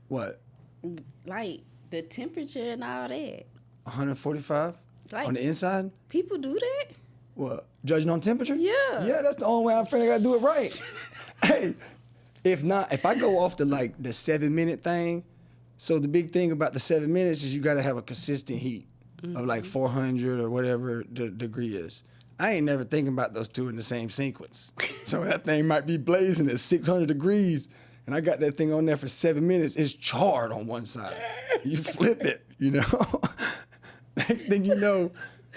What? Like the temperature and all that. 145 Like on the inside? people do that? What? Judging on temperature? Yeah. Yeah, that's the only way I'm finna gotta do it right. Hey, if not, if I go off the like the 7 minute thing, so the big thing about the 7 minutes is you gotta have a consistent heat of like 400 or whatever the degree is. I ain't never thinking about those two in the same sequence. So that thing might be blazing at 600 degrees, and I got that thing on there for 7 minutes. It's charred on one side. You flip it, you know. Next thing you know,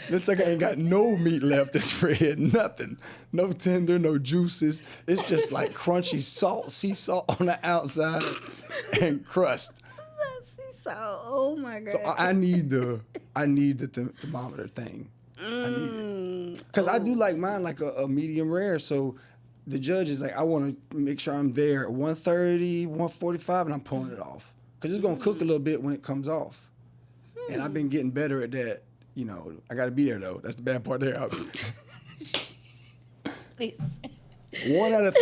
this sucker ain't got no meat left to spread, nothing. No tender, no juices. It's just like crunchy salt, sea salt on the outside and crust. So, oh my god. So I need the thermometer thing. I need it. Because I do like mine like a medium rare. So the judge is like, I want to make sure I'm there at 130, 145, and I'm pulling it off. Because it's going to cook a little bit when it comes off. And I've been getting better at that. You know, I got to be there, though. That's the bad part there. Please. 1 out of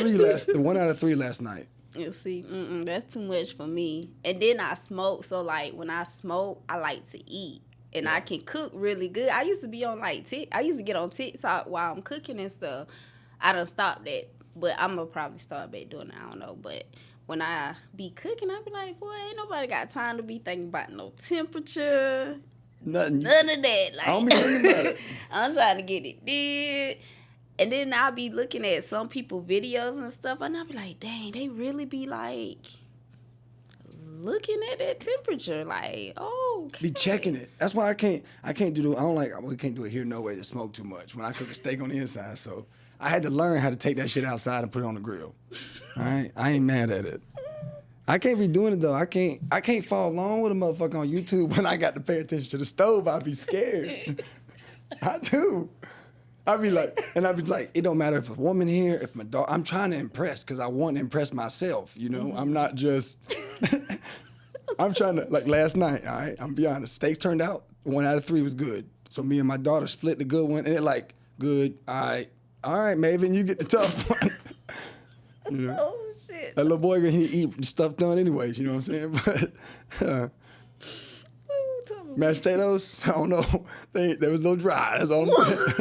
3 last night. You see, that's too much for me. And then I smoke, so like when I smoke, I like to eat, and I can cook really good. I used to be on I used to get on TikTok while I'm cooking and stuff. I done stopped that, but I'm gonna probably start back doing it. I don't know, but when I be cooking, I be like, boy, ain't nobody got time to be thinking about no temperature, Nothing. none of that. Like, I don't be thinking about it. I'm trying to get it did. And then I'll be looking at some people videos and stuff, and I'll be like, dang, they really be like looking at that temperature, like, oh, okay. Be checking it. That's why I can't do the, I don't like, we can't do it here no way to smoke too much when I cook a steak on the inside. So I had to learn how to take that shit outside and put it on the grill. All right? I ain't mad at it. I can't be doing it though. I can't follow along with a motherfucker on YouTube when I got to pay attention to the stove. I'd be scared. I do. I'd be like, it don't matter if a woman here, if my dog, I'm trying to impress because I want to impress myself, you know? I'm not just, I'm trying to, like last night, all right? I'm be honest, steaks turned out, 1 out of 3 was good. So me and my daughter split the good one, and it like, good, all right, Maven, you get the tough one. You know? Oh, shit. That little boy, he eat stuff done anyways, you know what I'm saying? But, mashed potatoes, I don't know, they was a little dry, that's all I'm saying.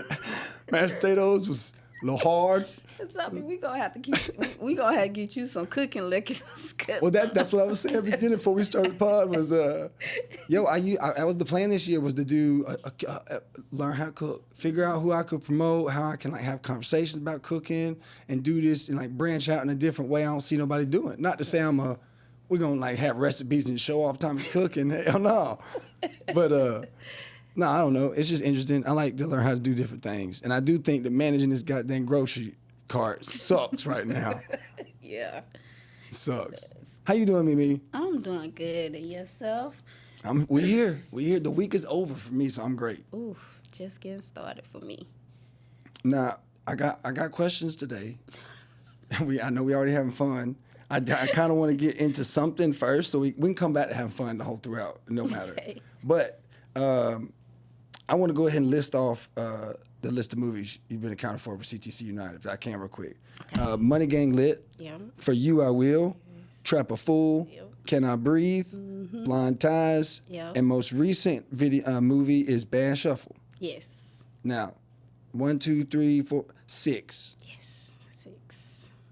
Mashed potatoes was a little hard. Tell me, we gonna have to get you some cooking lessons. Well, that's what I was saying at the beginning before we started the pod was, I was the plan this year was to do, learn how to cook, figure out who I could promote, how I can like have conversations about cooking and do this and like branch out in a different way I don't see nobody doing. Not to say we're gonna like have recipes and show off Tommy's cooking, hell no. But, no, I don't know. It's just interesting. I like to learn how to do different things. And I do think that managing this goddamn grocery cart sucks right now. Yeah. Sucks. How you doing, Mimi? I'm doing good. And yourself? We here. The week is over for me, so I'm great. Oof, just getting started for me. Now, I got questions today. I know we already having fun. I kind of want to get into something first, so we can come back to having fun the whole throughout, no matter. Okay. But I want to go ahead and list off the list of movies you've been accounted for CTC United, if I can real quick. Okay. Money Gang Lit. Yeah. For You I Will. Yes. Trap a Fool. Yep. Can I Breathe? Mm-hmm. Blind Ties. Yep. And most recent movie is Band Shuffle. Yes. Now, 1, 2, 3, 4, 6. Yes. 6.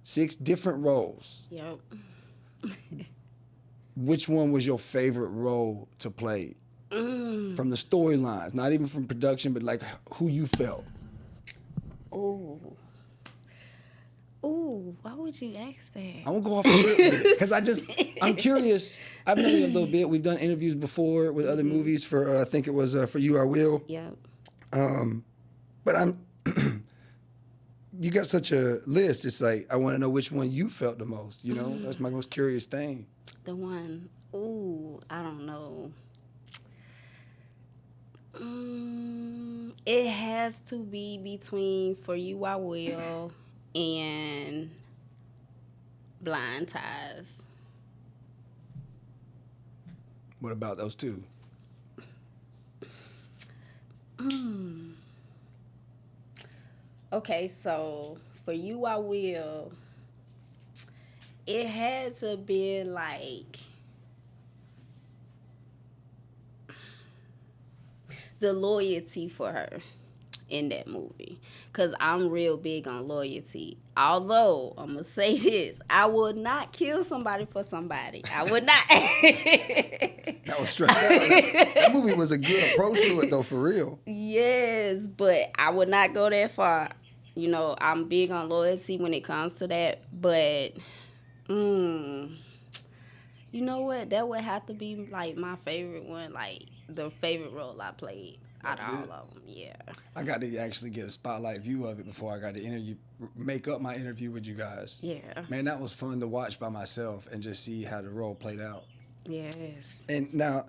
6 different roles. Yep. Which one was your favorite role to play? From the storylines, not even from production, but like who you felt. Ooh, why would you ask that? I'm gonna go off the rip because I'm curious. I've known you a little bit. We've done interviews before with other movies for I think it was For You I Will. Yep. But you got such a list. It's like I want to know which one you felt the most. You know, that's my most curious thing. The one. Ooh, I don't know. It has to be between For You I Will and Blind Ties. What about those two? Okay, so For You I Will, it had to be like the loyalty for her in that movie, because I'm real big on loyalty. Although I'm gonna say this, I would not kill somebody for somebody. I would not. That was straight up. That movie was a good approach to it, though, for real. Yes, but I would not go that far. You know, I'm big on loyalty when it comes to that. But, you know what? That would have to be, like, my favorite one. Like, the favorite role I played out of all of them. Yeah. I got to actually get a spotlight view of it before I got to make up my interview with you guys. Yeah. Man, that was fun to watch by myself and just see how the role played out. Yes. And now,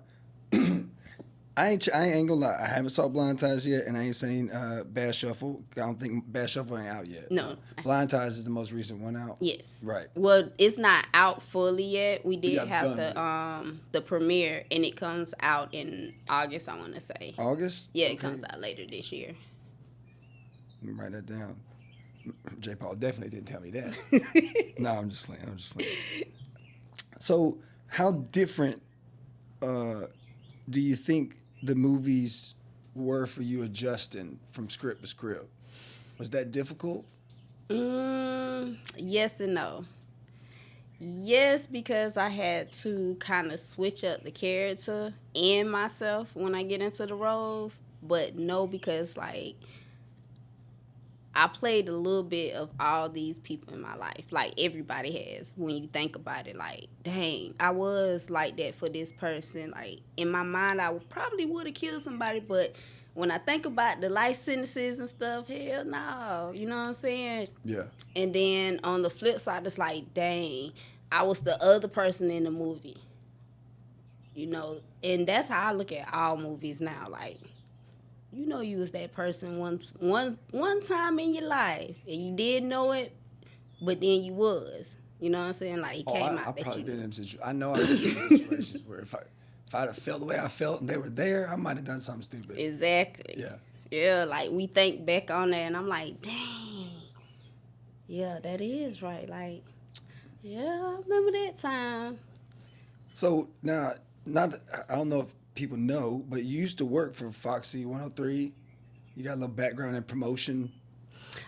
I ain't gonna lie. I haven't saw Blind Ties yet, and I ain't seen Bad Shuffle. I don't think Bad Shuffle ain't out yet. No. Blind Ties is the most recent one out. Yes. Right. Well, it's not out fully yet. We did got have done the premiere, and it comes out in August, I want to say. August? Yeah, it Okay. comes out later this year. Let me write that down. J. Paul definitely didn't tell me that. No, I'm just playing. So, how different do you think the movies were for you adjusting from script to script? Was that difficult? Yes and no. Yes, because I had to kind of switch up the character and myself when I get into the roles. But no, because, like, I played a little bit of all these people in my life. Like, everybody has. When you think about it, like, dang, I was like that for this person. Like, in my mind, I probably would have killed somebody, but when I think about the life sentences and stuff, hell no. You know what I'm saying? Yeah. And then on the flip side, it's like, dang, I was the other person in the movie. You know, and that's how I look at all movies now. Like, you know, you was that person one time in your life, and you didn't know it, but then you was. You know what I'm saying? Like, it came out I've that probably you been knew. in situations. I know I've been in situations where if I'd have felt the way I felt and they were there, I might have done something stupid. Exactly. Yeah. Yeah, like, we think back on that, and I'm like, dang. Yeah, that is right. Like, yeah, I remember that time. So now, I don't know if people know, but you used to work for Foxy 103. You got a little background in promotion.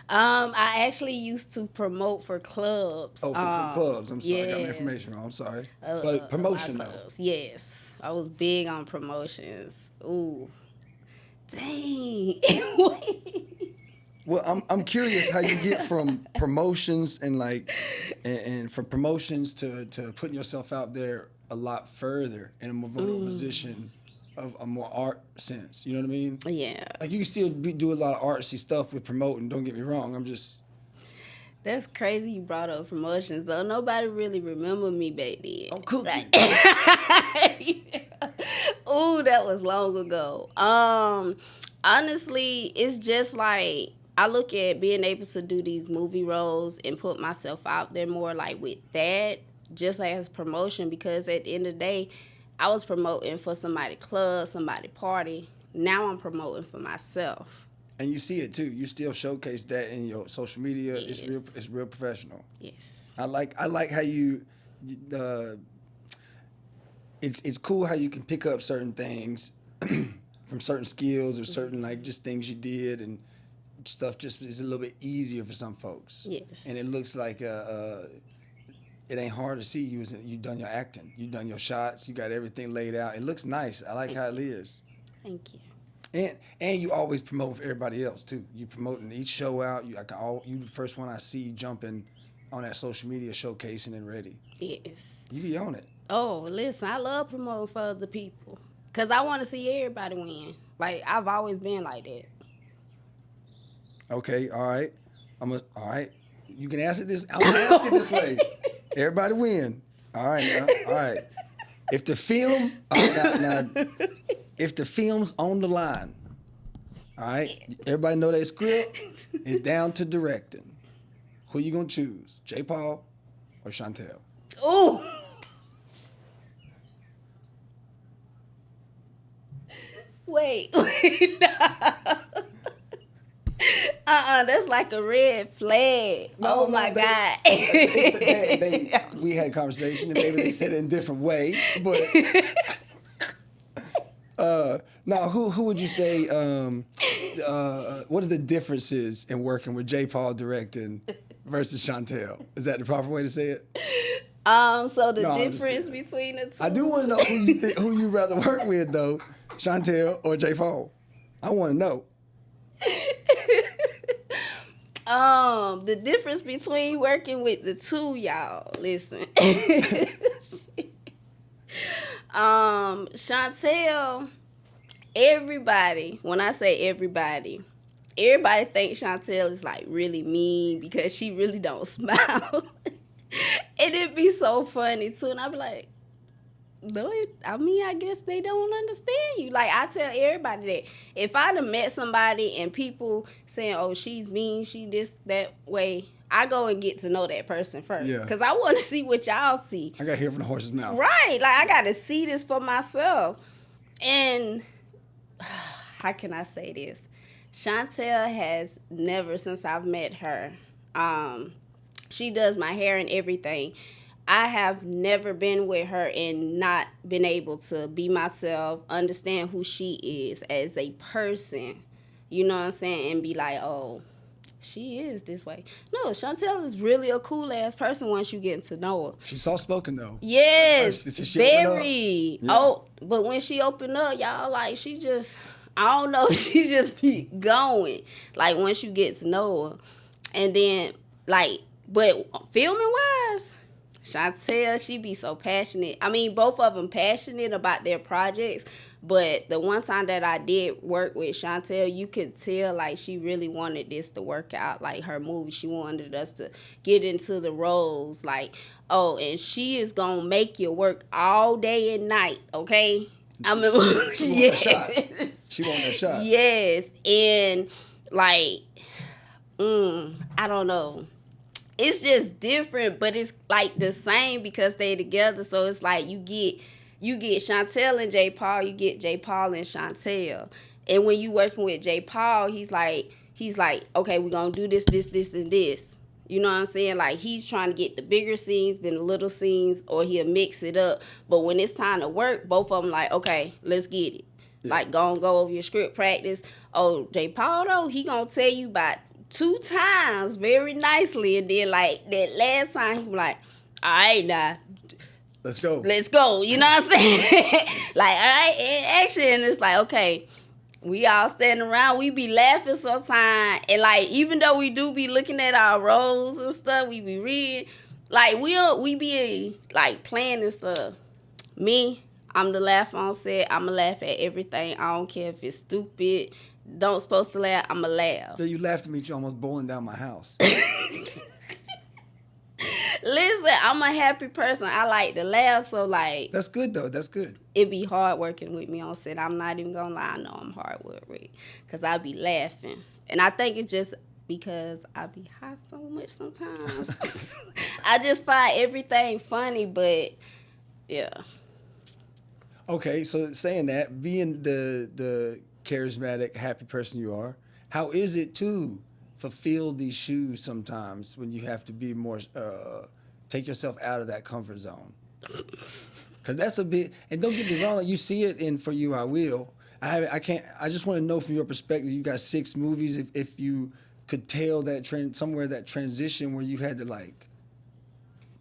I actually used to promote for clubs. Oh, for clubs. I'm sorry, I got my yes. information wrong. I'm sorry. A But promotion lot of though. clubs. Yes, I was big on promotions. Ooh, dang. Well, I'm curious how you get from promotions and and from promotions to putting yourself out there a lot further in a more vulnerable position of a more art sense. You know what I mean? Yeah, Like, you can still do a lot of artsy stuff with promoting. Don't get me wrong. I'm just. that's crazy. You brought up promotions though. Nobody really remember me back then. I'm cooking. Like, ooh, that was long ago. Honestly, it's just like, I look at being able to do these movie roles and put myself out there more, like, with that, just as promotion, because at the end of the day, I was promoting for somebody club, somebody party. Now I'm promoting for myself. And you see it too. You still showcase that in your social media. Yes. It's real professional. Yes. I like how you. It's cool how you can pick up certain things from certain skills or certain, like, just things you did, and stuff just is a little bit easier for some folks. Yes. And it looks like it ain't hard to see you done your acting, you done your shots, you got everything laid out. It looks nice. I like how it is. Thank you. And you always promote for everybody else too. You promoting each show out. You the first one I see jumping on that social media, showcasing and ready. Yes. You be on it. Oh, listen, I love promoting for other people, because I want to see everybody win. Like, I've always been like that. Okay, all right. All right. You can ask it this. I'm gonna ask it this way. Everybody win. All right, now. All right. If the film, if the film's on the line, all right. Everybody know that script is down to directing. Who you gonna choose, J. Paul or Chantel? Ooh. Wait. That's like a red flag. No, my God. We had a conversation, and maybe they said it in a different way, but Now, who would you say? What are the differences in working with J. Paul directing versus Chantel? Is that the proper way to say it? So the No, I'm just difference saying. between the two. I do want to know who you rather work with though, Chantel or J. Paul. I want to know. The difference between working with the two, y'all. Listen. Chantel, everybody, when I say everybody thinks Chantel is like really mean because she really don't smile. And it'd be so funny too. And I'd be like, no, I guess they don't understand you. Like, I tell everybody that if I'd have met somebody and people saying, oh, she's mean, she this, that way, I go and get to know that person first. Yeah. Because I want to see what y'all see. I got to hear from the horse's mouth. Right. Like, I got to see this for myself. And how can I say this? Chantel has never, since I've met her, she does my hair and everything. I have never been with her and not been able to be myself, understand who she is as a person, you know what I'm saying, and be like, oh, she is this way. No, Chantel is really a cool-ass person once you get to know her. She's soft-spoken, though. Yes, She open up. very. Yeah. Oh, but when she opened up, y'all, like, she just, I don't know, she just be going, like, once you get to know her. And then, like, but filming-wise, Chantel, she be so passionate. I mean, both of them passionate about their projects, but the one time that I did work with Chantel, you could tell, like, she really wanted this to work out, like, her movie. She wanted us to get into the roles, like, oh, and she is gonna make you work all day and night, okay? I mean, She want that shot. Yes, and, like, I don't know. It's just different, but it's like the same because they together. So it's like you get Chantel and J. Paul, you get J. Paul and Chantel. And when you working with J. Paul, he's like, okay, we're gonna do this, and this. You know what I'm saying? Like, he's trying to get the bigger scenes than the little scenes, or he'll mix it up. But when it's time to work, both of them like, okay, let's get it. Yeah. Like, go over your script practice. Oh, J. Paul though, he gonna tell you about 2 times very nicely, and then like that last time he was like, all right now, let's go, you know what I'm saying? Like, all right, in action. And it's like, okay, we all standing around, we be laughing sometimes, and like, even though we do be looking at our roles and stuff, we be reading, like, we be like playing and stuff. Me, I'm the laugh on set. I'ma laugh at everything. I don't care if it's stupid. Don't supposed to laugh, I'ma laugh. Yeah, you laughed at me, you almost bowling down my house. Listen, I'm a happy person. I like to laugh, so like... That's good, though. That's good. It be hard working with me on set. I'm not even gonna lie. I know I'm hard working because I be laughing. And I think it's just because I be high so much sometimes. I just find everything funny, but yeah. Okay, so saying that, being the charismatic, happy person you are, how is it to fulfill these shoes sometimes when you have to be more, take yourself out of that comfort zone? Because that's a bit, and don't get me wrong, you see it in For You I Will. I just want to know from your perspective, you got 6 movies, if you could tell that somewhere that transition where you had to like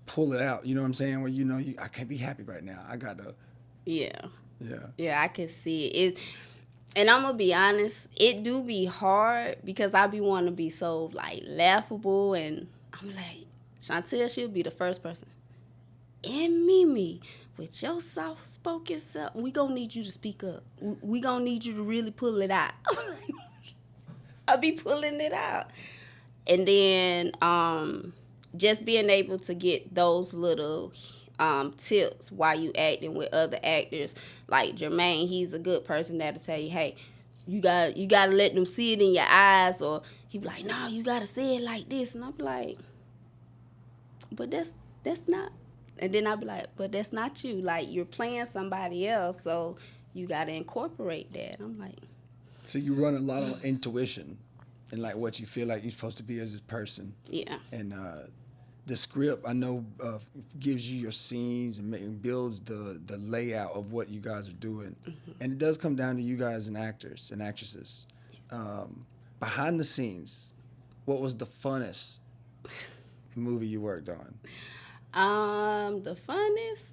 pull it out, you know what I'm saying? Where I can't be happy right now. I gotta. Yeah. Yeah. Yeah, I can see it. And I'm gonna be honest, it do be hard because I be wanting to be so like laughable, and I'm like, Chantel, she'll be the first person. And Mimi, with your soft-spoken self, we gonna need you to speak up. We gonna need you to really pull it out. I be pulling it out. And then just being able to get those little tips while you acting with other actors, like Jermaine, he's a good person that'll tell you, hey, you gotta let them see it in your eyes, or he be like, no, you gotta say it like this, and I'm like, but that's not. And then I'll be like, but that's not you. Like, you're playing somebody else, so you gotta incorporate that. I'm like, so you run a lot of intuition and like what you feel like you're supposed to be as a person. Yeah. And the script I know gives you your scenes and builds the layout of what you guys are doing, and it does come down to you guys and actors and actresses. Behind the scenes, what was the funnest movie you worked on? The funnest,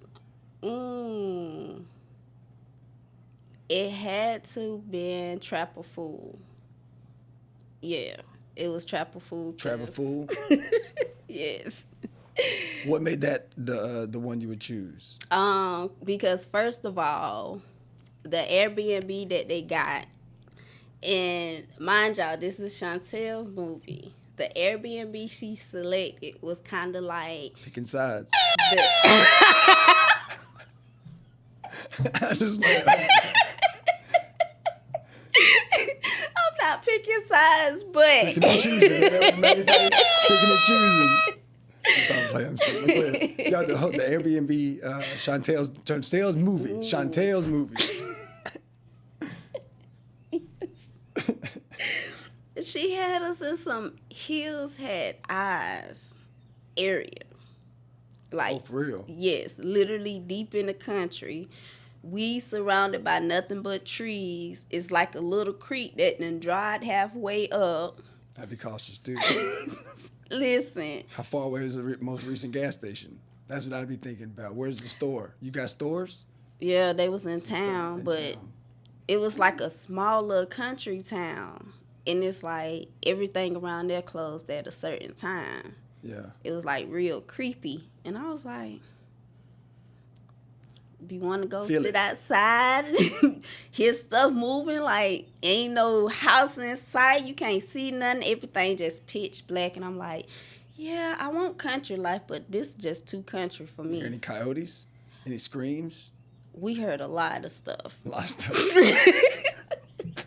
it had to been Trapper Fool. Yeah, it was Trapper Fool. Trapper Fool. Yes. What made that the one you would choose? Because first of all, the Airbnb that they got, and mind y'all, this is Chantel's movie. The Airbnb she selected was kind of like Picking sides. the, I just like, I'm not picking sides, but picking and choosing. That was made it say picking and choosing. I'm playing. I'm sorry. Go ahead. Y'all, the Airbnb, Chantel's movie. Chantel's movie. she had us in some Hills Had Eyes area. Like, Oh, for real? yes, literally deep in the country. We surrounded by nothing but trees. It's like a little creek that done dried halfway up. I'd be cautious too. Listen, How far away is the most recent gas station? That's what I'd be thinking about. Where's the store? You got stores? yeah, they was in town, In but town. it was like a small little country town. And it's like everything around there closed at a certain time. Yeah. It was like real creepy. And I was like, you want to go Feel sit it. outside, hear stuff moving, like ain't no house in sight, you can't see nothing, everything just pitch black. And I'm like, yeah, I want country life, but this is just too country for Hear any me. coyotes? Any screams? We heard a lot of stuff. A lot of stuff.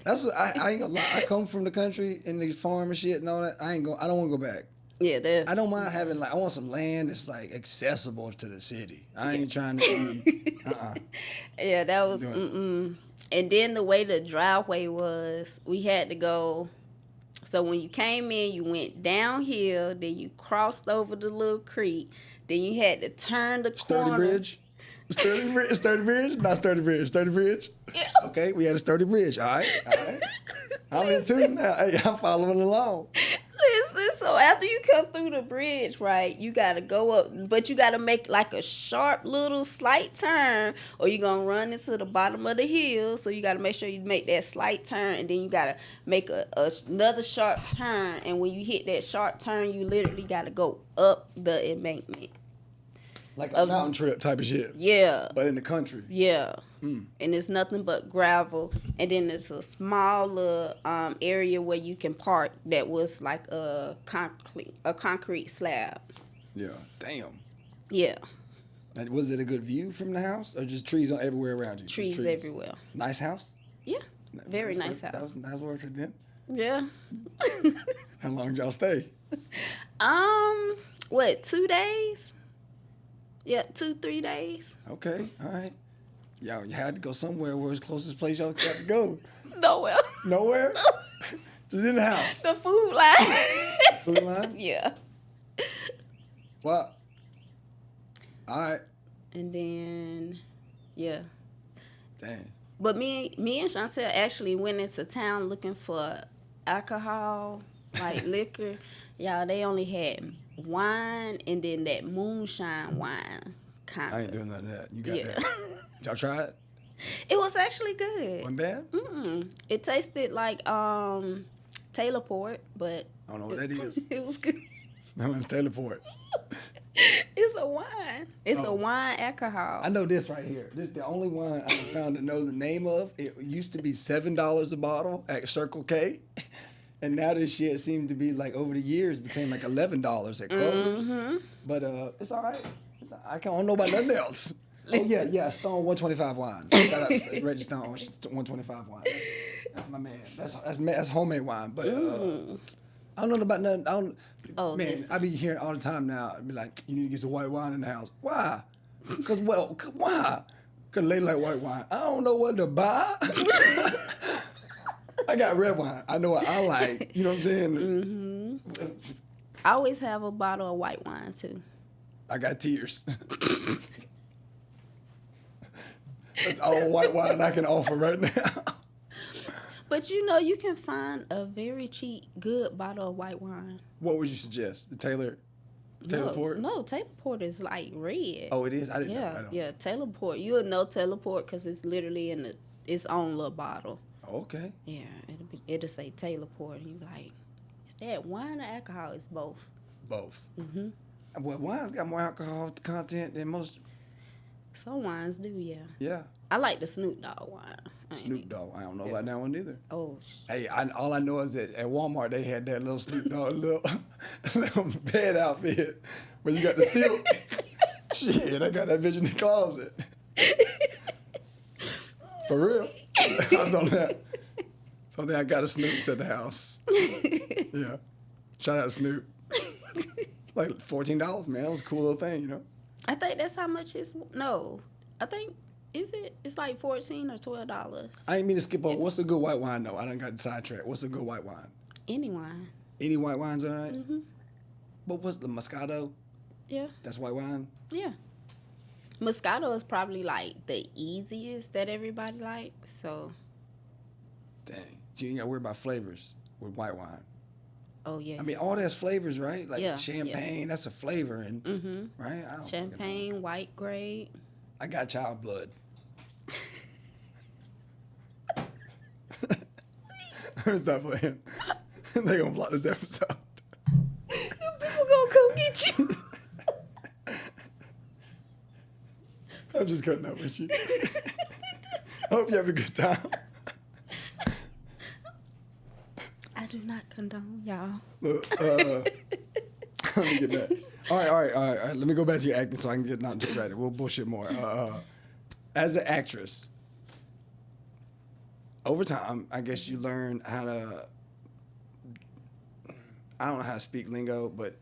That's what I ain't gonna lie. I come from the country and these farm and shit and all that. I don't want to go back. Yeah, I don't mind having I want some land that's like accessible to the city. I ain't trying to be. yeah, that was Doing And then the way the driveway was, we had to go. So when you came in, you went downhill, then you crossed over the little creek, then you had to turn the Sturdy corner. bridge. Sturdy bridge. Sturdy bridge. Not sturdy bridge. Sturdy bridge. Yeah. Okay, we had a sturdy bridge. All right. All right. I'm in tune now. Hey, I'm following along. Listen, so after you come through the bridge, right, you gotta go up, but you gotta make like a sharp little slight turn, or you're gonna run into the bottom of the hill. So you gotta make sure you make that slight turn, and then you gotta make another sharp turn. And when you hit that sharp turn, you literally gotta go up the embankment. Like a mountain trip type of shit. Yeah. But in the country. Yeah. And it's nothing but gravel. And then there's a small little area where you can park that was like a concrete slab. Yeah. Damn. Yeah. And was it a good view from the house, or just trees everywhere around you? Just Trees everywhere. Nice house. Yeah. Very nice house. That was worth it then. Yeah. How long did y'all stay? What, 2 days? Yeah, 2-3 days. Okay. All right. Y'all, you had to go somewhere. Where was the closest place y'all got to go? Nowhere. Nowhere. Just in the house. The food line. Food line. Yeah. Well. All right. And then, yeah. Dang. But me and Chantel actually went into town looking for alcohol, like liquor. Y'all, they only had wine and then that moonshine wine. Kind I ain't doing none of that. You got Yeah. that. Y'all try it? It was actually good. Wasn't bad? It tasted like Taylor Port, but I don't know what that is. it was good. That one's Taylor Port. It's a wine. It's a Oh. wine alcohol. I know this right here. This is the only one I found to know the name of. It used to be $7 a bottle at Circle K. And now this shit seems to be like over the years became like $11 at Kroger's. But it's all right. I don't know about nothing else. Oh yeah, Stone 125 wine. Shout out to Reggie Stone 125 wine. That's my man. That's homemade wine. But I don't know about nothing. I be hearing all the time now. I'd be like, you need to get some white wine in the house. Why? Why? Cause they like white wine. I don't know what to buy. I got red wine. I know what I like. You know what I'm saying? I always have a bottle of white wine too. I got tears. That's all white wine I can offer right now. But you know, you can find a very cheap, good bottle of white wine. What would you suggest? The Taylor Port? No, Taylor Port is like red. Oh, it is? I didn't know. I Yeah, don't. yeah, Taylor Port. You'll know Taylor Port because it's literally in its own little bottle. Okay. Yeah, it'll say Taylor Port, and you like, is that wine or alcohol? It's both. Both. Mhm. Well, wine's got more alcohol content than most. Some wines do, yeah. Yeah. I like the Snoop Dogg wine. Snoop Dogg. I don't know about that one either. Oh, Hey, all I know is that at Walmart they had that little Snoop Dogg little bed outfit where you got the silk. Shit, I got that bitch in the closet. For real. I was on that. So then I got a Snoop's at the house. Yeah. Shout out to Snoop. Like $14, man. That was a cool little thing, you know? I think that's how much it's. No, I think it's like $14 or $12. I ain't mean to skip over. What's a good white wine, though? I done got sidetracked. What's a good white wine? Any wine. Any white wine's all right? Mhm. But what's the Moscato? Yeah. That's white wine? Yeah. Moscato is probably like the easiest that everybody likes. So. Dang. So you ain't got to worry about flavors with white wine. Oh yeah. I mean, all that's flavors, right? Like Yeah, champagne, that's a flavor, and Mhm. right? I don't fucking know. Champagne, white grape. I got child blood. Stop playing. They gonna block this episode. People gonna come get you. I'm just cutting up with you. I hope you have a good time. I do not condone y'all. Look, let me get that. All right. Let me go back to your acting so I can get not distracted. We'll bullshit more. As an actress, over time, I guess you learn how to. I don't know how to speak lingo, but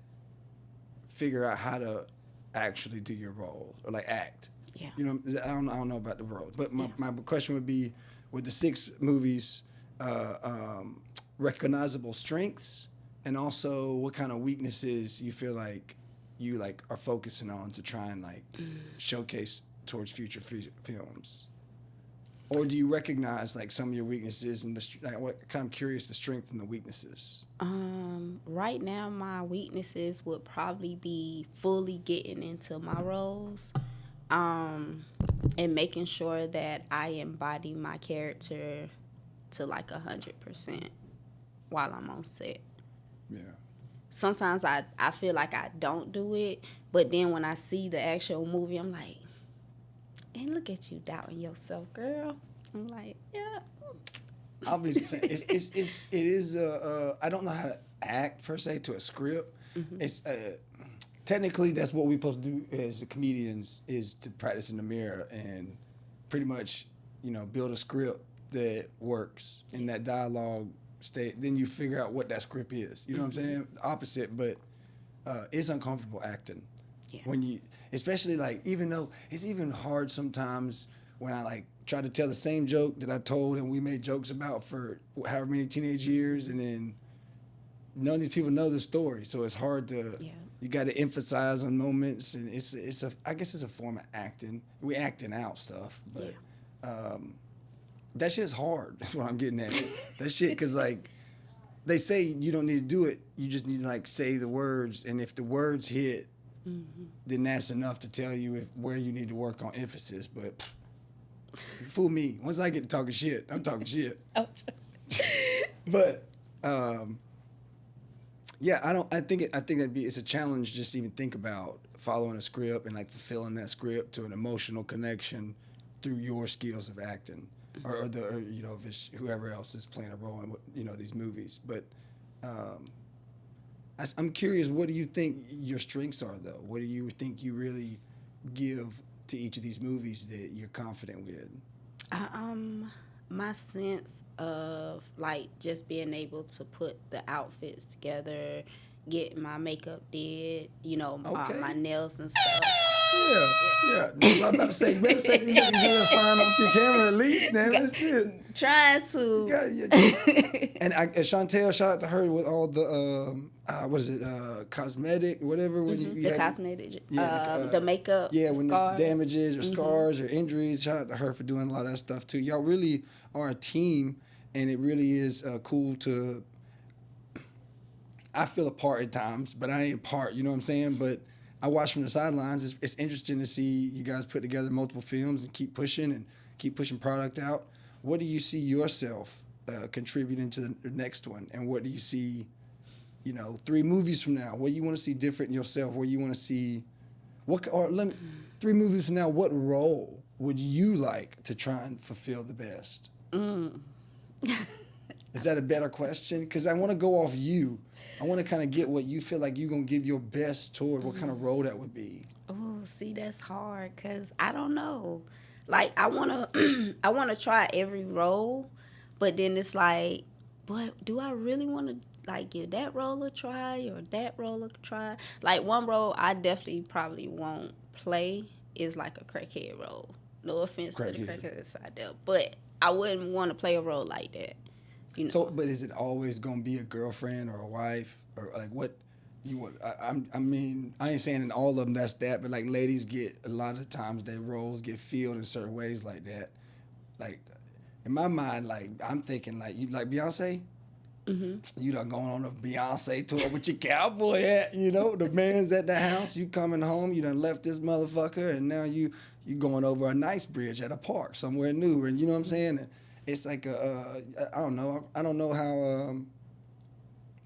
figure out how to actually do your role or like act. Yeah. You know, I don't know about the roles, but my question would be, with the 6 movies, recognizable strengths, and also what kind of weaknesses you feel like you like are focusing on to try and like showcase towards future films, or do you recognize like some of your weaknesses and like what kind of curious the strengths and the weaknesses? Right now my weaknesses would probably be fully getting into my roles, and making sure that I embody my character to like 100% while I'm on set. Yeah. Sometimes I feel like I don't do it, but then when I see the actual movie, I'm like, and look at you doubting yourself, girl. I'm like, yeah. I'll be saying it is I don't know how to act per se to a script. Mm-hmm. It's technically that's what we're supposed to do as comedians, is to practice in the mirror and pretty much, you know, build a script that works in that dialogue state. Then you figure out what that script is. You know what I'm saying? Opposite, but it's uncomfortable acting. Yeah. When you, especially like, even though it's even hard sometimes when I like try to tell the same joke that I told and we made jokes about for however many teenage years, and then none of these people know the story, so it's hard to. Yeah. You got to emphasize on moments, and I guess it's a form of acting. We acting out stuff, but that shit's hard. That's what I'm getting at. That shit, because like they say you don't need to do it. You just need to like say the words, and if the words hit, then that's enough to tell you where you need to work on emphasis. But you fool me. Once I get to talking shit, I'm talking shit. But yeah, I think it's a challenge just to even think about following a script and like fulfilling that script to an emotional connection through your skills of acting, or you know, if it's whoever else is playing a role in, you know, these movies. But I'm curious, what do you think your strengths are though? What do you think you really give to each of these movies that you're confident with? My sense of like just being able to put the outfits together, get my makeup did, you know, Okay. my nails and stuff. Yeah. I'm about to say, you better say these niggas here fine off your camera at least, damn it. Shit. Trying to. And Chantel, shout out to her with all the what is it, cosmetic, whatever. When you The have, cosmetic, the makeup, when scars. there's damages or scars or injuries. Shout out to her for doing a lot of that stuff too. Y'all really are a team, and it really is cool to. I feel a part at times, but I ain't a part. You know what I'm saying? But I watch from the sidelines. It's interesting to see you guys put together multiple films and keep pushing product out. What do you see yourself contributing to the next one, and what do you see, 3 movies from now? What do you want to see different in yourself? What do you want to see? 3 movies from now, what role would you like to try and fulfill the best? Is that a better question? Because I want to go off you. I want to kind of get what you feel like you're going to give your best toward, what kind of role that would be. Oh, see, that's hard because I don't know. Like, I want to try every role, but then it's like, but do I really want to, like, give that role a try or that role a try? Like, one role I definitely probably won't play is, like, a crackhead role. No offense to the crackheads out there, but I wouldn't want to play a role like that. So, but is it always gonna be a girlfriend or a wife or like what you want? I mean, I ain't saying in all of them that's that, but like ladies get a lot of times their roles get filled in certain ways like that. Like in my mind, like I'm thinking like you like Beyonce. Mm-hmm. You done going on a Beyonce tour with your cowboy hat. The man's at the house. You coming home. You done left this motherfucker, and now you going over a nice bridge at a park somewhere new, and you know what I'm saying. And, it's like I don't know. I don't know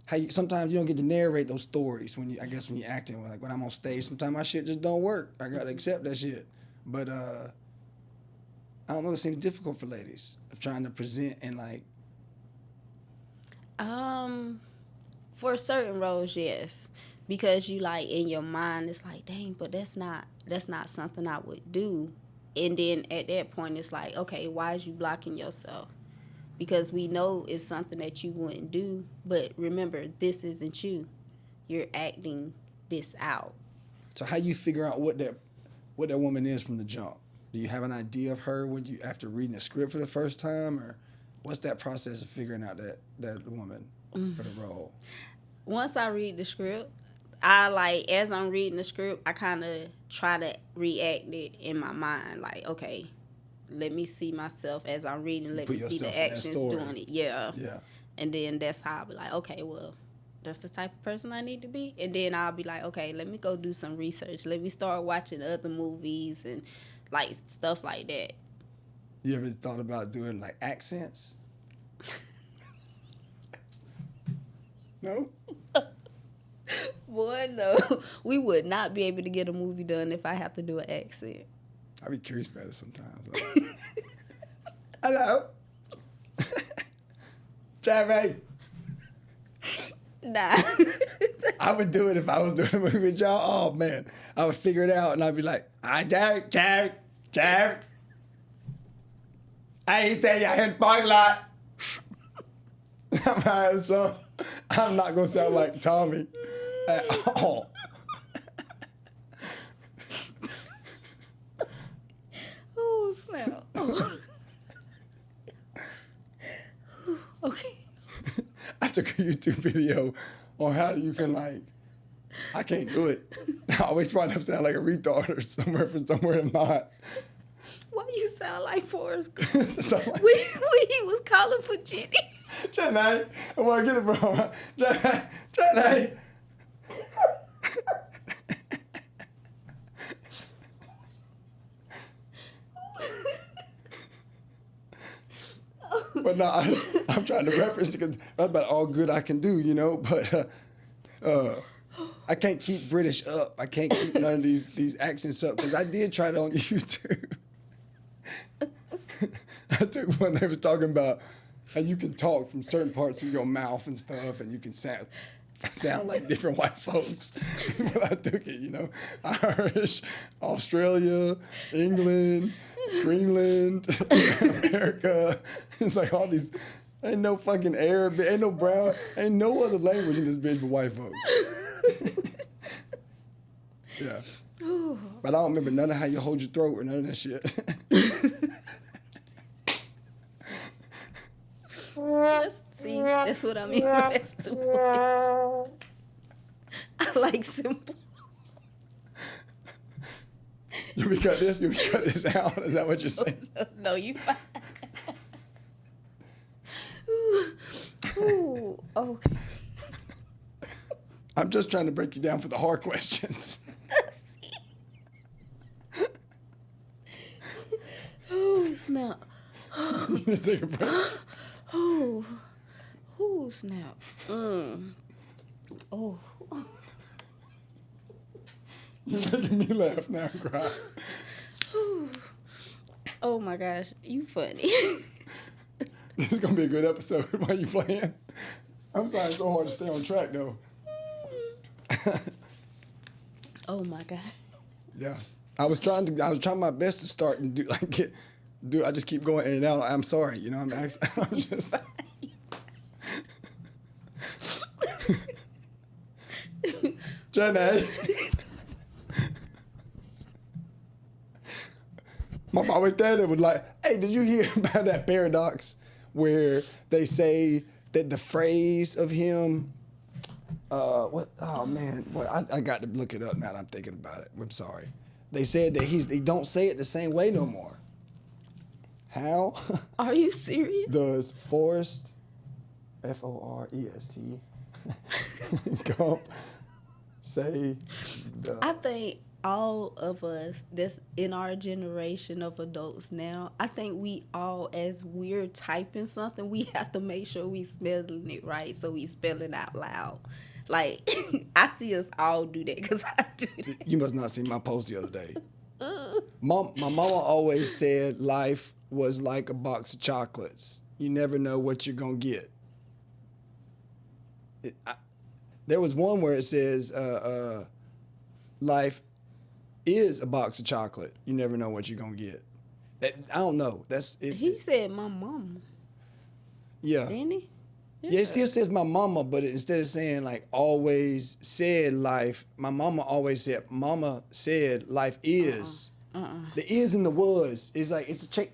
how you, sometimes you don't get to narrate those stories when you're acting. Like when I'm on stage, sometimes my shit just don't work. I gotta accept that shit. But I don't know. It seems difficult for ladies of trying to present and like. For certain roles, yes, because you like in your mind, it's like, dang, but that's not something I would do. And then at that point, it's like, okay, why is you blocking yourself? Because we know it's something that you wouldn't do. But remember, this isn't you. You're acting this out. So how you figure out what that woman is from the jump? Do you have an idea of her after reading the script for the first time? Or what's that process of figuring out that woman for the role? Once I read the script, as I'm reading the script, I kind of try to react it in my mind. Like, okay, let me see myself as I'm reading. Let me see the actions doing it. Yeah. And then that's how I'll be like, okay, well, that's the type of person I need to be. And then I'll be like, okay, let me go do some research. Let me start watching other movies and, like, stuff like that. You ever thought about doing, like, accents? No? Boy, no. We would not be able to get a movie done if I have to do an accent. I be curious about it sometimes. Like, hello? Jerry? Nah. I would do it if I was doing a movie with y'all. Oh, man. I would figure it out, and I'd be like, hi, Jerry. I ain't saying y'all in the parking lot. So I'm not going to sound like Tommy at all. Oh, snap. Okay. I took a YouTube video on how you can, like, I can't do it. I always wind up sounding like a retard or somewhere I'm not. Why you sound like Forrest Gump? Like, when he was calling for Jenny. Jenny, I want to get it from Jenny. But no, I'm trying to reference it because that's about all good I can do, But I can't keep British up. I can't keep none of these accents up because I did try it on YouTube. I took one they was talking about how you can talk from certain parts of your mouth and stuff, and you can sound like different white folks. That's what I took it, Irish, Australia, England, Greenland, America. It's like all these. Ain't no fucking Arab, ain't no brown, ain't no other language in this bitch but white folks. Yeah. But I don't remember none of how you hold your throat or none of that shit. See, that's what I mean. That's too much. I like simple. You we cut this? You we cut this out? Is that what you're saying? No, you fine. Ooh, okay. I'm just trying to break you down for the hard questions. Oh, snap. You need to take a break. Oh, snap. Oh. You're making me laugh now and cry. Oh my gosh, you funny. This is gonna be a good episode while you playing. I'm sorry, it's so hard to stay on track though. Oh my god. Yeah, I was trying my best to start and do. I just keep going in and out. I'm sorry, you know. I'm just. Jenny. My mom was there that was like, hey, did you hear about that paradox where they say that the phrase of him, what? Oh man, I got to look it up now that I'm thinking about it. I'm sorry. They said that he don't say it the same way no more. How? Are you serious? Does Forrest, Forest, Gump, say the... I think all of us that's in our generation of adults now, I think we all, as we're typing something, we have to make sure we spelling it right, so we spell it out loud. Like, I see us all do that because I do that. You must not see my post the other day. My mama always said life was like a box of chocolates. You never know what you're going to get. There was one where it says life is a box of chocolate. You never know what you're going to get. I don't know. He said my mama. Yeah. Didn't he? Yeah, it still says my mama, but instead of saying like always said life, my mama always said, mama said life is. The is and the was is like, it's a check.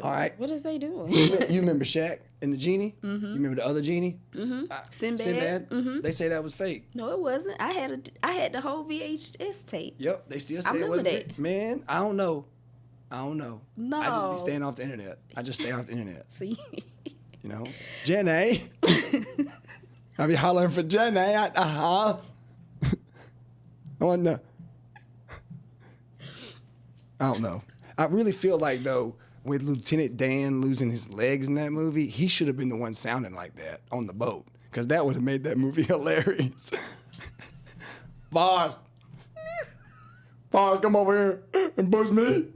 All right. What is they doing? You remember Shaq and the genie? Mm-hmm. You remember the other genie? Mm-hmm. Sinbad. Sinbad? They say that was fake. No, it wasn't. I had the whole VHS tape. Yep, they still say I it remember wasn't that. fake. Man, I don't know. No. I just be staying off the internet. I just stay off the internet. See? You know? Jenny. I be hollering for Jenny. I want to. I don't know. I really feel like, though, with Lieutenant Dan losing his legs in that movie, he should have been the one sounding like that on the boat, because that would have made that movie hilarious. Boss, come over here and push me.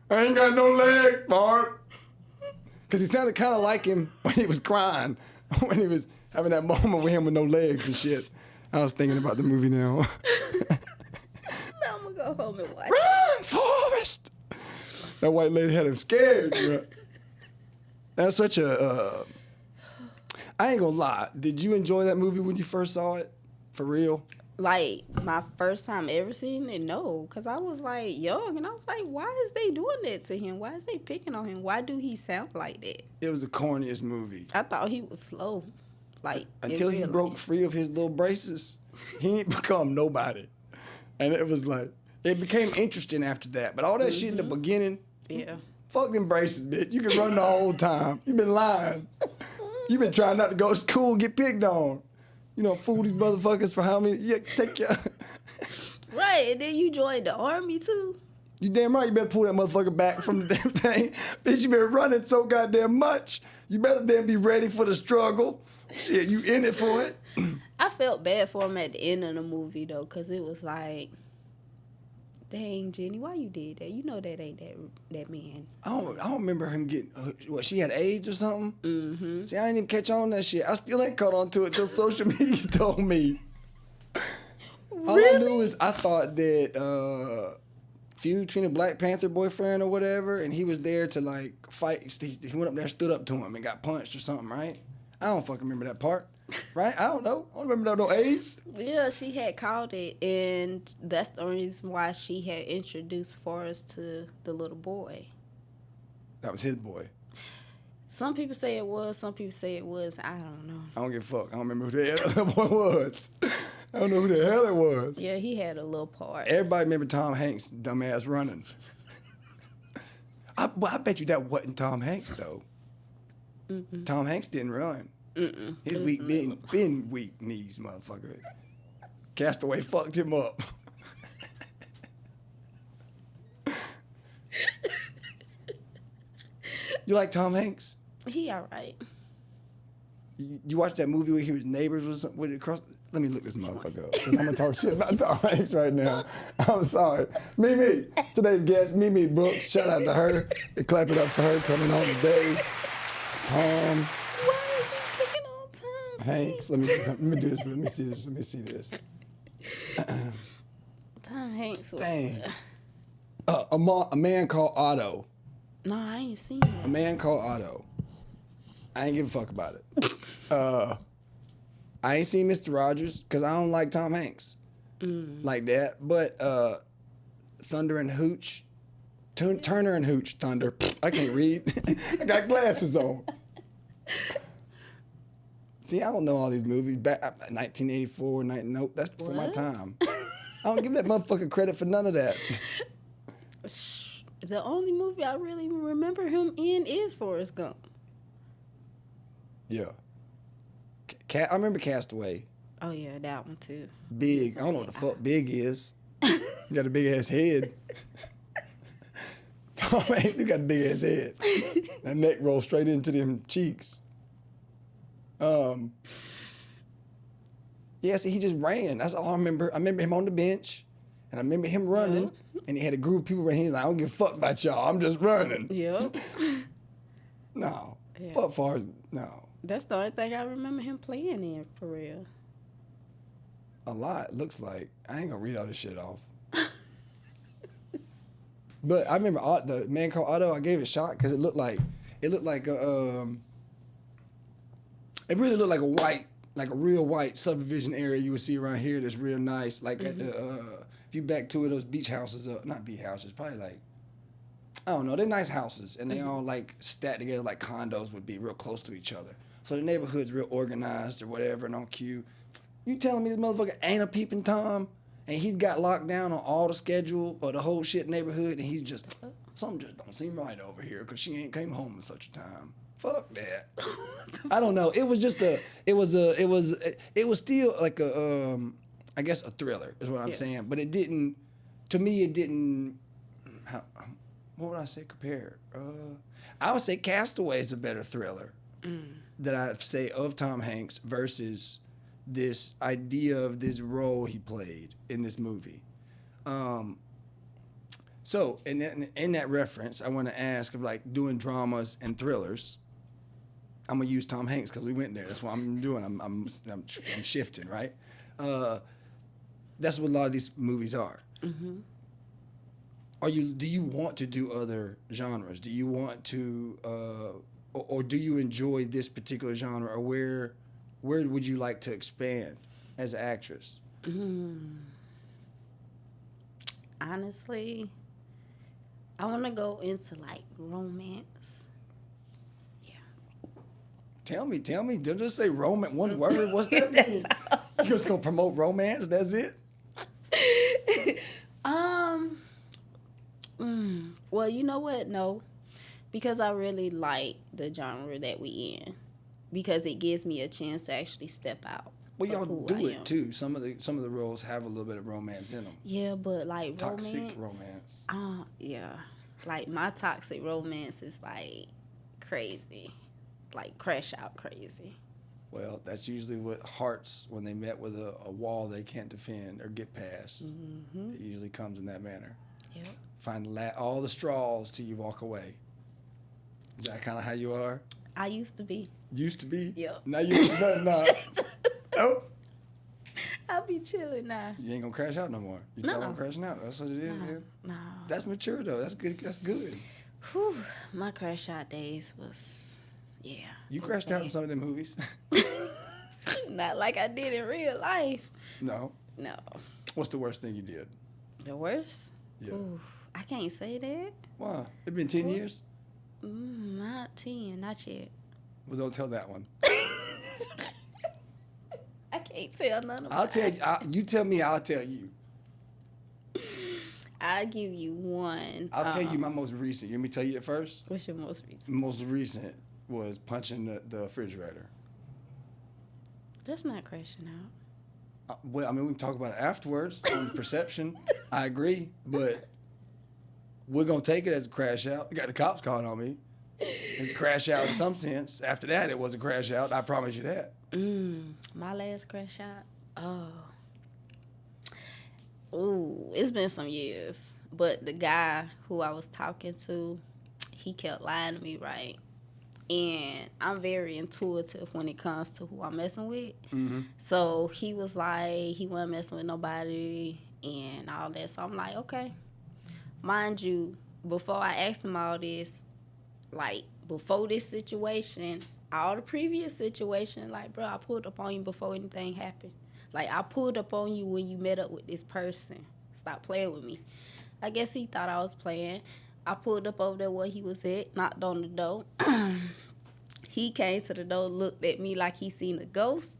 I ain't got no legs, Bart. Because he sounded kind of like him when he was crying, when he was having that moment with him with no legs and shit. I was thinking about the movie now. Now I'm going to go home and watch. Run, Forrest! That white lady had him scared, bro. That was such a... I ain't gonna lie. Did you enjoy that movie when you first saw it? For real? Like, my first time ever seeing it, no. Because I was, like, young. And I was like, why is they doing that to him? Why is they picking on him? Why do he sound like that? It was the corniest movie. I thought he was slow. Like, until he broke free of his little braces, he ain't become nobody. And it was like, it became interesting after that. But all that shit in the beginning, yeah. Fuck them braces, bitch. You can run the whole time. You been lying. You been trying not to go to school and get picked on. You know, fool these motherfuckers for how many? Yeah, take care. Right, and then you joined the army too. You damn right. You better pull that motherfucker back from the damn thing. Bitch, you been running so goddamn much. You better damn be ready for the struggle. Shit, you in it for it. I felt bad for him at the end of the movie though, cause it was like, dang, Jenny, why you did that? You know that ain't that man. I don't remember him getting, what, she had AIDS or something? Mm-hmm. See, I didn't even catch on that shit. I still ain't caught on to it till social media told me. All I knew is I thought that feud between a Black Panther boyfriend or whatever, and he was there to like fight. He went up there, stood up to him, and got punched or something, right? I don't fucking remember that part. right? I don't know. I don't remember no AIDS. Yeah, she had called it, and that's the only reason why she had introduced Forrest to the little boy. That was his boy. Some people say it was, some people say it was. I don't know. I don't give a fuck. I don't remember who the hell that boy was. I don't know who the hell it was. Yeah, he had a little part. Everybody remember Tom Hanks, dumbass running. I bet you that wasn't Tom Hanks though. Mm-mm. Tom Hanks didn't run. Mm-mm. His been weak knees, motherfucker. Castaway fucked him up. You like Tom Hanks? He all right. You watched that movie where he was neighbors with it across? Let me look this motherfucker up, because I'm going to talk shit about Tom Hanks right now. I'm sorry. Mimi, today's guest, Mimi Brooks. Shout out to her. And clap it up for her coming on today. Tom Why is he picking on Tom Hanks. Let me do this. Let me see this. Tom Hanks. Was, Dang. A Man Called Otto. No, I ain't seen A it. Man Called Otto. I ain't give a fuck about it. I ain't seen Mr. Rogers because I don't like Tom Hanks like that. But Thunder and Hooch, Turner and Hooch, Thunder. I can't read. I got glasses on. See, I don't know all these movies. Back 1984, nope, that's before my What? time. I don't give that motherfucker credit for none of that. The only movie I really remember him in is Forrest Gump. Yeah. I remember Castaway. Oh yeah, that one too. Big. I don't know what the fuck Big is. You got a big ass head. Tom Hanks, you got a big ass head. That neck rolls straight into them cheeks. Yeah, see, he just ran. That's all I remember. I remember him on the bench, and I remember him running, and he had a group of people around. He's like, I don't give a fuck about y'all. I'm just running. Yep. No. Yeah. Fuck far as, no. That's the only thing I remember him playing in for real. A lot, looks like. I ain't gonna read all this shit off. But I remember the Man Called Otto. I gave it a shot because it looked like it really looked like a real white subdivision area you would see around here. That's real nice. Like at the if you back to it, those beach houses, not beach houses, probably like I don't know. They're nice houses and they all like stacked together like condos would be real close to each other. So the neighborhood's real organized or whatever and on cue. You telling me this motherfucker ain't a peeping Tom? And he's got locked down on all the schedule or the whole shit neighborhood, and he's just something just don't seem right over here because she ain't came home in such a time. Fuck that. I don't know. It was just it was still like a I guess a thriller is what I'm saying, but it didn't. To me, it didn't. What would I say? Compare. I would say Castaway is a better thriller that I'd say of Tom Hanks versus this idea of this role he played in this movie. So in that reference, I want to ask of like doing dramas and thrillers. I'm gonna use Tom Hanks because we went there. That's what I'm doing. I'm shifting, right? That's what a lot of these movies are. Mm-hmm. Do you want to do other genres? Do you want to, or do you enjoy this particular genre, or where would you like to expand as an actress? Honestly, I want to go into like romance. Yeah. Tell me. Don't just say romance. One word. What's that mean? You just gonna promote romance? That's it? Well, you know what? No, because I really like the genre that we in, because it gives me a chance to actually step out. Well, y'all who do I it am. too. Some of the roles have a little bit of romance in them. Yeah, but like Toxic romance. Yeah, like my toxic romance is like crazy, like crash out crazy. Well, that's usually what hearts when they met with a wall they can't defend or get past. Mm-hmm. It usually comes in that manner. Yep. Find all the straws till you walk away. Is that kind of how you are? I used to be. Used to be? Yep. Now you nah. Nope. I'll be chilling now. You ain't gonna crash out no more. You No. thought I'm crashing out. That's what it is. Yeah. No. That's mature though. That's good. That's good. Whew, my crash out days was, yeah. You crashed out in some of them movies. Not like I did in real life. No. No. What's the worst thing you did? The worst? Yeah. Ooh, I can't say that. Why? It's been 10 years? Not 10, not yet. Well, don't tell that one. I can't tell none of I'll mine. tell you. You tell me, I'll tell you. I'll give you one. I'll tell you my most recent. You want me to tell you it first? What's your most recent? Most recent was punching the refrigerator. That's not crashing out. Well, I mean, we can talk about it afterwards on perception. I agree, but we're going to take it as a crash out. I got the cops calling on me. It's a crash out in some sense. After that, it was a crash out. I promise you that. My last crash out? Ooh, it's been some years. But the guy who I was talking to, he kept lying to me, right? And I'm very intuitive when it comes to who I'm messing with. Mm-hmm. So he was like, he wasn't messing with nobody and all that. So I'm like, okay. Mind you, before I asked him all this, like, before this situation, all the previous situation, like, bro, I pulled up on you before anything happened. Like, I pulled up on you when you met up with this person. Stop playing with me. I guess he thought I was playing. I pulled up over there where he was at, knocked on the door. He came to the door, looked at me like he seen a ghost,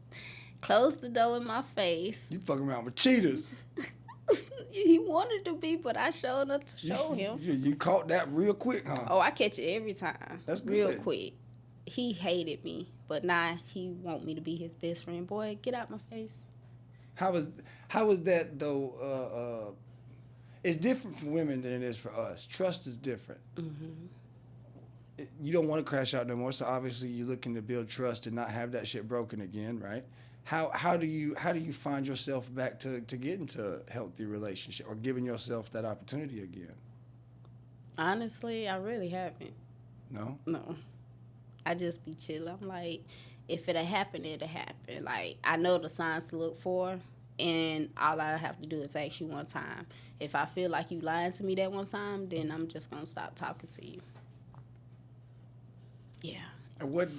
closed the door in my face. You fucking around with cheaters. He wanted to be, but I showed up to show him. You caught that real quick, huh? Oh, I catch it every time. That's real good. quick. He hated me, but now he want me to be his best friend. Boy, get out my face. How was that though? It's different for women than it is for us. Trust is different. Mm-hmm. You don't want to crash out no more, so obviously you're looking to build trust and not have that shit broken again, right? How do you find yourself back to get into a healthy relationship or giving yourself that opportunity again? Honestly, I really haven't. No? No. I just be chilling. I'm like, if it'll happen, it'll happen. Like, I know the signs to look for, and all I have to do is ask you one time. If I feel like you lied to me that one time, then I'm just going to stop talking to you. Yeah. And what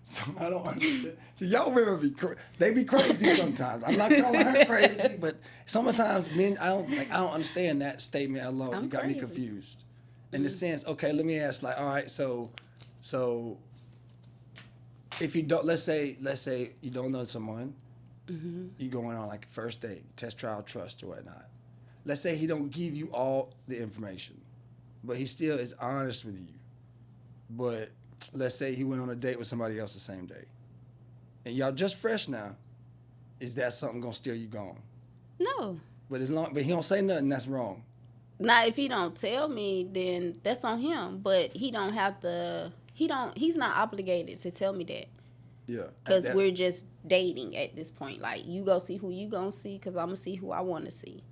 so I don't understand. So y'all women they be crazy sometimes. I'm not calling her crazy, but sometimes men I don't understand that statement alone. I'm You got me crazy. confused. In the sense, okay, let me ask, like, all right, so if you don't, let's say you don't know someone, you're going on like a first date, test trial trust or whatnot. Let's say he don't give you all the information, but he still is honest with you. But let's say he went on a date with somebody else the same day, and y'all just fresh now. Is that something gonna steer you going? No. But he don't say nothing. That's wrong. Now, if he don't tell me, then that's on him. But he don't have to. He's not obligated to tell me that. Yeah. Because we're just dating at this point. Like, you go see who you gonna see, because I'm gonna see who I want to see.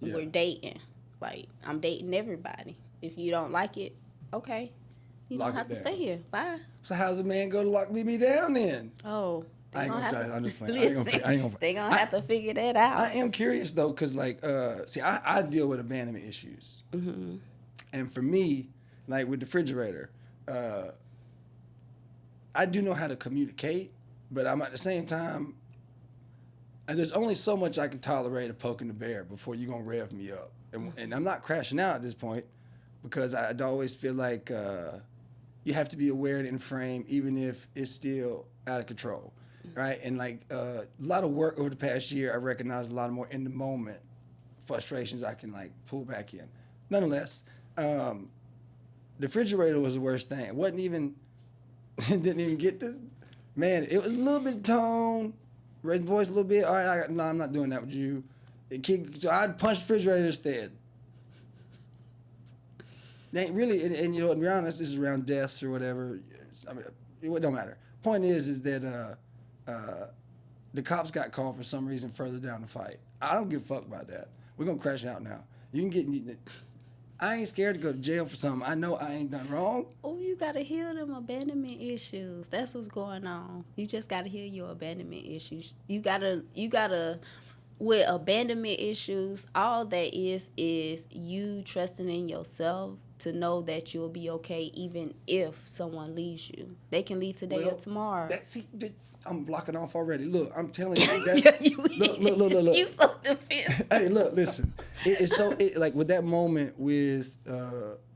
Yeah. We're dating. Like, I'm dating everybody. If you don't like it, okay. You Lock don't it have to down. stay here. Bye. So how's a man go to lock me down then? Oh. I ain't gonna have tell you. to- I'm just playing. I ain't gonna- They gonna have to figure that out. I am curious though, cause like, see, I deal with abandonment issues, and for me, like with the refrigerator, I do know how to communicate, but I'm at the same time, and there's only so much I can tolerate of poking the bear before you're gonna rev me up, and I'm not crashing out at this point, because I'd always feel like you have to be aware and in frame, even if it's still out of control. Right, and like a lot of work over the past year, I recognized a lot more in the moment frustrations I can like pull back in. Nonetheless, the refrigerator was the worst thing. It wasn't even, didn't even get the, man. It was a little bit of tone, raise the voice a little bit. All right, no, I'm not doing that with you. So I'd punch the refrigerator instead. They ain't really, and you know, to be honest, this is around deaths or whatever. I mean, it don't matter. Point is that. The cops got called for some reason further down the fight. I don't give a fuck about that. We're gonna crash out now. You can get. I ain't scared to go to jail for something. I know I ain't done wrong. Oh, you gotta heal them abandonment issues. That's what's going on. You just gotta heal your abandonment issues. You gotta with abandonment issues, all that is you trusting in yourself to know that you'll be okay even if someone leaves you. They can leave today or Well, tomorrow. I'm blocking off already. Look, I'm telling you. That, Yeah, you look. You so defensive. Hey, look, listen. It's so like with that moment with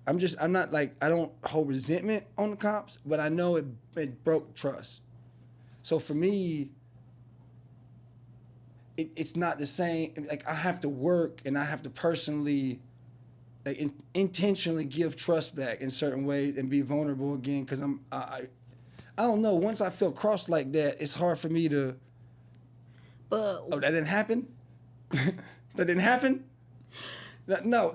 I'm not like I don't hold resentment on the cops, but I know it broke trust. So for me, it's not the same. Like I have to work and I have to personally, like intentionally give trust back in certain ways and be vulnerable again because I don't know. Once I feel crossed like that, it's hard for me to. But Oh, that didn't happen. That didn't happen. No.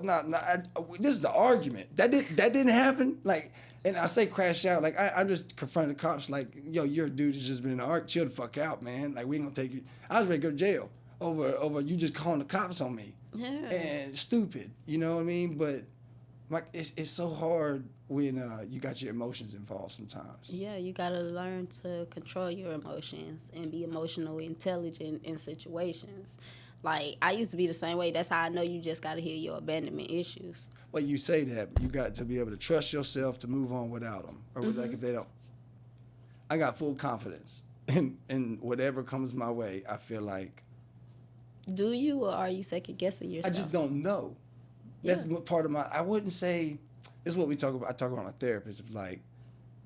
This is the argument. That didn't happen. Like, and I say crash out. Like, I'm just confronting the cops. Like, yo, you're a dude that's just been in the art. Chill the fuck out, man. Like, we ain't gonna take you. I was ready to go to jail over you just calling the cops on me. yeah. And stupid. You know what I mean? But like, it's so hard when you got your emotions involved sometimes. Yeah, you gotta learn to control your emotions and be emotionally intelligent in situations. Like I used to be the same way. That's how I know you just gotta heal your abandonment issues. Well, you say that you got to be able to trust yourself to move on without them, or like if they don't. I got full confidence in whatever comes my way. I feel like Do you, or are you second guessing I yourself? just don't know. That's what part of my. I wouldn't say. This is what we talk about. I talk about my therapist of like,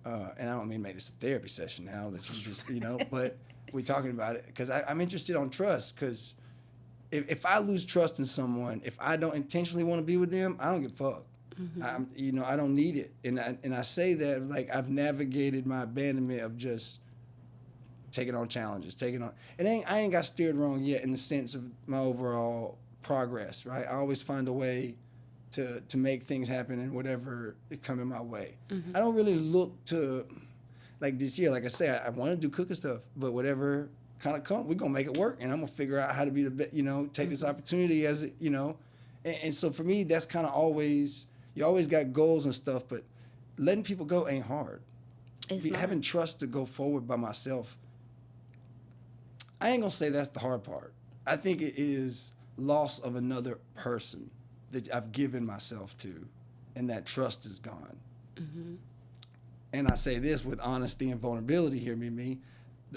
and I don't mean make this a therapy session now that you just but we talking about it because I'm interested on trust because if I lose trust in someone, if I don't intentionally want to be with them, I don't give a fuck. I don't need it, and I say that like I've navigated my abandonment of just taking on challenges, I ain't got steered wrong yet in the sense of my overall progress. Right, I always find a way to make things happen and whatever it come in my way. I don't really look to like this year. Like I say, I want to do cooking stuff, but whatever kind of come, we're gonna make it work, and I'm gonna figure out how to be the best. Take this opportunity as it. And so for me, that's kind of always you always got goals and stuff, but letting people go ain't hard. It's not. Having trust to go forward by myself. I ain't gonna say that's the hard part. I think it is loss of another person that I've given myself to, and that trust is gone. And I say this with honesty and vulnerability here, me.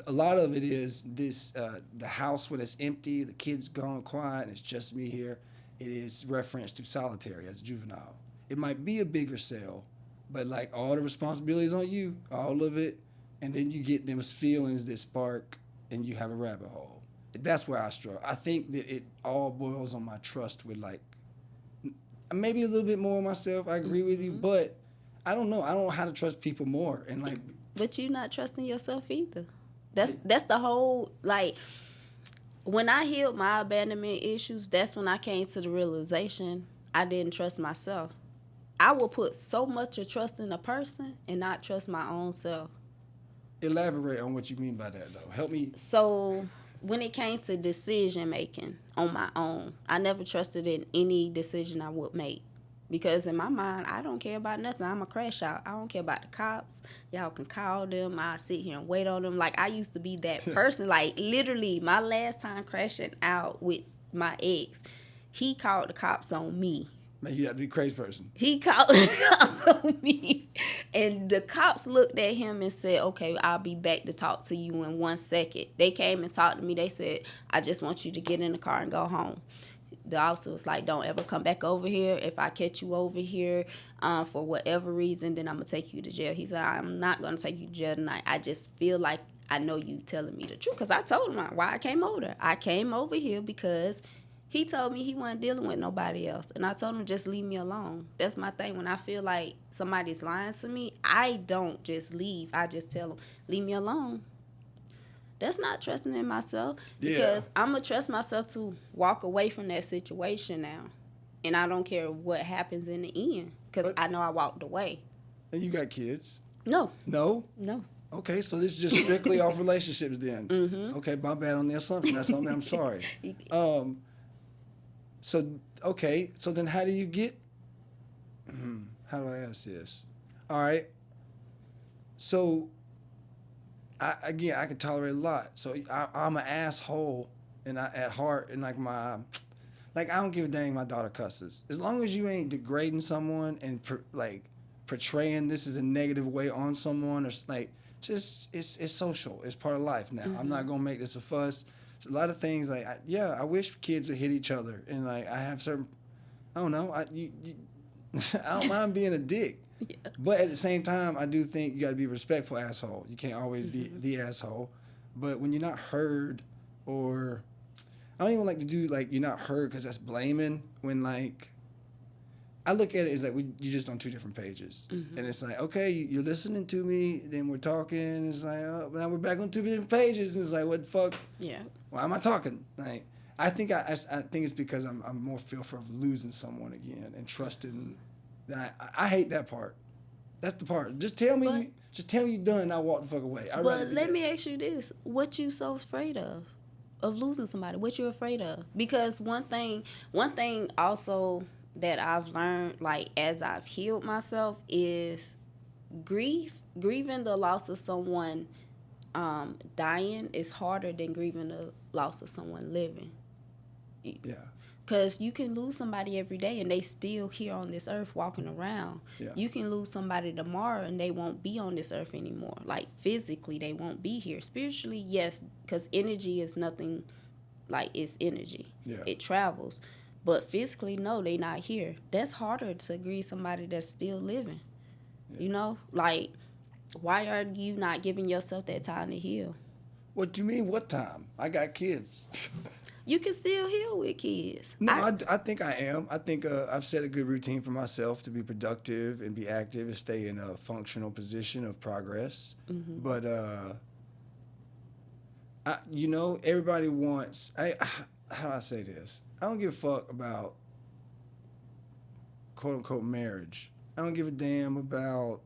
A lot of it is this: the house when it's empty, the kids gone quiet, and it's just me here. It is reference to solitary as a juvenile. It might be a bigger cell, but like all the responsibilities on you, all of it, and then you get them feelings that spark, and you have a rabbit hole. That's where I struggle. I think that it all boils on my trust with like maybe a little bit more of myself. I agree with you, but I don't know. I don't know how to trust people more. And like, But you not trusting yourself either. That's the whole like. When I healed my abandonment issues, that's when I came to the realization I didn't trust myself. I will put so much of trust in a person and not trust my own self. elaborate on what you mean by that, though. Help me. So when it came to decision making on my own, I never trusted in any decision I would make. Because in my mind, I don't care about nothing. I'm a crash out. I don't care about the cops. Y'all can call them. I sit here and wait on them. Like, I used to be that person. Like, literally, my last time crashing out with my ex, he called the cops on me. Man, you have to be a crazy person. He called the cops on me. And the cops looked at him and said, okay, I'll be back to talk to you in 1 second. They came and talked to me. They said, I just want you to get in the car and go home. The officer was like, don't ever come back over here. If I catch you over here for whatever reason, then I'm going to take you to jail. He said, I'm not going to take you to jail tonight. I just feel like I know you telling me the truth. Because I told him why I came over there. I came over here because he told me he wasn't dealing with nobody else. And I told him, just leave me alone. That's my thing. When I feel like somebody's lying to me, I don't just leave. I just tell them, leave me alone. That's not trusting in myself because I'm going to trust myself to walk away from that situation now. And I don't care what happens in the end because I know I walked away. And you got kids? No. No? No. Okay, so this is just strictly off relationships then. Mm-hmm. Okay, my bad on the assumption. That's on me. I'm sorry. So then how do you get, how do I ask this? All right. So, I can tolerate a lot. So I'm an asshole and I at heart and like I don't give a dang my daughter cusses. As long as you ain't degrading someone and portraying this as a negative way on someone, or like just it's social. It's part of life now. I'm not gonna make this a fuss. It's a lot of things like I wish kids would hit each other, and like I have certain I don't know I don't mind being a dick. Yeah. But at the same time, I do think you got to be a respectful asshole. You can't always be the asshole. But when you're not heard, or I don't even like to do like you're not heard because that's blaming. When like I look at it as like you just on two different pages, and it's like okay, you're listening to me, then we're talking. And it's like oh, now we're back on two different pages, and it's like what the fuck? Yeah. Why am I talking? Like I think I think it's because I'm more fearful of losing someone again and trusting. I hate that part. That's the part. Just tell me you're done, and I'll walk the fuck away. But let me ask you this: what you so afraid of losing somebody? What you afraid of? Because one thing also that I've learned, like as I've healed myself, is grieving the loss of someone dying is harder than grieving the loss of someone living. Yeah. Because you can lose somebody every day and they still here on this earth walking around. Yeah. You can lose somebody tomorrow and they won't be on this earth anymore. Like physically, they won't be here. Spiritually, yes, because energy is nothing like it's energy. Yeah. It travels. But physically, no, they not here. That's harder to grieve somebody that's still living. Yeah. You know? Like, why are you not giving yourself that time to heal? What do you mean, what time? I got kids. You can still heal with kids. No, I think I am. I think I've set a good routine for myself to be productive and be active and stay in a functional position of progress. Mm-hmm. But, everybody wants... how do I say this? I don't give a fuck about quote-unquote marriage. I don't give a damn about...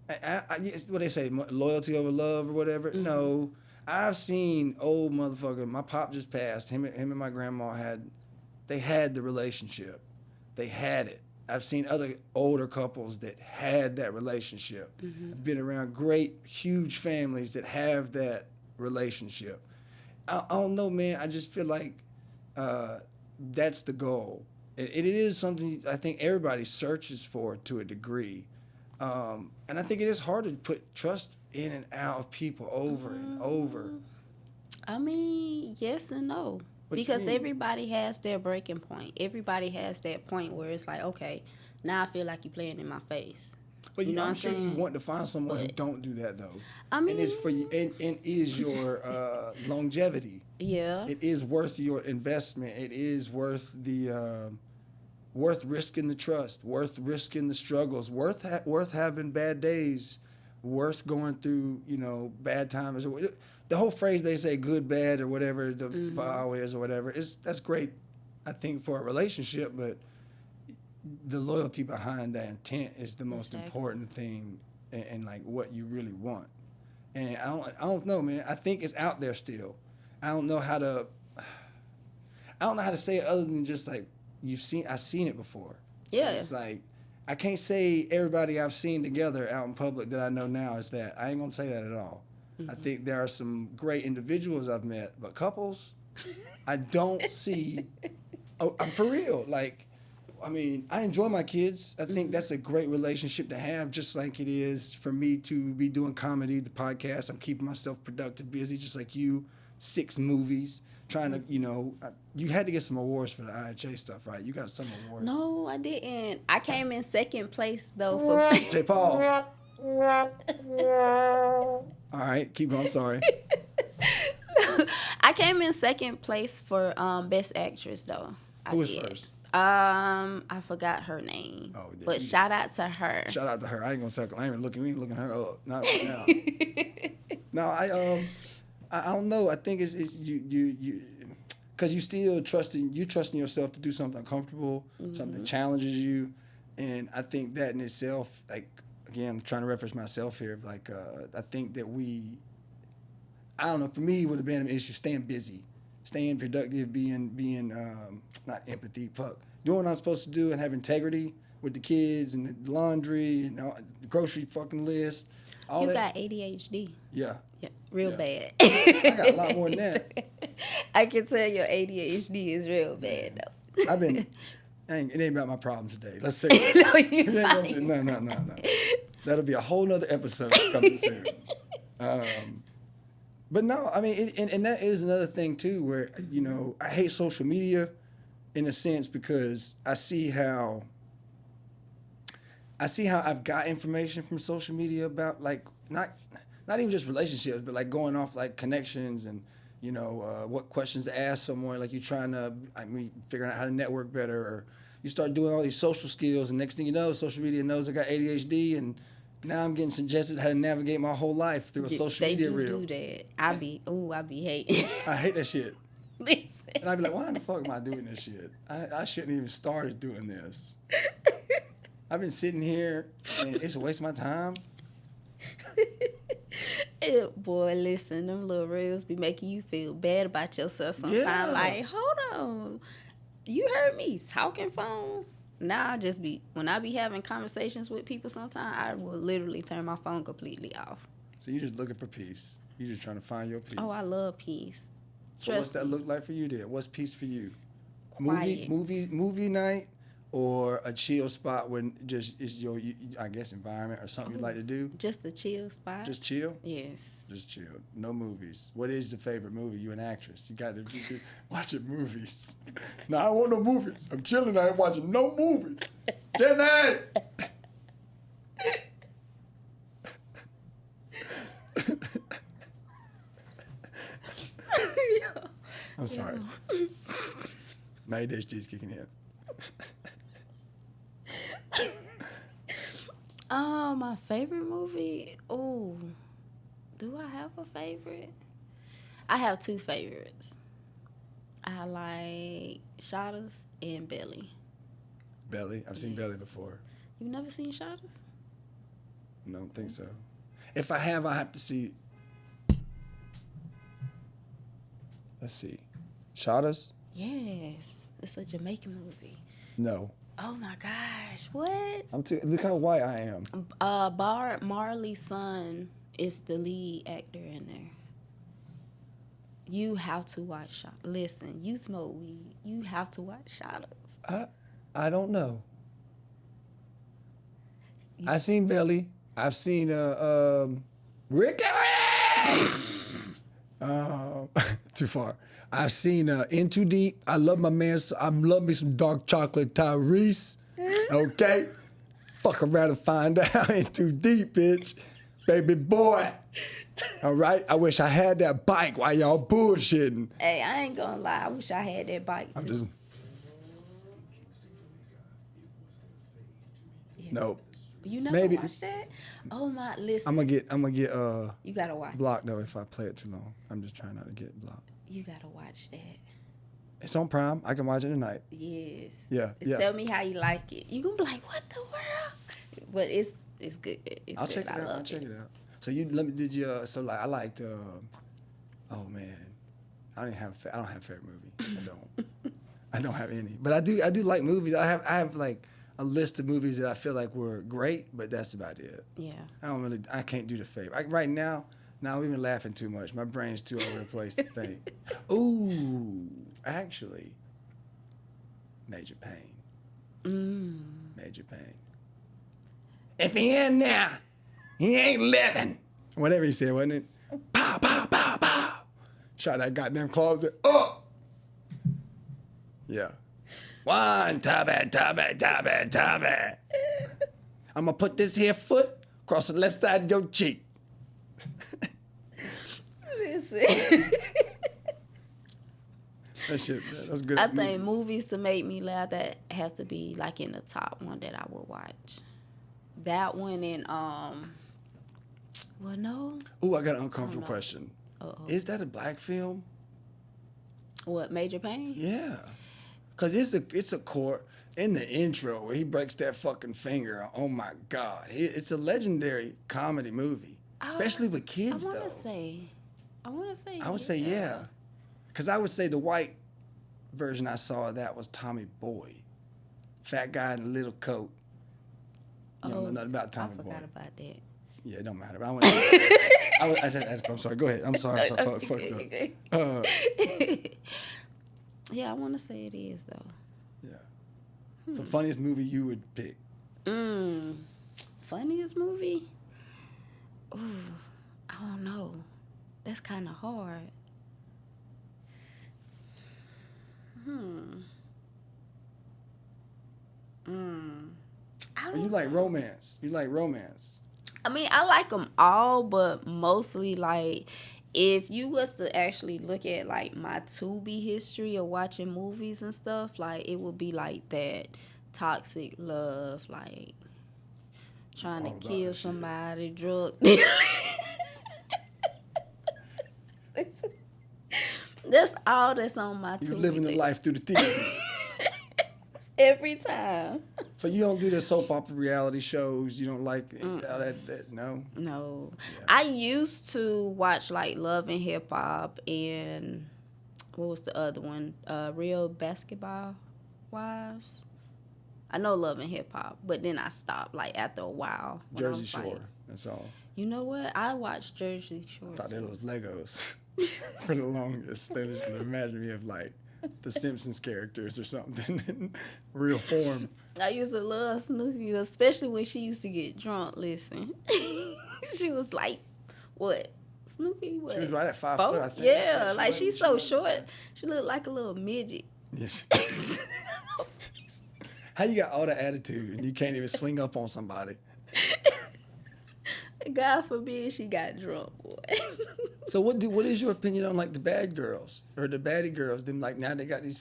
what they say, loyalty over love or whatever. Mm-hmm. No. I've seen old motherfucker. My pop just passed. Him and my grandma had the relationship. They had it. I've seen other older couples that had that relationship. Mm-hmm. I've been around great, huge families that have that relationship. I don't know, man. I just feel like that's the goal. It is something I think everybody searches for to a degree. And I think it is hard to put trust in and out of people over and over. I mean, yes and no. Because everybody has their breaking point. Everybody has that point where it's like, okay, now I feel like you're playing in my face. But you know I'm sure you want to find someone who don't do that though. I mean, and it's for you, and is your longevity. Yeah. It is worth your investment. It is worth the. Worth risking the trust, worth risking the struggles, worth having bad days, worth going through, bad times. The whole phrase they say, good, bad, or whatever the vow is or whatever, that's great, I think, for a relationship, but the loyalty behind that intent is the most important thing and like what you really want. And I don't know, man. I think it's out there still. I don't know how to say it other than just like, I've seen it before. Yeah. It's like, I can't say everybody I've seen together out in public that I know now is that. I ain't gonna say that at all. Mm-hmm. I think there are some great individuals I've met, but couples, I don't see. I'm for real. Like, I mean, I enjoy my kids. I think that's a great relationship to have, just like it is for me to be doing comedy, the podcast. I'm keeping myself productive, busy, just like you. 6 movies. Trying to, you had to get some awards for the IHA stuff, right? You got some awards. No, I didn't. I came in second place, though, for... J. Paul. All right, keep going. I'm sorry. I came in second place for Best Actress, though. Who was first? I forgot her name. Oh, yeah, but shout out to her. Shout out to her. I ain't gonna say. I ain't even looking her up. Not right now. No, I don't know. I think it's you because you still trusting yourself to do something uncomfortable, something that challenges you, and I think that in itself, like again, I'm trying to reference myself here. Like I think that I don't know. For me, it would have been an issue staying busy, staying productive, being not empathy, doing what I'm supposed to do and have integrity with the kids and the laundry and the grocery fucking list. All You that. got ADHD. Yeah. Yeah, real Yeah. bad. I got a lot more than that. I can tell your ADHD is real bad though. I've been. It ain't about my problems today. Let's say that. No, you It ain't gonna be- fine. no. That'll be a whole nother episode coming soon. But no, I mean, and that is another thing too, where I hate social media, in a sense, because I see how I've got information from social media about like not even just relationships, but like going off like connections and what questions to ask someone. Like you're trying to, figuring out how to network better, or you start doing all these social skills, and next thing you know, social media knows I got ADHD, and now I'm getting suggested how to navigate my whole life through a social media reel. They do that. I be hating. I hate that shit. Listen. And I'd be like, why in the fuck am I doing this shit? I shouldn't even started doing this. I've been sitting here and it's a waste of my time. Boy, listen, them little reels be making you feel bad about yourself sometimes. Yeah. Like, hold on. You heard me talking phone? Now when I be having conversations with people sometimes, I will literally turn my phone completely off. So you're just looking for peace. You're just trying to find your peace. Oh, I love peace. So what's that look like for you then? What's peace for you? Quiet. Movie night, or a chill spot when just is your I guess environment or something you like to do? Just a chill spot. Just chill? Yes. Just chill. No movies. What is your favorite movie? You an actress. You got to be watching movies. No, I don't want no movies. I'm chilling. I ain't watching no movies. Jenny! I'm sorry. My ADHD's kicking in. My favorite movie. Oh, do I have a favorite? I have two favorites. I like Shotters and Belly. Belly? I've seen Yes. Belly before. You never seen Shotters? No, don't think so. If I have, I have to see. Let's see. Shotters? Yes, it's a Jamaican movie. No. Oh my gosh, what? Look how white I am. Marley's son is the lead actor in there. You have to watch Shotters. Listen, you smoke weed. You have to watch Shotters. I don't know. I've seen Belly. I've seen Ricky. Too far. I've seen In Too Deep. I love my man. I love me some dark chocolate Tyrese. Okay? Fuck around and find out. In Too Deep, bitch. Baby boy. All right? I wish I had that bike while y'all bullshitting. Hey, I ain't gonna lie. I wish I had that bike too. I'm just. Yeah. Nope. You never Maybe. watched that? Oh my, listen. I'm gonna get You gotta watch. blocked though if I play it too long. I'm just trying not to get blocked. You gotta watch that. It's on Prime. I can watch it tonight. Yes. Yeah. Tell me how you like it. You gonna be like, what the world? But it's good. It's I'll good. check it I out. love I'll check it out. So I liked. Oh man, I don't have a favorite movie. I don't. I don't have any. But I do like movies. I have like a list of movies that I feel like were great, but that's about it. Yeah. I can't do the favorite. Right now, we've been laughing too much. My brain's too over the place to think. Ooh, actually, Major Payne. Major Payne. If he in there, he ain't living. Whatever he said, wasn't it? Pow, pow, pow, pow. Shot that goddamn closet up. Yeah. One, tubby. I'm gonna put this here foot across the left side of your cheek. Listen. That was good. I think movies to make me laugh, that has to be like in the top one that I would watch. That one and well, no. Ooh, I got an uncomfortable question. Uh-oh. Is that a black film? What, Major Payne? Yeah, cause it's a court in the intro where he breaks that fucking finger. Oh my God, it's a legendary comedy movie, especially with kids I wanna though. I I would say yeah, cause I would say the white version I saw of that was Tommy Boy, fat guy in a little coat. You don't know nothing about Tommy I Boy. forgot about that. Yeah, it don't matter. But I'm sorry. Go ahead. I'm sorry. I fucked up. Yeah, I want to say it is though. Yeah. So funniest movie you would pick? Funniest movie? Ooh, I don't know. That's kind of hard. You like romance? You like romance? I mean, I like them all, but mostly like if you was to actually look at like my Tubi history of watching movies and stuff, like it would be like that toxic love, like trying to kill somebody, drug. That's all that's on my Tubi. You living the life through the TV. Every time. So you don't do the soap opera reality shows? You don't like that? No? No. Yeah. I used to watch like Love and Hip Hop and what was the other one? Real Basketball Wives. I know Love and Hip Hop, but then I stopped like after a while. Jersey Shore. That's all. You know what? I watched Jersey Shore. I thought they was Legos for the longest. They just reminded me of like the Simpsons characters or something in real form. I used to love Snoopy, especially when she used to get drunk. Listen, she was like, what? Snoopy, what? She was right at 5 4? foot, I think. Yeah, like she's so short. She looked like a little midget. Yeah. How you got all the attitude and you can't even swing up on somebody? God forbid she got drunk, boy. So what is your opinion on like the bad girls or the baddie girls? Them like now they got these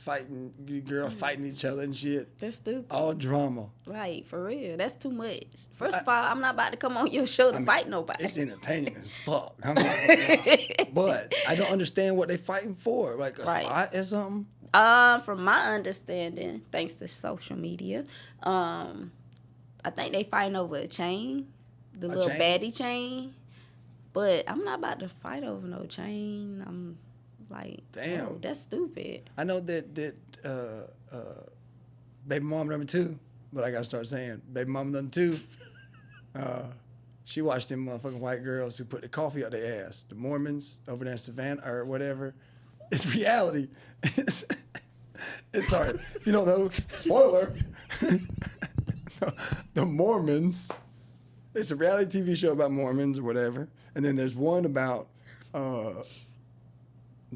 girls fighting each other and shit. That's stupid. All drama. Right, for real. That's too much. First of all, I'm not about to come on your show to fight nobody. It's entertaining as fuck. I'm not gonna lie. But I don't understand what they fighting for. Like a spot or something. From my understanding, thanks to social media, I think they fighting over a chain, the little baddie chain. But I'm not about to fight over no chain. I'm like, damn, oh, that's stupid. I know that baby mom number 2, but I gotta start saying baby mom number 2. She watched them motherfucking white girls who put the coffee out their ass. The Mormons over there in Savannah or whatever. It's reality. It's sorry. If you don't know, spoiler. The Mormons. It's a reality TV show about Mormons or whatever. And then there's one about the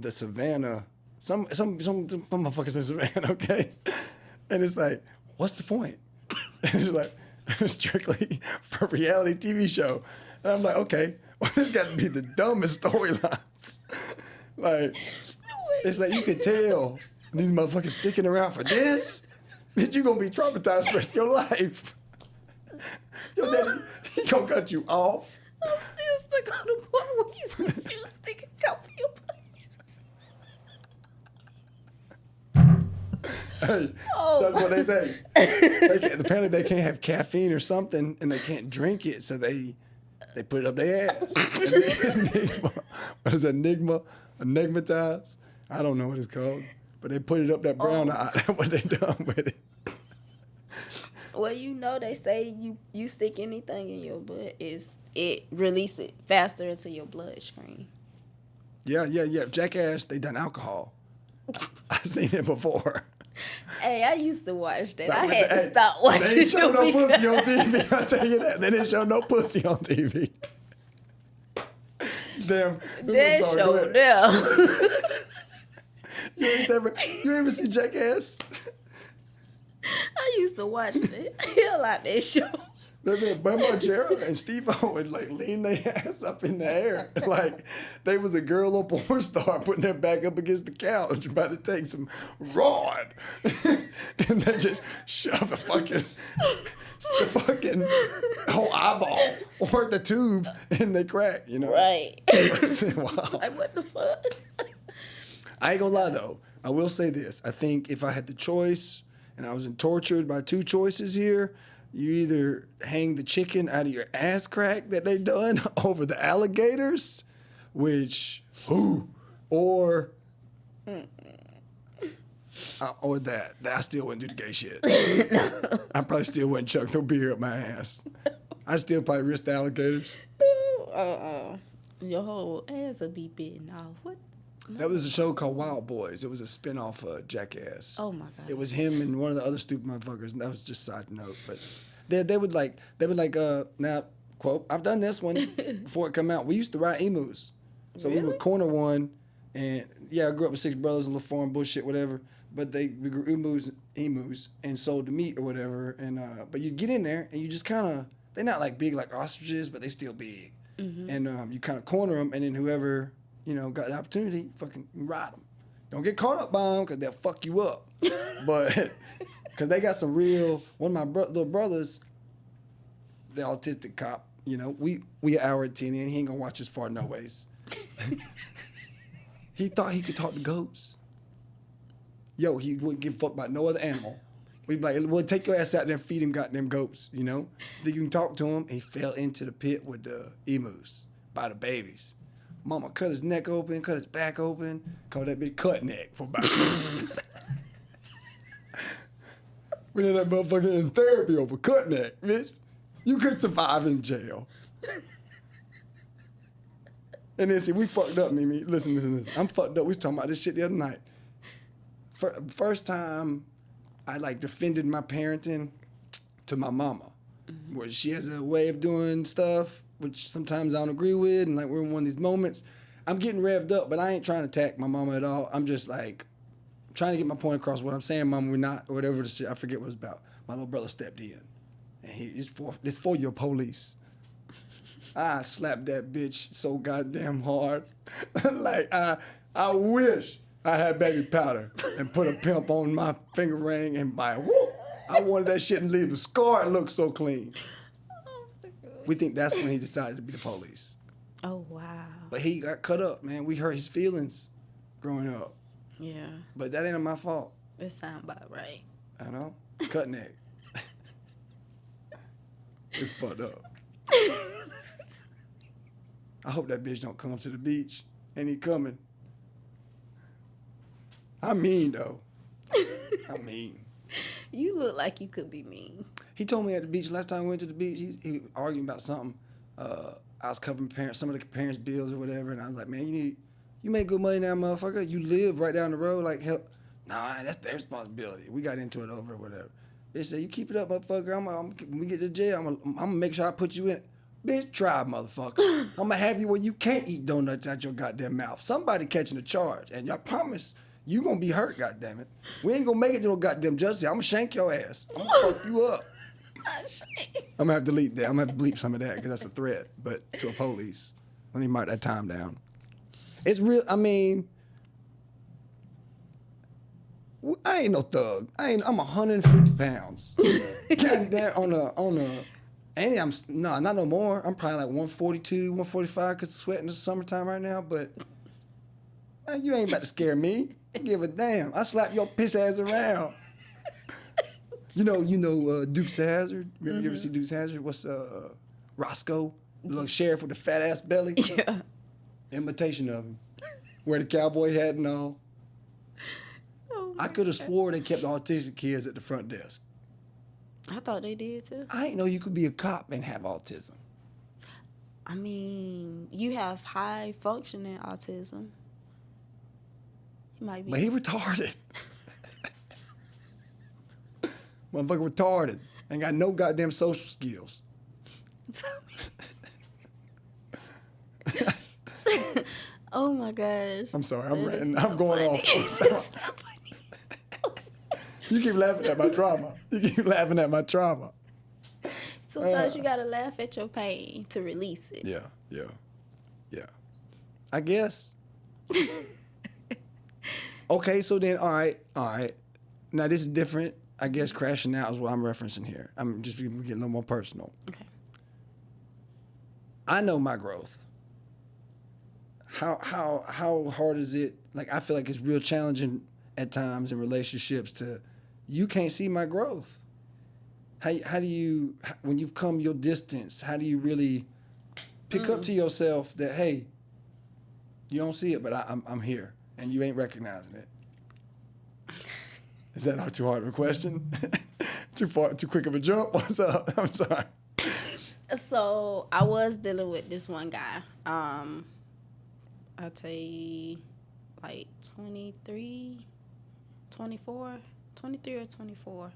Savannah. Some motherfuckers in Savannah, okay? And it's like, what's the point? And it's like, strictly for a reality TV show. And I'm like, okay, well, this got to be the dumbest storylines. Like, it's like you could tell these motherfuckers sticking around for this. Bitch, you gonna be traumatized the rest of your life. Your daddy, he gonna cut you off. I'm still stuck on the point where you said you was sticking coffee in Hey, that's what they say. Apparently they can't have caffeine or something, and they can't drink it, so they put it up their ass. What is that, enigmatize? I don't know what it's called, but they put it up that brown eye. That's what they done with it. Well, you know they say you stick anything in your butt, it release it faster into your bloodstream. Yeah. Jackass, they done alcohol. I've seen it before. Hey, I used to watch that. I had to stop watching. They didn't show no pussy on TV. I'll tell you that. They didn't show no pussy on TV. Damn. That show there. You ever see Jackass? I used to watch the hell out that show. Bam Margera and Steve-O would like lean their ass up in the air like they was a girl or porn star putting their back up against the couch about to take some rod, and they just shove the fucking whole eyeball or the tube in the crack, you know? Right. Wow. Like, what the fuck? I ain't gonna lie though. I will say this. I think if I had the choice and I was tortured by 2 choices here, you either hang the chicken out of your ass crack that they done over the alligators, which, or that. I still wouldn't do the gay shit. I probably still wouldn't chuck no beer up my ass. I still probably risk the alligators. Your whole ass will be bitten off. What? That was a show called Wild Boys. It was a spinoff of Jackass. Oh my god. It was him and one of the other stupid motherfuckers. And that was just side note, but they would like now quote, I've done this one before it come out. We used to ride emus, so we Really? would corner one, and yeah, I grew up with 6 brothers, a little farm bullshit, whatever. But we grew emus, and sold the meat or whatever. And but you get in there and you just kind of, they're not like big like ostriches, but they still big. Mm-hmm. And you kind of corner them, and then whoever got the opportunity, fucking ride them. Don't get caught up by them because they'll fuck you up. But because they got some real, one of my little brothers, the autistic cop, we an hour at 10 in, he ain't gonna watch us far no ways. He thought he could talk to goats. Yo, he wouldn't give a fuck about no other animal. We'd be like, well, take your ass out there and feed him goddamn goats, Then you can talk to him. He fell into the pit with the emus by the babies. Mama cut his neck open, cut his back open, called that bitch cut neck for about. We had that motherfucker in therapy over cut neck, bitch. You could survive in jail. And then see, we fucked up, Mimi. Listen. I'm fucked up. We was talking about this shit the other night. First time I defended my parenting to my mama, where she has a way of doing stuff which sometimes I don't agree with, and we're in one of these moments. I'm getting revved up, but I ain't trying to attack my mama at all. I'm just trying to get my point across. What I'm saying, mama, we're not, or whatever the shit. I forget what it's about. My little brother stepped in, and it's for your police. I slapped that bitch so goddamn hard. I wish I had baby powder and put a pimp on my finger ring and whoop. I wanted that shit and leave the scar and look so clean. We think that's when he decided to be the police. Oh wow. But he got cut up, man. We hurt his feelings growing up. Yeah. But that ain't my fault. That sound about right. I know. Cut neck. It's fucked up. I hope that bitch don't come to the beach. Ain't he coming? I mean, though. I mean. You look like you could be mean. He told me at the beach last time we went to the beach, he arguing about something. I was covering some of the parents' bills or whatever, and I was like, man, you make good money now, motherfucker. You live right down the road, help. Nah, that's their responsibility. We got into it over or whatever. Bitch said, you keep it up, motherfucker. When we get to jail, I'm gonna make sure I put you in. Bitch, try, motherfucker. I'm gonna have you where you can't eat donuts out your goddamn mouth. Somebody catching a charge, and I promise you gonna be hurt, goddammit. We ain't gonna make it to no goddamn justice. I'm gonna shank your ass. I'm gonna fuck you up. I'm gonna have to delete that. I'm gonna have to bleep some of that because that's a threat, but to a police. Let me mark that time down. It's real. I mean, I ain't no thug. I'm 150 pounds. Goddamn, on a. Not no more. I'm probably 142, 145 because it's sweating in the summertime right now. But man, you ain't about to scare me. Give a damn. I slap your piss ass around. You know Dukes Hazzard. Remember you ever see Dukes Hazzard? What's Roscoe, the little sheriff with the fat ass belly? Yeah. Imitation of him. Wear the cowboy hat and all. Oh I could have swore they kept the autistic kids at the front desk. I thought they did too. I didn't know you could be a cop and have autism. I mean, you have high functioning autism. He might be. But he retarded. Motherfucker retarded. Ain't got no goddamn social skills. Tell me. Oh my gosh. I'm sorry, I'm That ranting. is I'm not going funny. off. It's not funny. You keep laughing at my trauma. Sometimes you gotta laugh at your pain to release it. Yeah. I guess. Okay, so then, all right. Now, this is different. I guess crashing out is what I'm referencing here. I'm just getting a little more personal. Okay. I know my growth. How hard is it? I feel like it's real challenging at times in relationships you can't see my growth. How do you, when you've come your distance, how do you really pick up to yourself that, hey, you don't see it, but I'm here, and you ain't recognizing it? Is that not too hard of a question? Too quick of a jump? What's up? I'm sorry. So I was dealing with this one guy. I'd say like 23, 24, 23 or 24.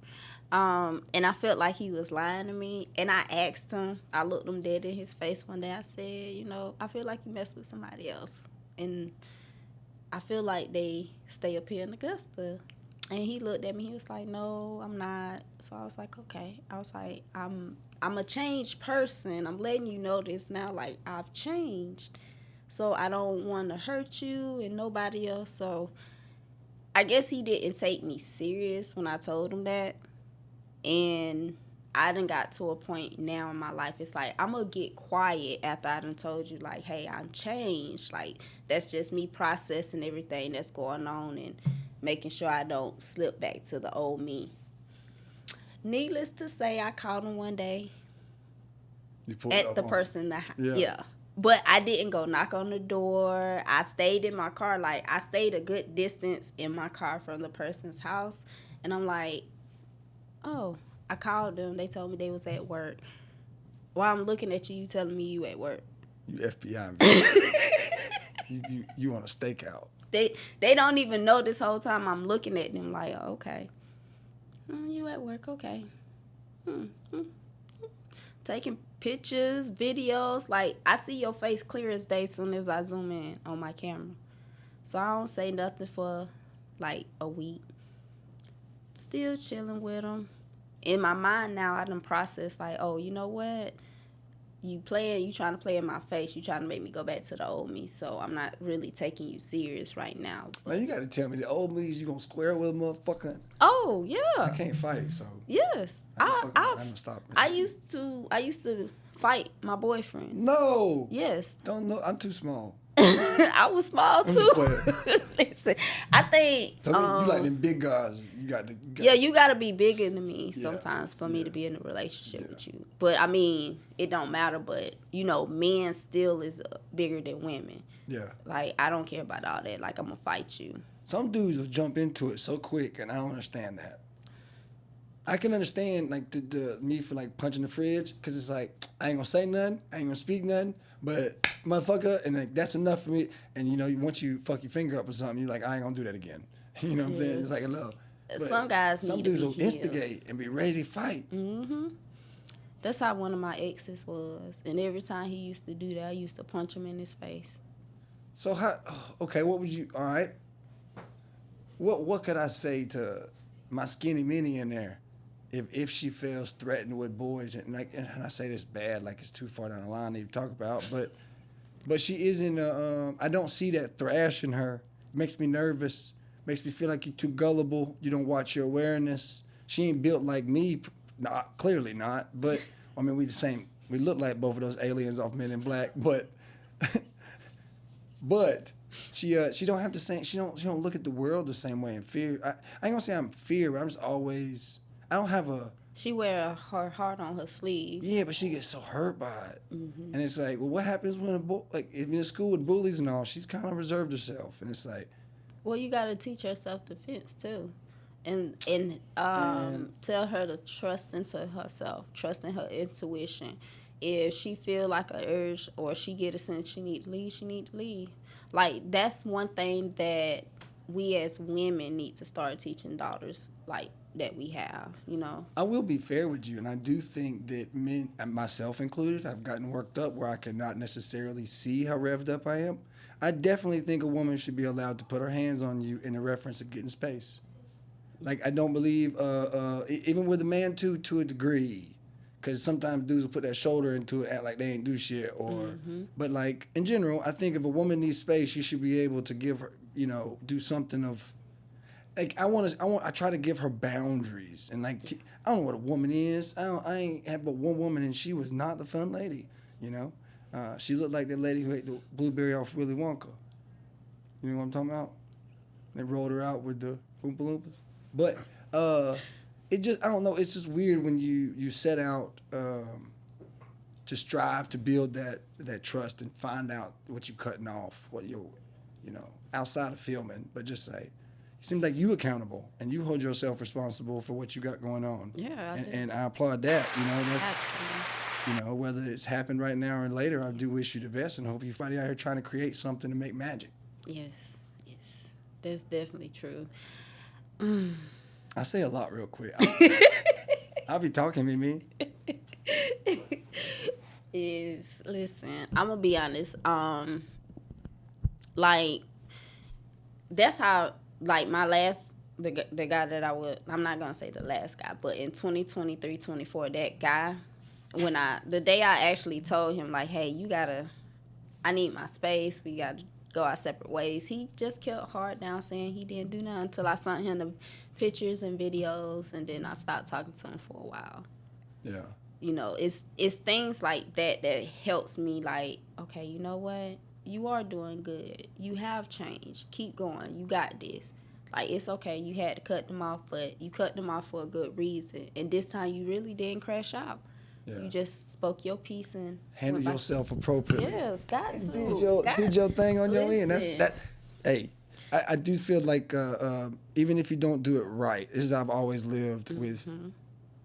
And I felt like he was lying to me. And I asked him, I looked him dead in his face one day. I said, you know, I feel like you messed with somebody else. And I feel like they stay up here in Augusta. And he looked at me. He was like, no, I'm not. So I was like, okay. I was like, I'm a changed person. I'm letting you know this now. Like, I've changed. So I don't want to hurt you and nobody else. So I guess he didn't take me serious when I told him that. And I done got to a point now in my life, it's like, I'm going to get quiet after I done told you, like, hey, I'm changed. Like, that's just me processing everything that's going on and making sure I don't slip back to the old me. Needless to say, I called him one day at the person that, yeah. But I didn't go knock on the door. I stayed in my car. Like, I stayed a good distance in my car from the person's house. And I'm like, oh, I called them. They told me they was at work. While I'm looking at you, you telling me you at work. You FBI. you on a stakeout. They don't even know this whole time I'm looking at them like, oh, okay. You at work, okay. Taking pictures, videos. Like, I see your face clear as day as soon as I zoom in on my camera. So I don't say nothing for, like, a week. Still chilling with them. In my mind now, I done processed, like, oh, you know what? You trying to play in my face. You trying to make me go back to the old me. So I'm not really taking you serious right now. Now, you got to tell me, the old me, you going to square with a motherfucker? Oh, yeah. I can't fight, so. Yes. I'm stop. I used to fight my boyfriend. No. Yes. Don't know. I'm too small. I was small too. Listen, I think you like them big guys. You got to be bigger than me sometimes for me to be in a relationship with you. But I mean, it don't matter. But you know, men still is bigger than women. Yeah. Like, I don't care about all that. Like, I'm gonna fight you. Some dudes will jump into it so quick, and I don't understand that. I can understand like the me for like punching the fridge, because it's like, I ain't gonna say nothing, I ain't gonna speak nothing, but motherfucker, and like, that's enough for me. And you know, once you fuck your finger up or something, you're like, I ain't gonna do that again. You know what I'm saying? It's like a love. Some guys some need dudes to will be healed. instigate and be ready to fight. That's how one of my exes was, and every time he used to do that, I used to punch him in his face. So okay, what would you? All right. What could I say to my skinny mini in there? If she feels threatened with boys, and I say this bad, like it's too far down the line to even talk about, but she isn't. I don't see that thrash in her. It makes me nervous. Makes me feel like you're too gullible. You don't watch your awareness. She ain't built like me. Not clearly not. But I mean, we the same. We look like both of those aliens off Men in Black. But she don't have the same. She don't look at the world the same way in fear. I ain't gonna say I'm fear. But I'm just always. I don't have a. She wear her heart on her sleeve. Yeah, but she gets so hurt by it, and it's like, well, what happens when if you're in school with bullies and all? She's kind of reserved herself, and it's like. Well, you got to teach her self-defense too, and tell her to trust into herself, trust in her intuition. If she feel like an urge or she get a sense she need to leave. Like, that's one thing that we as women need to start teaching daughters, like, that we have, you know. I will be fair with you, and I do think that men, myself included, I've gotten worked up where I cannot necessarily see how revved up I am. I definitely think a woman should be allowed to put her hands on you in a reference of getting space. Like, I don't believe, even with a man too, to a degree, because sometimes dudes will put that shoulder into it, act like they ain't do shit, or, but like, in general, I think if a woman needs space, she should be able to give her, you know, do something of, like, I try to give her boundaries, and like, I don't know what a woman is. I ain't had but one woman, and she was not the fun lady, you know. She looked like that lady who ate the blueberry off Willy Wonka. You know what I'm talking about? They rolled her out with the Oompa Loompas. But it just, I don't know, it's just weird when you set out to strive to build that trust and find out what you're cutting off, what you're, you know, outside of filming, but just say, it seems like you accountable and you hold yourself responsible for what you got going on. Yeah, and I applaud that, you know. You know, whether it's happened right now or later, I do wish you the best and hope you find out here trying to create something to make magic. Yes, yes, that's definitely true. I say a lot real quick. I'll be talking, Mimi. Is listen, I'm gonna be honest. Like that's how like my last the guy that I'm not gonna say the last guy, but in 2023, 24, that guy when the day I actually told him like, hey, I need my space. We got to go our separate ways. He just kept hard down saying he didn't do nothing until I sent him the pictures and videos, and then I stopped talking to him for a while. Yeah. You know, it's things like that that helps me like, okay, you know what? You are doing good. You have changed. Keep going. You got this. Like, it's okay. You had to cut them off, but you cut them off for a good reason. And this time you really didn't crash out. Yeah. You just spoke your piece and handle yourself appropriately. Yes, got to. Did your thing on your end. That. Hey, I do feel like even if you don't do it right, this is how I've always lived with.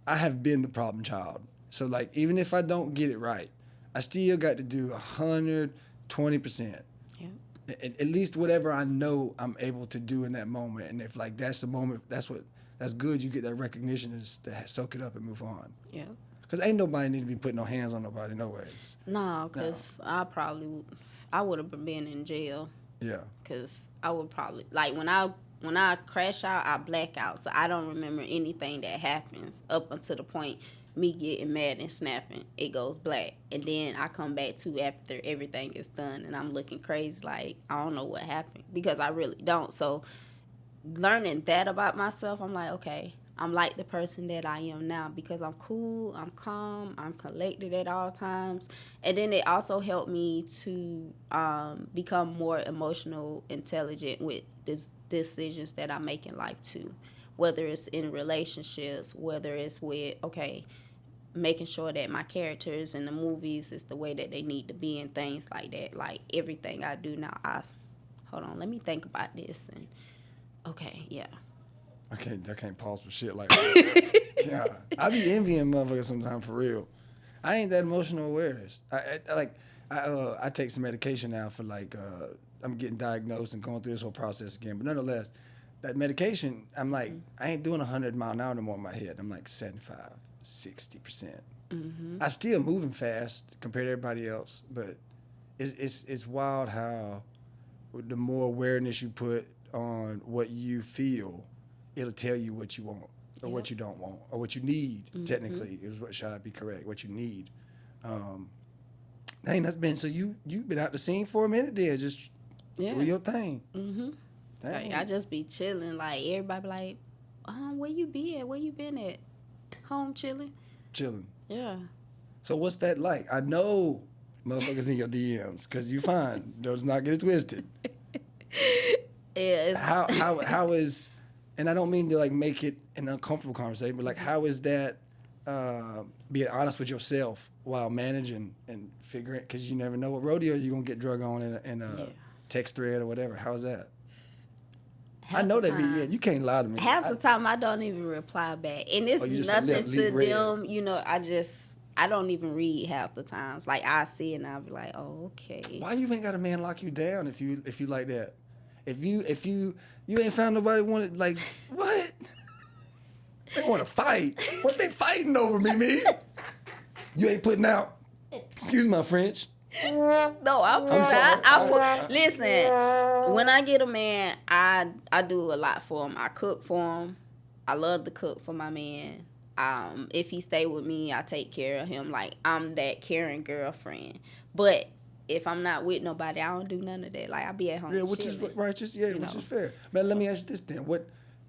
I have been the problem child. So like even if I don't get it right, I still got to do 120%. Yeah. At least whatever I know I'm able to do in that moment. And if like that's the moment, that's good. You get that recognition to soak it up and move on. Yeah. Because ain't nobody need to be putting no hands on nobody, no ways. No, because I would have been in jail. Yeah. Because I would probably, like, when I crash out, I black out. So I don't remember anything that happens up until the point me getting mad and snapping. It goes black. And then I come back to after everything is done and I'm looking crazy like, I don't know what happened. Because I really don't. So learning that about myself, I'm like, okay, I'm like the person that I am now because I'm cool, I'm calm, I'm collected at all times. And then it also helped me to become more emotional intelligent with decisions that I make in life too. Whether it's in relationships, whether it's with, okay, making sure that my characters in the movies is the way that they need to be and things like that. Like everything I do now, hold on, let me think about this. And okay, yeah. I can't pause for shit like that. Yeah, I be envying motherfuckers sometimes for real. I ain't that emotional awareness. I take some medication now for like I'm getting diagnosed and going through this whole process again. But nonetheless, that medication, I'm like I ain't doing 100 miles an hour no more in my head. I'm like 75, 60%. I'm still moving fast compared to everybody else, but it's wild how the more awareness you put on what you feel, it'll tell you what you want or what you don't want or what you need, technically, is what should be correct, what you need. Dang, that's been, so you've been out the scene for a minute there, just do your thing. Like, I just be chilling. Like, everybody be like, where you be at? Where you been at? Home chilling? Chilling. Yeah. So what's that like? I know motherfuckers in your DMs because you fine. Let's not get it twisted. Yeah. How is... And I don't mean to like make it an uncomfortable conversation, but like how is that being honest with yourself while managing and figuring, because you never know what rodeo you're gonna get drug on in a text thread or whatever. How's that? I know that you can't lie to me. Half the time I don't even reply back, and it's nothing to them. You know, I don't even read half the times. Like I see it and I'll be like, oh, okay. Why you ain't got a man lock you down if you like that? If you ain't found nobody wanted, like, what? They want to fight. What they fighting over, me? You ain't putting out. Excuse my French. No, I'm sorry. Listen, when I get a man, I do a lot for him. I cook for him. I love to cook for my man. If he stay with me, I take care of him. Like, I'm that caring girlfriend. But if I'm not with nobody, I don't do none of that. Like, I be at home. Yeah, which is righteous. Yeah, which is fair. Man, let me ask you this then.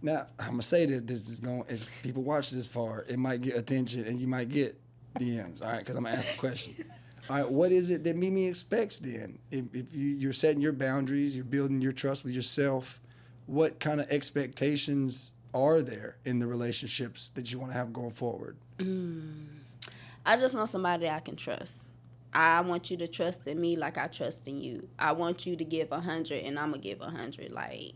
Now, I'm gonna say that this is going. If people watch this far, it might get attention and you might get DMs. All right, because I'm gonna ask the question. All right, what is it that Mimi expects then? If you're setting your boundaries, you're building your trust with yourself, what kind of expectations are there in the relationships that you want to have going forward? I just want somebody I can trust. I want you to trust in me like I trust in you. I want you to give 100 and I'm going to give 100. Like,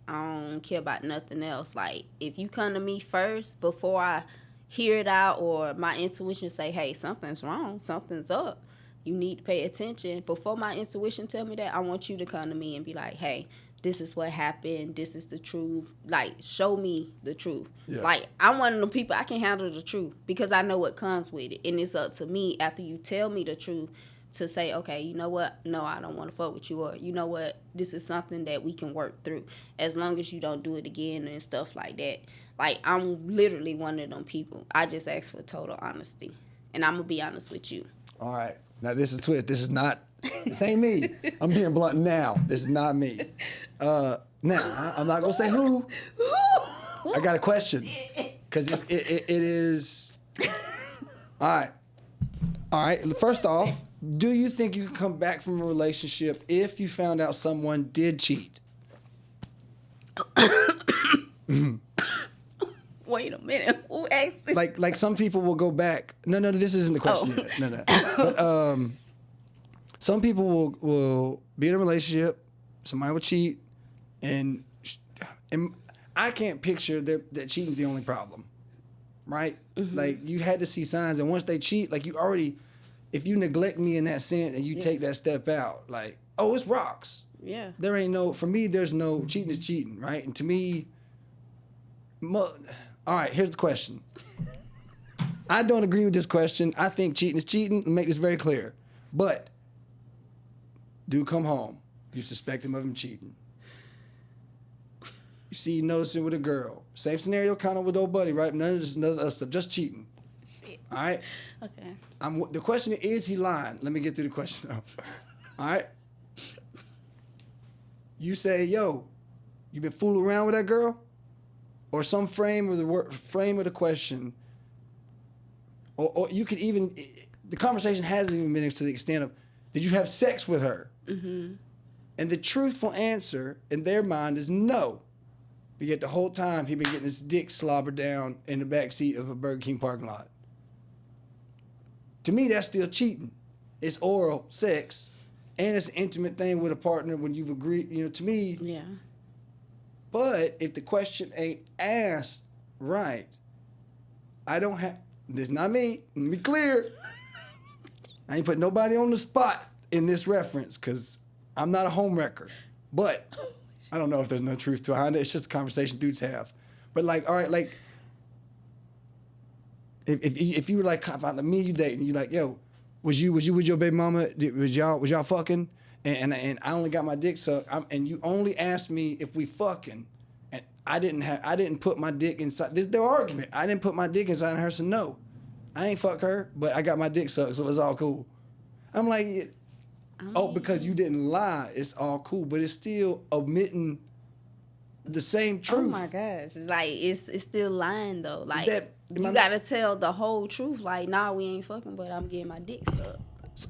I don't care about nothing else. Like, if you come to me first before I hear it out, or my intuition say, hey, something's wrong, something's up, you need to pay attention. Before my intuition tell me that, I want you to come to me and be like, hey, this is what happened, this is the truth, like show me the truth. Yeah. Like, I'm one of the people, I can handle the truth because I know what comes with it, and it's up to me after you tell me the truth to say, okay, you know what, no, I don't want to fuck with you, or you know what, this is something that we can work through, as long as you don't do it again and stuff like that. Like, I'm literally one of them people. I just ask for total honesty, and I'm gonna be honest with you. All right. Now, this is twist. This ain't me. I'm being blunt now. This is not me. Now, I'm not going to say who. I got a question. Because it is. All right. First off, do you think you can come back from a relationship if you found out someone did cheat? Wait a minute. Who asked this? Like some people will go back. No, this isn't the question yet. No. But some people will be in a relationship, somebody will cheat, and I can't picture that cheating's the only problem, right? Mm-hmm. Like, you had to see signs, and once they cheat, like, you already, if you neglect me in that sense and you take that step out, like, oh, it's rocks. Yeah. There ain't no, for me, there's no, cheating is cheating, right? And to me, all right, here's the question. I don't agree with this question. I think cheating is cheating. Make this very clear. But, dude come home. You suspect him of him cheating. You see, you notice it with a girl. Same scenario kind of with old buddy, right? None of this other stuff, just cheating. Shit. All right? Okay. The question is he lying? Let me get through the question now. All right? You say, yo, you been fooling around with that girl? Or some frame of the question, or you could even, the conversation hasn't even been to the extent of, did you have sex with her? Mm-hmm. And the truthful answer in their mind is no. But yet the whole time he been getting his dick slobbered down in the back seat of a Burger King parking lot. To me, that's still cheating. It's oral sex, and it's an intimate thing with a partner when you've agreed. To me. Yeah. But if the question ain't asked right, I don't have, this is not me, let me be clear. I ain't putting nobody on the spot in this reference because I'm not a home wrecker. But I don't know if there's no truth to it. It's just a conversation dudes have. But like, all right, like, if you were like, me and you dating, you like, yo, was you with your baby mama? Was y'all fucking? And I only got my dick sucked, and you only asked me if we fucking, and I didn't put my dick inside. This is their argument. I didn't put my dick inside her, so no, I ain't fuck her, but I got my dick sucked, so it's all cool. I'm like, because you didn't lie, it's all cool, but it's still omitting the same truth. Oh my gosh, like it's still lying though. Like, you I gotta tell the whole truth. Like, nah, we ain't fucking, but I'm getting my dick sucked.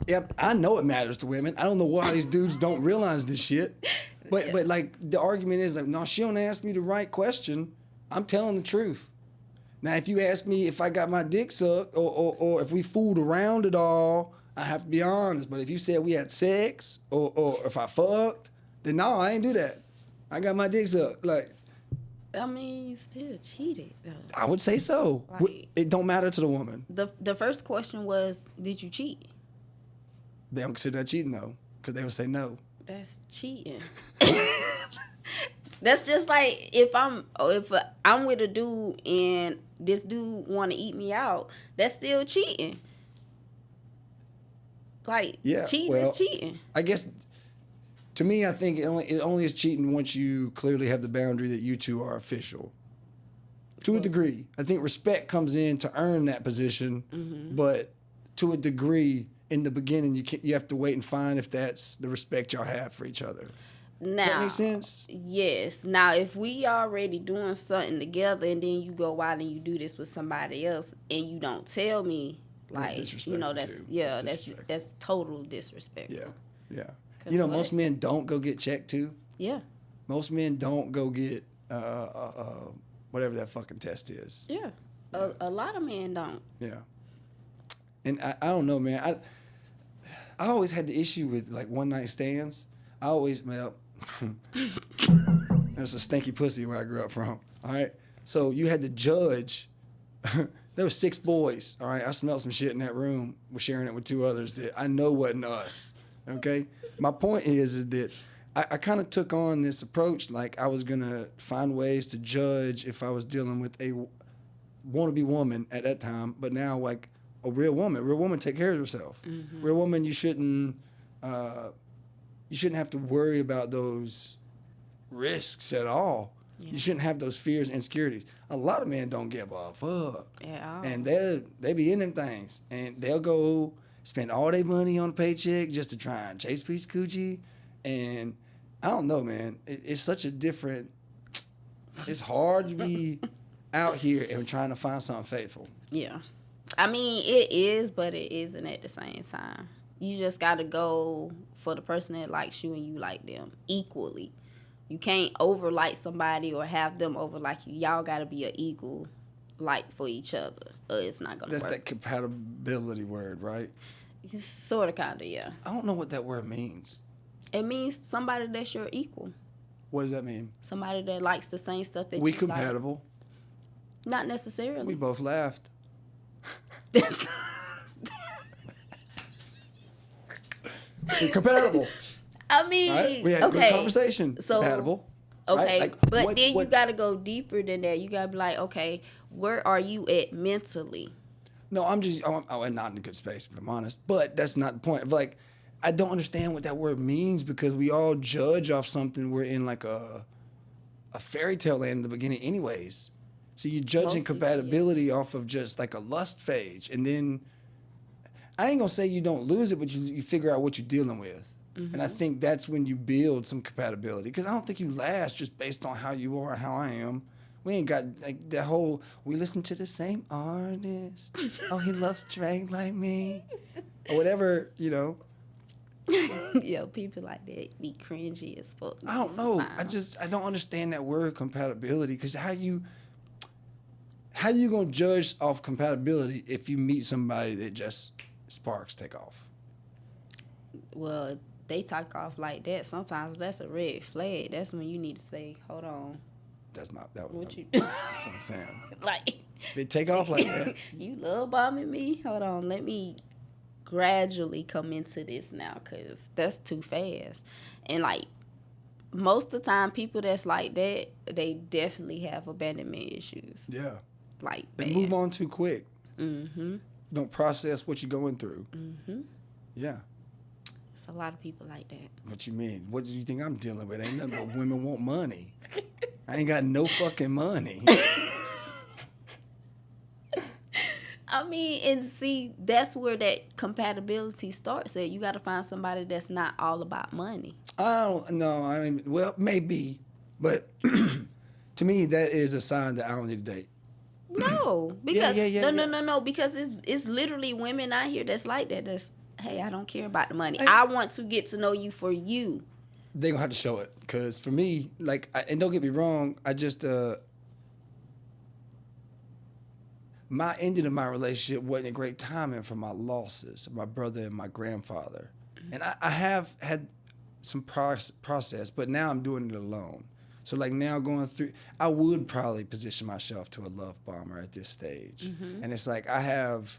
Yep, I know it matters to women. I don't know why these dudes don't realize this shit. But like, the argument is like, no, she don't ask me the right question. I'm telling the truth. Now, if you ask me if I got my dick sucked or if we fooled around at all, I have to be honest. But if you said we had sex or if I fucked, then no, I ain't do that. I got my dick sucked. Like, I mean, you still cheated though. I would say so. Like, it don't matter to the woman. The first question was, did you cheat? They don't consider that cheating though, because they would say no. That's cheating. That's just like if I'm with a dude and this dude want to eat me out, that's still cheating. Like, cheating is cheating. I guess to me, I think it only is cheating once you clearly have the boundary that you two are official. To a degree, I think respect comes in to earn that position, but to a degree, in the beginning, you have to wait and find if that's the respect y'all have for each other. Now, does that make sense? Yes. Now, if we already doing something together and then you go out and you do this with somebody else and you don't tell me, like, that's total disrespect. Yeah. Most men don't go get checked too. Yeah. Most men don't go get whatever that fucking test is. Yeah. A lot of men don't. Yeah. And I don't know, man. I always had the issue with like one night stands. I always, there's a stinky pussy where I grew up from. All right. So you had to judge There were 6 boys. All right, I smelled some shit in that room. We're sharing it with 2 others that I know wasn't us. Okay, my point is that I kind of took on this approach like I was gonna find ways to judge if I was dealing with a wannabe woman at that time, but now like a real woman. Real woman take care of herself. Mm-hmm. Real woman, you shouldn't have to worry about those risks at all. Yeah. You shouldn't have those fears and insecurities. A lot of men don't give a fuck. At all. And they be in them things. And they'll go spend all their money on a paycheck just to try and chase a piece of coochie. And I don't know, man. It's such a different... It's hard to be out here and trying to find something faithful. Yeah. I mean, it is, but it isn't at the same time. You just got to go for the person that likes you and you like them equally. You can't over-like somebody or have them over-like you. Y'all got to be an equal like for each other, or it's not going to work. That's that compatibility word, right? Sort of, kind of, yeah. I don't know what that word means. It means somebody that's your equal. What does that mean? Somebody that likes the same stuff that We you compatible. like. Not necessarily. We both laughed. We're compatible. I mean, Right? We had okay. good conversation. So, compatible. Okay, right? Like, but then you got to go deeper than that. You got to be like, okay, where are you at mentally? No, I'm not in a good space, if I'm honest. But that's not the point. Like, I don't understand what that word means because we all judge off something. We're in like a fairy tale land in the beginning anyways. So you're judging compatibility off of just like a lust phase. And then, I ain't going to say you don't lose it, but you figure out what you're dealing with. Mm-hmm. And I think that's when you build some compatibility. Because I don't think you last just based on how you are and how I am. We ain't got like that whole, we listen to the same artist. Oh, he loves Drake like me. Or whatever, you know. Yo, people like that be cringy as fuck. I don't know. I don't understand that word compatibility. Because how you going to judge off compatibility if you meet somebody that just sparks take off? Well, they talk off like that. Sometimes that's a red flag. That's when you need to say, hold on. That's not that. What you That's what I'm saying. like? They take off like that. You love bombing me? Hold on. Let me gradually come into this now, because that's too fast. And like most of the time, people that's like that, they definitely have abandonment issues. Yeah. Like They bad. move on too quick. Mm-hmm. Don't process what you're going through. Mm-hmm. Yeah. It's a lot of people like that. What you mean? What do you think I'm dealing with? Ain't nothing but women want money. I ain't got no fucking money. I mean, and see, that's where that compatibility starts at. You got to find somebody that's not all about money. I don't know. Well, maybe. But to me, that is a sign that I don't need to date. No, because Yeah. no, because it's literally women out here that's like that. That's, hey, I don't care about the money. I want to get to know you for you. They're going to have to show it. Because for me, like, and don't get me wrong, I just, my ending of my relationship wasn't a great timing for my losses, my brother and my grandfather. And I have had some process, but now I'm doing it alone. So like now going through, I would probably position myself to a love bomber at this stage. Mm-hmm. And it's like I have,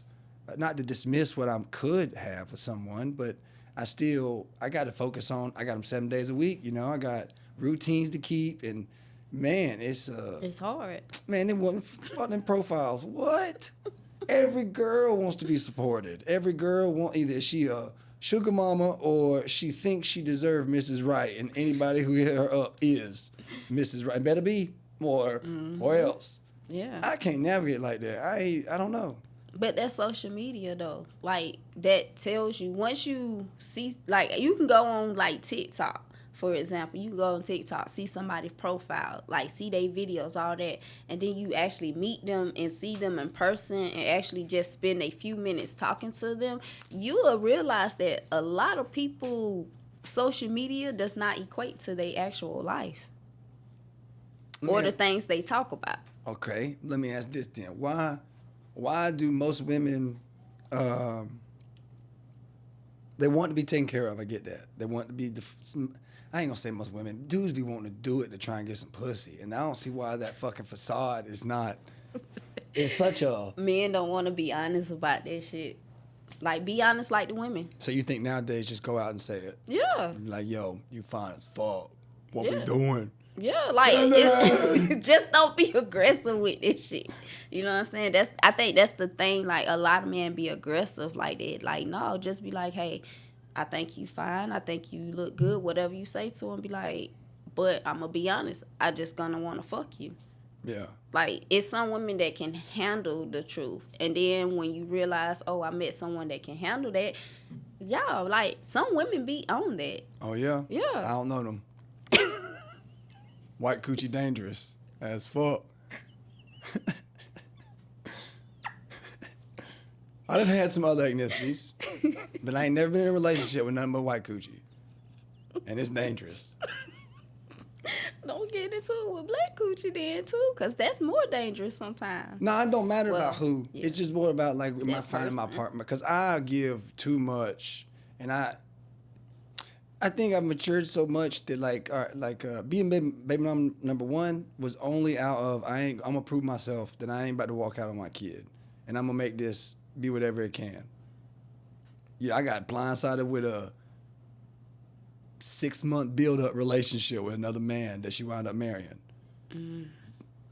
not to dismiss what I could have with someone, but I got to focus on, I got them 7 days a week, you know, I got routines to keep, and man, it's hard. Man, they want fucking profiles. What? Every girl wants to be supported. Every girl either she a sugar mama or she thinks she deserves Mrs. Right, and anybody who hit her up is Mrs. Right. Better be or else. Yeah. I can't navigate like that. I don't know. But that's social media though. Like that tells you, once you see, like you can go on like TikTok. For example, you go on TikTok, see somebody's profile, like see their videos, all that, and then you actually meet them and see them in person and actually just spend a few minutes talking to them, you will realize that a lot of people, social media does not equate to their actual life or the things they talk about. Okay, let me ask this then. Why do most women, they want to be taken care of? I get that. They want to be... I ain't gonna say most women. Dudes be wanting to do it to try and get some pussy. And I don't see why that fucking facade is not it's such a. Men don't want to be honest about that shit. Like, be honest like the women. So you think nowadays just go out and say it? Yeah. Like, yo, you fine as fuck. What we Yeah. doing? Yeah, like just don't be aggressive with this shit. You know what I'm saying? I think that's the thing. Like, a lot of men be aggressive like that. Like, no, just be like, hey, I think you fine. I think you look good. Whatever you say to him, be like, but I'm gonna be honest. I just gonna want to fuck you. Yeah. Like, it's some women that can handle the truth, and then when you realize, oh, I met someone that can handle that, y'all, like, some women be on that. Oh yeah. Yeah. I don't know them. White coochie dangerous as fuck. I done had some other ethnicities, but I ain't never been in a relationship with nothing but white coochie, and it's dangerous. Don't get into it with black coochie then too, cause that's more dangerous sometimes. No, it don't matter Well, about who. yeah. It's just more about like am I That finding my person. partner? Because I give too much, and I think I've matured so much that being baby mom number one was only out of I'm gonna prove myself that I ain't about to walk out on my kid, and I'm gonna make this be whatever it can. Yeah, I got blindsided with a 6-month build-up relationship with another man that she wound up marrying.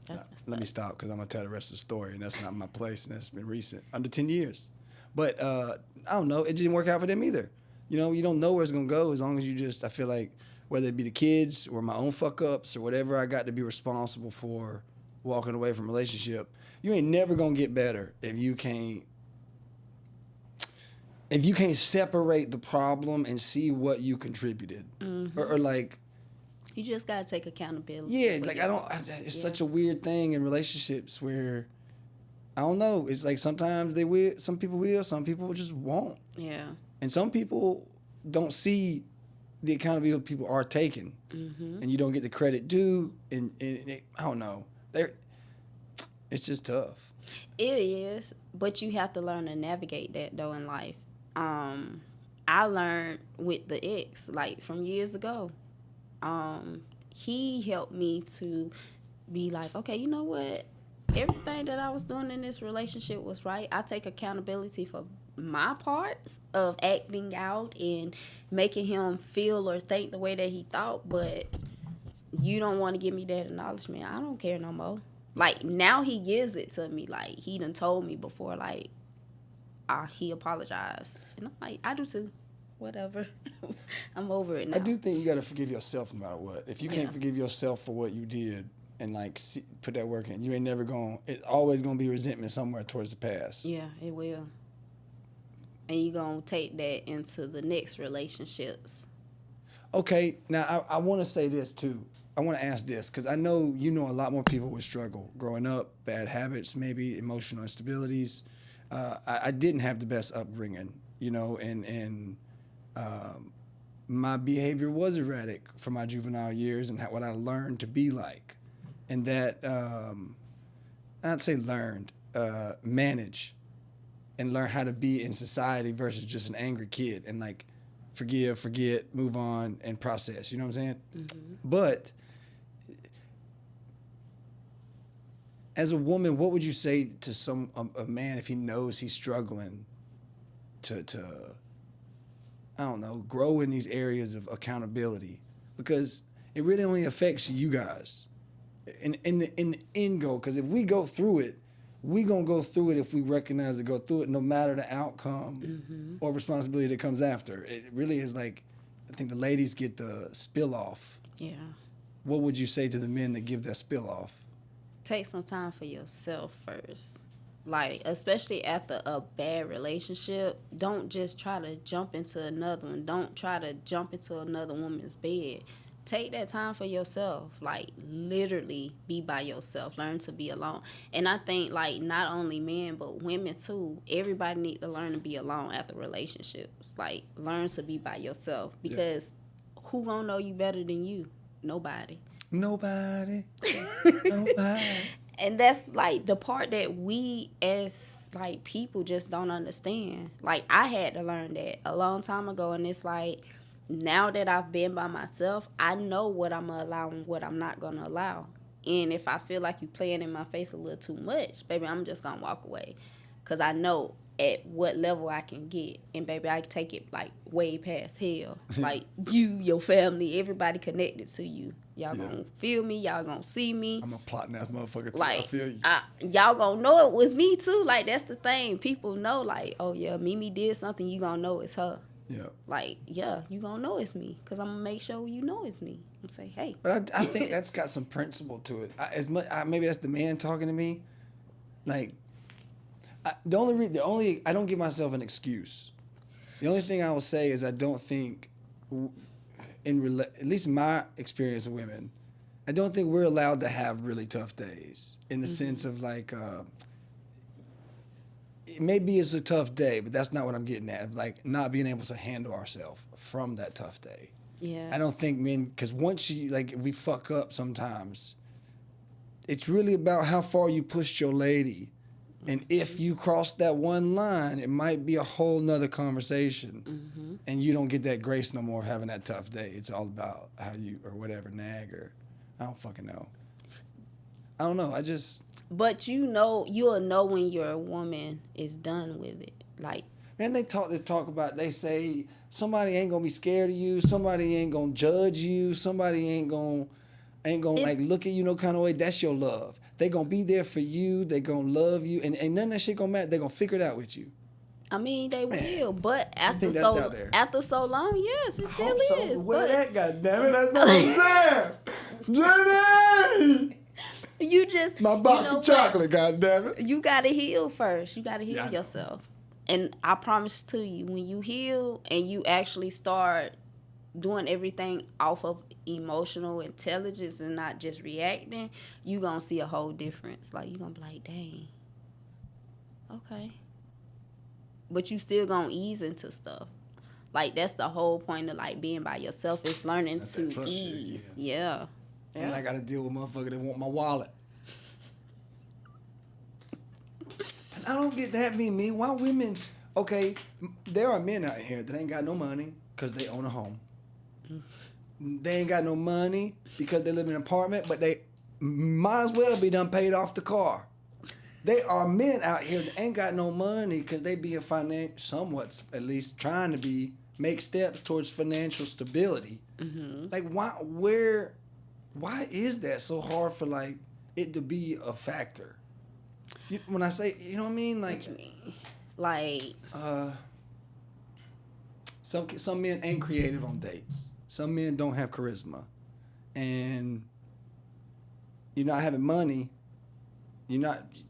That's messed Let me up. stop because I'm gonna tell the rest of the story, and that's not my place, and that's been recent, under 10 years. But I don't know, it didn't work out for them either. You know, you don't know where it's gonna go as long as you just. I feel like whether it be the kids or my own fuck ups or whatever I got to be responsible for walking away from a relationship, you ain't never gonna get better if you can't separate the problem and see what you contributed, or like. You just gotta take accountability. Yeah, for like your- it's Yeah. such a weird thing in relationships where I don't know. It's like sometimes they will, some people will, some people just won't, Yeah. and some people don't see the accountability people are taking, and you don't get the credit due. And I don't know. It's just tough. It is, but you have to learn to navigate that though in life. I learned with the ex, like from years ago. He helped me to be like, okay, you know what? Everything that I was doing in this relationship was right. I take accountability for my parts of acting out and making him feel or think the way that he thought, but you don't want to give me that acknowledgement. I don't care no more. Like, now he gives it to me. Like, he done told me before, like, he apologized. And I'm like, I do too. Whatever. I'm over it now. I do think you got to forgive yourself no matter what. If you can't Yeah. forgive yourself for what you did and like put that work in, you ain't never going. It always gonna be resentment somewhere towards the past. Yeah, it will. And you going to take that into the next relationships. Okay, now I want to say this too. I want to ask this because I know you know a lot more people with struggle growing up, bad habits, maybe emotional instabilities. I didn't have the best upbringing, you know, and my behavior was erratic for my juvenile years and what I learned to be like, and that I'd say learned, manage, and learn how to be in society versus just an angry kid and like forgive, forget, move on, and process. You know what I'm saying? Mm-hmm. But as a woman, what would you say to a man if he knows he's struggling to I don't know, grow in these areas of accountability? Because it really only affects you guys in the end goal. Because if we go through it, we gonna go through it if we recognize to go through it, no matter the outcome or responsibility that comes after. It really is like, I think the ladies get the spill off. Yeah. What would you say to the men that give that spill off? Take some time for yourself first. Like, especially after a bad relationship, don't just try to jump into another one. Don't try to jump into another woman's bed. Take that time for yourself. Like, literally be by yourself. Learn to be alone. And I think, like, not only men, but women too. Everybody need to learn to be alone after relationships. Like, learn to be by yourself. Because who gonna know you better than you? Nobody. Nobody. Nobody. And that's like the part that we as like people just don't understand. Like, I had to learn that a long time ago, and it's like now that I've been by myself, I know what I'm gonna allow and what I'm not gonna allow. And if I feel like you playing in my face a little too much, baby, I'm just gonna walk away. Cause I know at what level I can get. And baby, I take it like way past hell. Like you, your family, everybody connected to you. Y'all gonna feel me, y'all gonna see me. I'm a plotting ass motherfucker too. Like, I feel you. Y'all gonna know it was me too. Like, that's the thing. People know, like, oh yeah, Mimi did something, you gonna know it's her. Yeah. Like, yeah, you gonna know it's me. Cause I'm gonna make sure you know it's me. I'm say, hey. But I think that's got some principle to it. Maybe that's the man talking to me. Like, I don't give myself an excuse. The only thing I will say is I don't think, at least in my experience with women, I don't think we're allowed to have really tough days in the sense of like, maybe it's a tough day, but that's not what I'm getting at. Like not being able to handle ourselves from that tough day. Yeah. I don't think men, because once we fuck up sometimes, it's really about how far you pushed your lady. And if you cross that one line, it might be a whole nother conversation. Mm-hmm. And you don't get that grace no more of having that tough day. It's all about how you, or whatever, nag, or I don't fucking know. I don't know. But you'll know when your woman is done with it. Like, man, they say somebody ain't gonna be scared of you, somebody ain't gonna judge you, somebody ain't gonna like look at you no kind of way. That's your love. They gonna be there for you. They gonna love you, and none of that shit gonna matter. They gonna figure it out with you. I mean, they will, but after that's out there. so long, yes, it still is. Where that goddamn it? That's not what I'm saying. Jenny! You just my box of chocolate, goddamn it. You gotta heal first. You gotta heal yourself, and I promise to you, when you heal and you actually start doing everything off of emotional intelligence and not just reacting, you gonna see a whole difference. Like, you gonna be like, dang, okay. But you still gonna ease into stuff. Like, that's the whole point of like being by yourself, is learning to ease. Shit, yeah. And I gotta deal with motherfuckers that want my wallet. And I don't get that being me. Why women? Okay, there are men out here that ain't got no money because they own a home. They ain't got no money because they live in an apartment, but they might as well be done paid off the car. There are men out here that ain't got no money because they be somewhat, at least trying to make steps towards financial stability. Mm-hmm. Like, why is that so hard for like it to be a factor? When I say, you know what I mean? Like, what you mean? Like, some men ain't creative on dates. Some men don't have charisma, and you're not having money.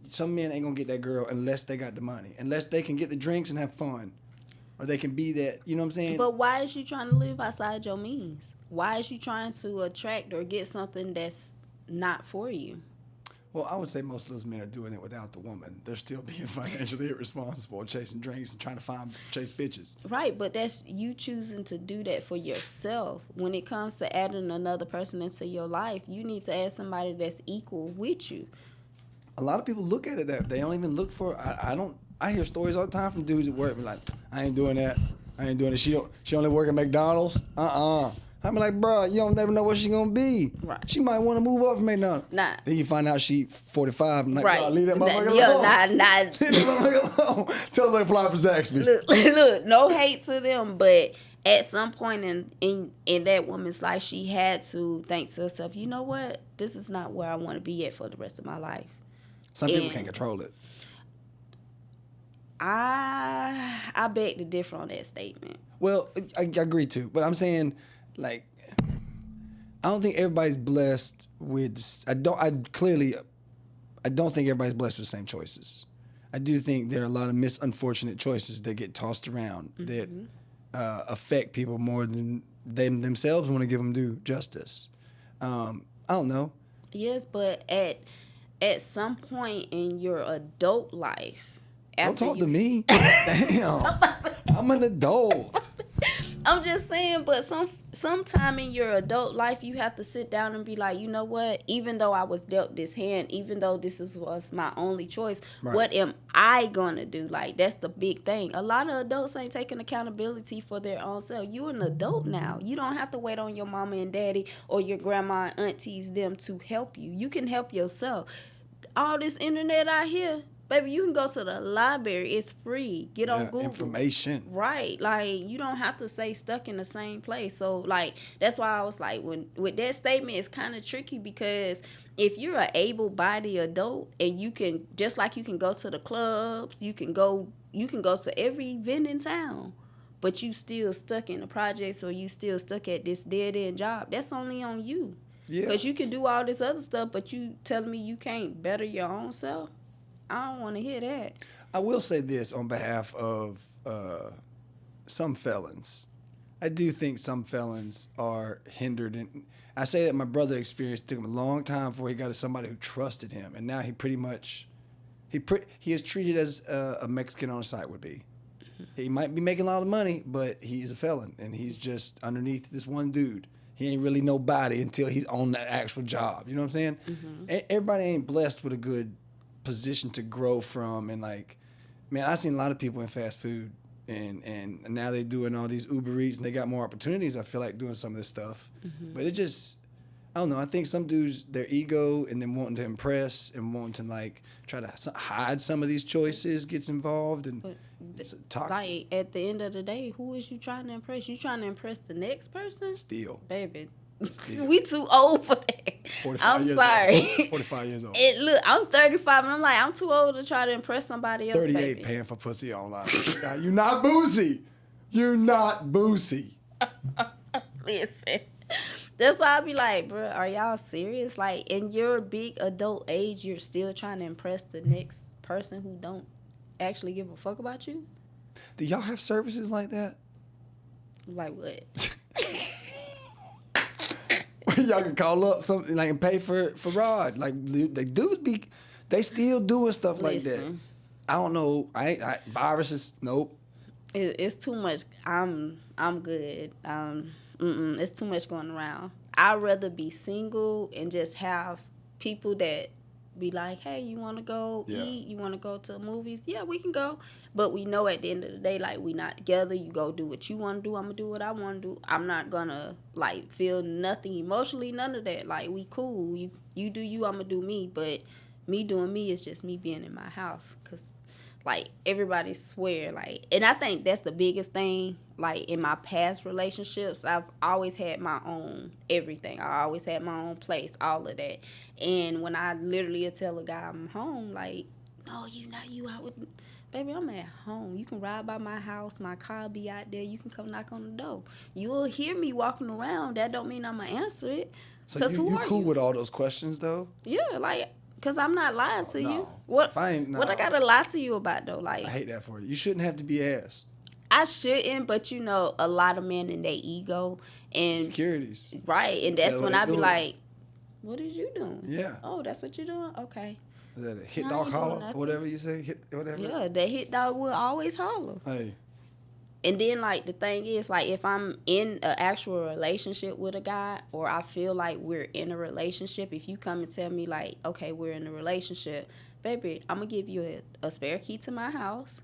Some men ain't gonna get that girl unless they got the money, unless they can get the drinks and have fun, or they can be that. You know what I'm saying? But why is you trying to live outside your means? Why is you trying to attract or get something that's not for you? Well, I would say most of those men are doing it without the woman. They're still being financially irresponsible, chasing drinks and trying to chase bitches. Right, but that's you choosing to do that for yourself. When it comes to adding another person into your life, you need to add somebody that's equal with you. A lot of people look at it that they don't even look for. I hear stories all the time from dudes at work. Be like, I ain't doing that. I ain't doing it. She only work at McDonald's. I'm like, bro, you don't never know what she gonna be. Right. She might want to move up from McDonald's. Nah. Then you find out she 45. I'm like, right. Bro, leave that motherfucker alone. Leave that motherfucker alone. Tell her to apply for Zaxby's. Look, no hate to them, but at some point in that woman's life, she had to think to herself, you know what? This is not where I want to be at for the rest of my life. Some people can't control it. I beg to differ on that statement. Well, I agree too, but I'm saying, like, I don't think everybody's blessed with. I don't think everybody's blessed with the same choices. I do think there are a lot of unfortunate choices that get tossed around that affect people more than they themselves want to give them due justice. I don't know. Yes, but at some point in your adult life. Don't talk to me. Damn. I'm an adult. I'm just saying, but sometime in your adult life, you have to sit down and be like, you know what? Even though I was dealt this hand, even though was my only choice, Right. what am I gonna do? Like, that's the big thing. A lot of adults ain't taking accountability for their own self. You're an adult now. You don't have to wait on your mama and daddy or your grandma and aunties them to help you. You can help yourself. All this internet out here, baby, you can go to the library. It's free. Get on Google. Information. Right. Like, you don't have to stay stuck in the same place. So, like, that's why I was like, with that statement, it's kind of tricky because if you're an able-bodied adult and you can, just like you can go to the clubs, you can go to every event in town, but you still stuck in the projects or you still stuck at this dead-end job, that's only on you. Yeah. Because you can do all this other stuff, but you telling me you can't better your own self? I don't want to hear that. I will say this on behalf of some felons. I do think some felons are hindered. And I say that my brother experienced took him a long time before he got to somebody who trusted him. And now he pretty much, he is treated as a Mexican on site would be. He might be making a lot of money, but he's a felon. And he's just underneath this one dude. He ain't really nobody until he's on that actual job. You know what I'm saying? Mm-hmm. Everybody ain't blessed with a good position to grow from. And like, man, I've seen a lot of people in fast food and now they're doing all these Uber Eats and they got more opportunities, I feel like, doing some of this stuff. Mm-hmm. But it just, I don't know. I think some dudes, their ego and then wanting to impress and wanting to like try to hide some of these choices gets involved and it's toxic. Like, at the end of the day, who is you trying to impress? You trying to impress the next person? Still. Baby. We too old for that. I'm sorry. 45 years old. Look, I'm 35 and I'm like, I'm too old to try to impress somebody else. 38 baby. paying for pussy online. You're not boozy. You're not boozy. Listen. That's why I be like, bro, are y'all serious? Like, in your big adult age, you're still trying to impress the next person who don't actually give a fuck about you? Do y'all have services like that? Like what? Y'all can call up something like and pay for Rod. Like they dudes they still doing stuff like that. I don't know. I viruses. Nope. It's too much. I'm good. It's too much going around. I'd rather be single and just have people that be like, hey, you want to go eat? You want to go to movies? Yeah, we can go. But we know at the end of the day, like, we not together. You go do what you want to do. I'm going to do what I want to do. I'm not going to, like, feel nothing emotionally, none of that. Like, we cool. You do you, I'm going to do me. But me doing me is just me being in my house. Because, like, everybody swear, like, and I think that's the biggest thing. Like, in my past relationships, I've always had my own everything. I always had my own place, all of that. And when I literally tell a guy I'm home, like, no, you not you. I would, baby, I'm at home. You can ride by my house. My car be out there. You can come knock on the door. You'll hear me walking around. That don't mean I'm going to answer it. So you cool with all those questions, though? Yeah, like, because I'm not lying to no. you. What I got to lie to you about, though? Like, I hate that for you. You shouldn't have to be asked. I shouldn't, but you know, a lot of men in their ego and securities, right? And that's when I be like, "What is you doing?" Yeah. Oh, that's what you're doing. Okay. Is that a hit dog holler? Whatever you say, hit whatever. Yeah, that hit dog will always holler. Hey. And then, like, the thing is, like, if I'm in an actual relationship with a guy, or I feel like we're in a relationship, if you come and tell me, like, okay, we're in a relationship, baby, I'm gonna give you a spare key to my house.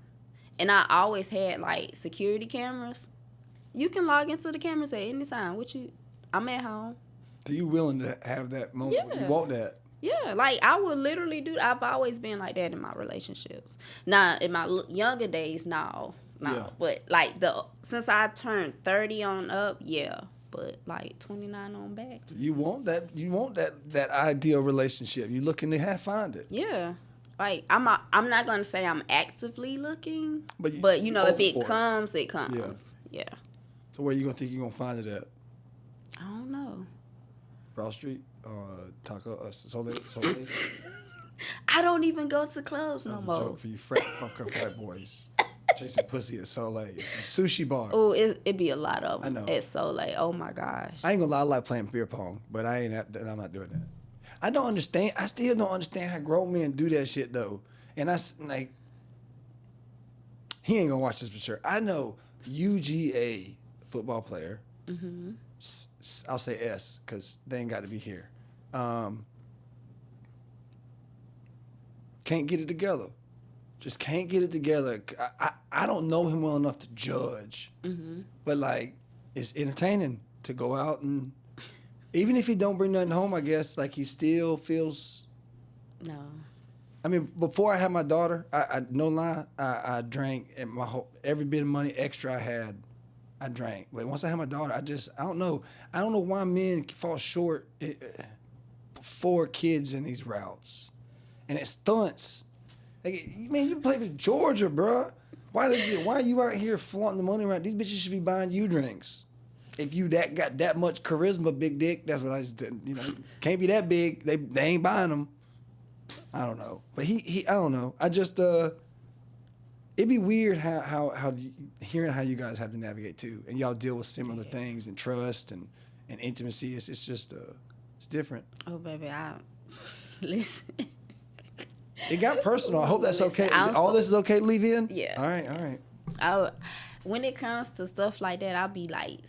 And I always had, like, security cameras. You can log into the cameras at any time. I'm at home. So you willing to have that moment? Yeah. You want that? Yeah, like, I would literally do that. I've always been like that in my relationships. Now, in my younger days, no. Yeah. But, like, since I turned 30 on up, yeah. But, like, 29 on back. You want that? You want that ideal relationship? You looking to find it? Yeah. Like, I'm not going to say I'm actively looking, but you know, if it comes, it comes. Yeah. So where you going to think you're going to find it at? I don't know. Broad Street? Taco? Soleil? I don't even go to clubs no more. Joke for you frat boys. Chasing pussy at Soleil. It's a sushi bar. Oh, it be a lot of them. I know. At Soleil. Oh, my gosh. I ain't going to lie, I like playing beer pong, but I'm not doing that. I don't understand. I still don't understand how grown men do that shit, though. And he ain't gonna watch this for sure. I know UGA football player. Mm-hmm. I'll say S because they ain't got to be here. Can't get it together. Just can't get it together. I don't know him well enough to judge. Mm-hmm. But, like, it's entertaining to go out and, even if he don't bring nothing home, I guess, like, he still feels... No. I mean, before I had my daughter, I no lie, I drank, and every bit of money extra I had, I drank. But once I had my daughter, I don't know. I don't know why men fall short for kids in these routes. And it stunts. Like, man, you play for Georgia, bro. Why are you out here flaunting the money around? These bitches should be buying you drinks. If you got that much charisma, big dick, that's what I just did. Can't be that big. They ain't buying them. I don't know. But he I don't know. I just it'd be weird how hearing how you guys have to navigate too, and y'all deal with similar things and trust and intimacy. It's just it's different. Oh baby, listen. It got personal. I hope that's okay. All this is okay to leave in? Yeah. All right. When it comes to stuff like that, I'll be like,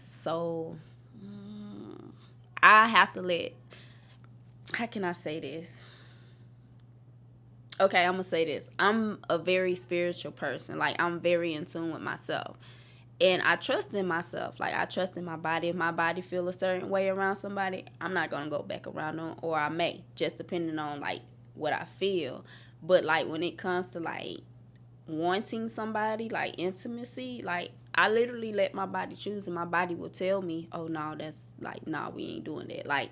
I have to how can I say this? Okay, I'm going to say this. I'm a very spiritual person. Like, I'm very in tune with myself. And I trust in myself. Like, I trust in my body. If my body feel a certain way around somebody, I'm not going to go back around them. Or I may, just depending on, like, what I feel. But, like, when it comes to, like, wanting somebody, like, intimacy, like, I literally let my body choose. And my body will tell me, oh, no, that's, like, no, we ain't doing that. Like,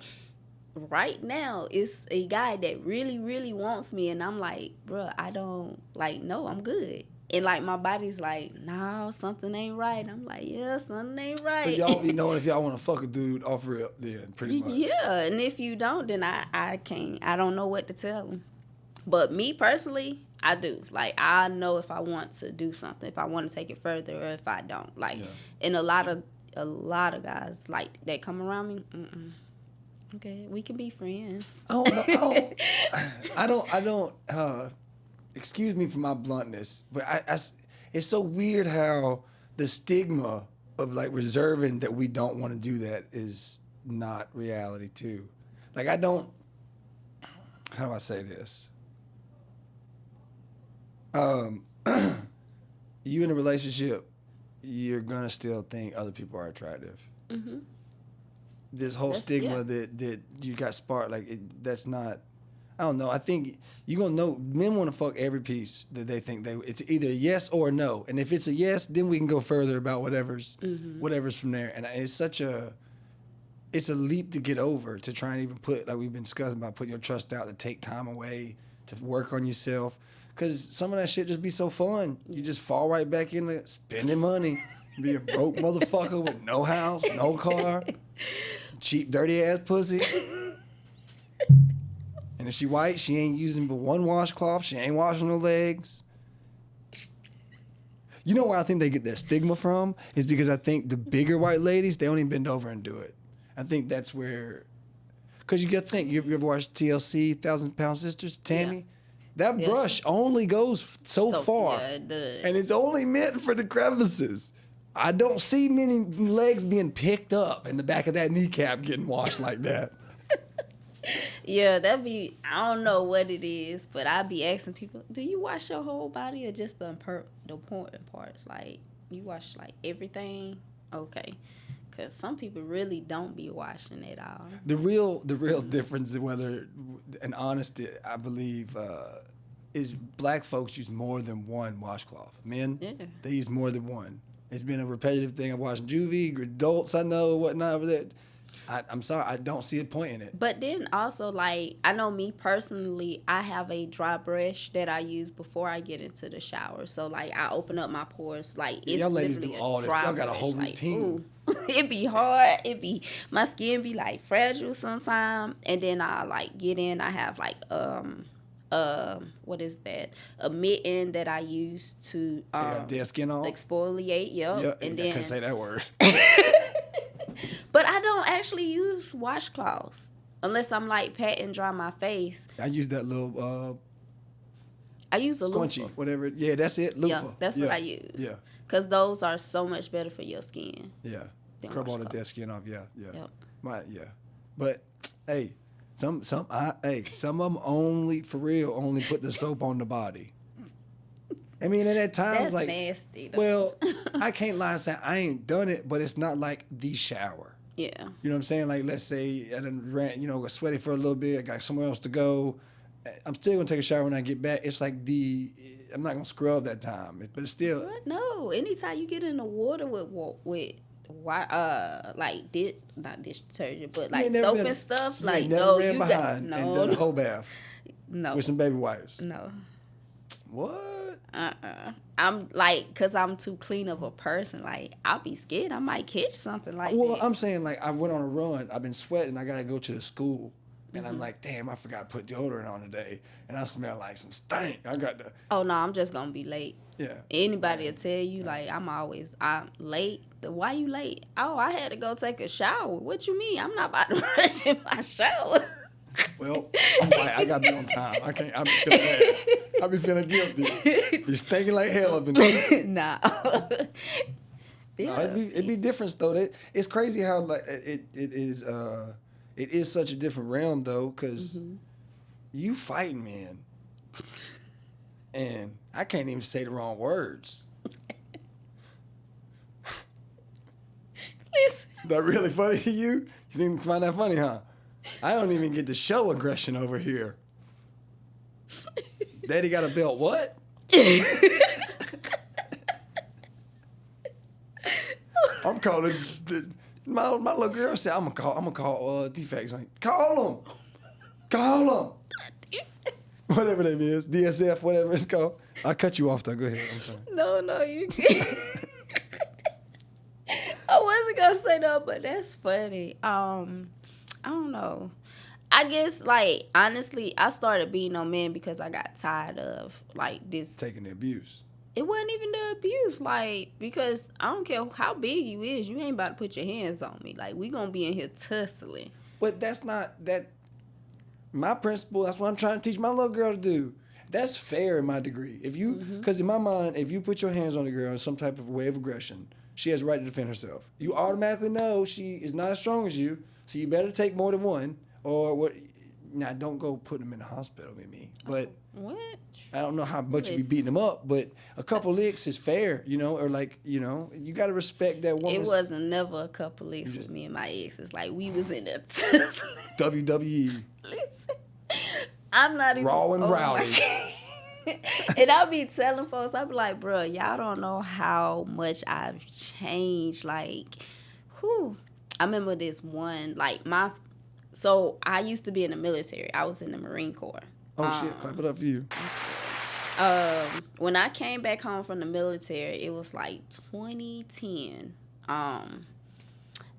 right now, it's a guy that really, really wants me. And I'm like, bro, I don't, like, no, I'm good. And, like, my body's like, no, something ain't right. And I'm like, yeah, something ain't right. So y'all be knowing if y'all want to fuck a dude off rip then, pretty much. Yeah, and if you don't, then I can't. I don't know what to tell him. But me personally, I do. Like, I know if I want to do something, if I want to take it further, or if I don't. Like, and a lot of guys, like, that come around me, okay, we can be friends. I don't. Excuse me for my bluntness, but it's so weird how the stigma of, like, reserving that we don't want to do that is not reality too. Like, I don't. How do I say this? You in a relationship, you're gonna still think other people are attractive. Mm-hmm. This whole stigma that you got sparked, like, that's not. I don't know. I think you're gonna know men want to fuck every piece that they think it's either a yes or a no. And if it's a yes, then we can go further about whatever's from there. And it's a leap to get over, to try and even put, like we've been discussing about, putting your trust out, to take time away, to work on yourself. Because some of that shit just be so fun. You just fall right back into spending money. Be a broke motherfucker with no house, no car, cheap, dirty ass pussy. And if she white, she ain't using but one washcloth. She ain't washing her legs. You know where I think they get that stigma from? Is because I think the bigger white ladies, they only bend over and do it. I think that's where... Because you got to think, you ever watched TLC, 1,000-Pound Sisters, Tammy? Yeah. That brush only goes so far. Yeah, it does. And it's only meant for the crevices. I don't see many legs being picked up and the back of that kneecap getting washed like that. Yeah, I don't know what it is, but I be asking people, do you wash your whole body or just the important parts? Like, you wash, like, everything? Okay. Because some people really don't be washing it all. The real difference is whether, and honesty, I believe, is black folks use more than one washcloth. Men, they use more than one. It's been a repetitive thing. I'm watching juvie, adults I know, whatnot over there. I'm sorry, I don't see a point in it. But then also, like, I know me personally, I have a dry brush that I use before I get into the shower. So, like, I open up my pores. Like, it's y'all ladies do all this. Y'all got a whole routine. It be hard. My skin be, like, fragile sometimes. And then I, like, get in. I have, like, what is that? A mitten that I use to dead skin off? Exfoliate. Yep. And then I can't say that word. But I don't actually use washcloths unless I'm, like, pat and dry my face. I use that little I use a scrunchie, loofah. whatever. Yeah, that's it. Loofah. Yeah, that's what I use. Yeah. Because those are so much better for your skin. Yeah. Then Scrub wash all the off. dead skin off. Yeah. Yep. But hey, some of them only put the soap on the body. I mean, at that time, That's like, nasty. Though. well, I can't lie and say I ain't done it, but it's not like the shower. Yeah. You know what I'm saying? Like, let's say I done ran, got sweaty for a little bit, I got somewhere else to go. I'm still gonna take a shower when I get back. It's like I'm not gonna scrub that time, but it's still. What? No. Anytime you get in the water with not dish detergent, but like soap and stuff, You like ain't never no, ran you behind got and done a no, whole bath no, with some baby wipes. no. What? I'm like, cause I'm too clean of a person. Like, I'll be scared I might catch something like Well, that. I'm saying, like, I went on a run. I've been sweating. I gotta go to the school, and I'm like, damn, I forgot to put deodorant on today, and I smell like some stank. I got the Oh no, I'm just gonna be late. yeah. Anybody will tell you like I'm late. Why you late? Oh, I had to go take a shower. What you mean? I'm not about to rush in my shower. Well, I'm like, I gotta be on time. I can't. I be feeling bad. I be feeling guilty. Be stinking like hell up in there. Nah. No, it'd be different though. It's crazy how like it is such a different realm though, because you fighting men, and I can't even say the wrong words. Listen. That really funny to you? You didn't find that funny, huh? I don't even get to show aggression over here. Daddy got a belt. What? I'm calling my little girl said I'm gonna call defects. Like, call them. Whatever that is, DSF, whatever it's called. I cut you off though. Go ahead. I'm sorry. No, you can't. I wasn't gonna say no, but that's funny. I don't know. I guess like honestly, I started being on men because I got tired of like this. Taking the abuse. It wasn't even the abuse, like because I don't care how big you is, you ain't about to put your hands on me. Like we gonna be in here tussling. But that's not that. My principle. That's what I'm trying to teach my little girl to do. That's fair in my degree. If you, because in my mind, if you put your hands on a girl in some type of way of aggression, she has a right to defend herself. You automatically know she is not as strong as you, so you better take more than one. Or what? Now, don't go put them in the hospital with me. But What? I don't know how much you be beating them up. But a couple licks is fair, or like, you got to respect that woman. It wasn't never a couple licks with me and my exes. Like we was in a tussling. WWE. Listen, I'm not even Raw and rowdy. And I'll be telling folks, I'll be like, bro, y'all don't know how much I've changed. Like, whew. I remember this one, like so I used to be in the military. I was in the Marine Corps. Oh, shit. Clap it up for you. When I came back home from the military, it was like 2010.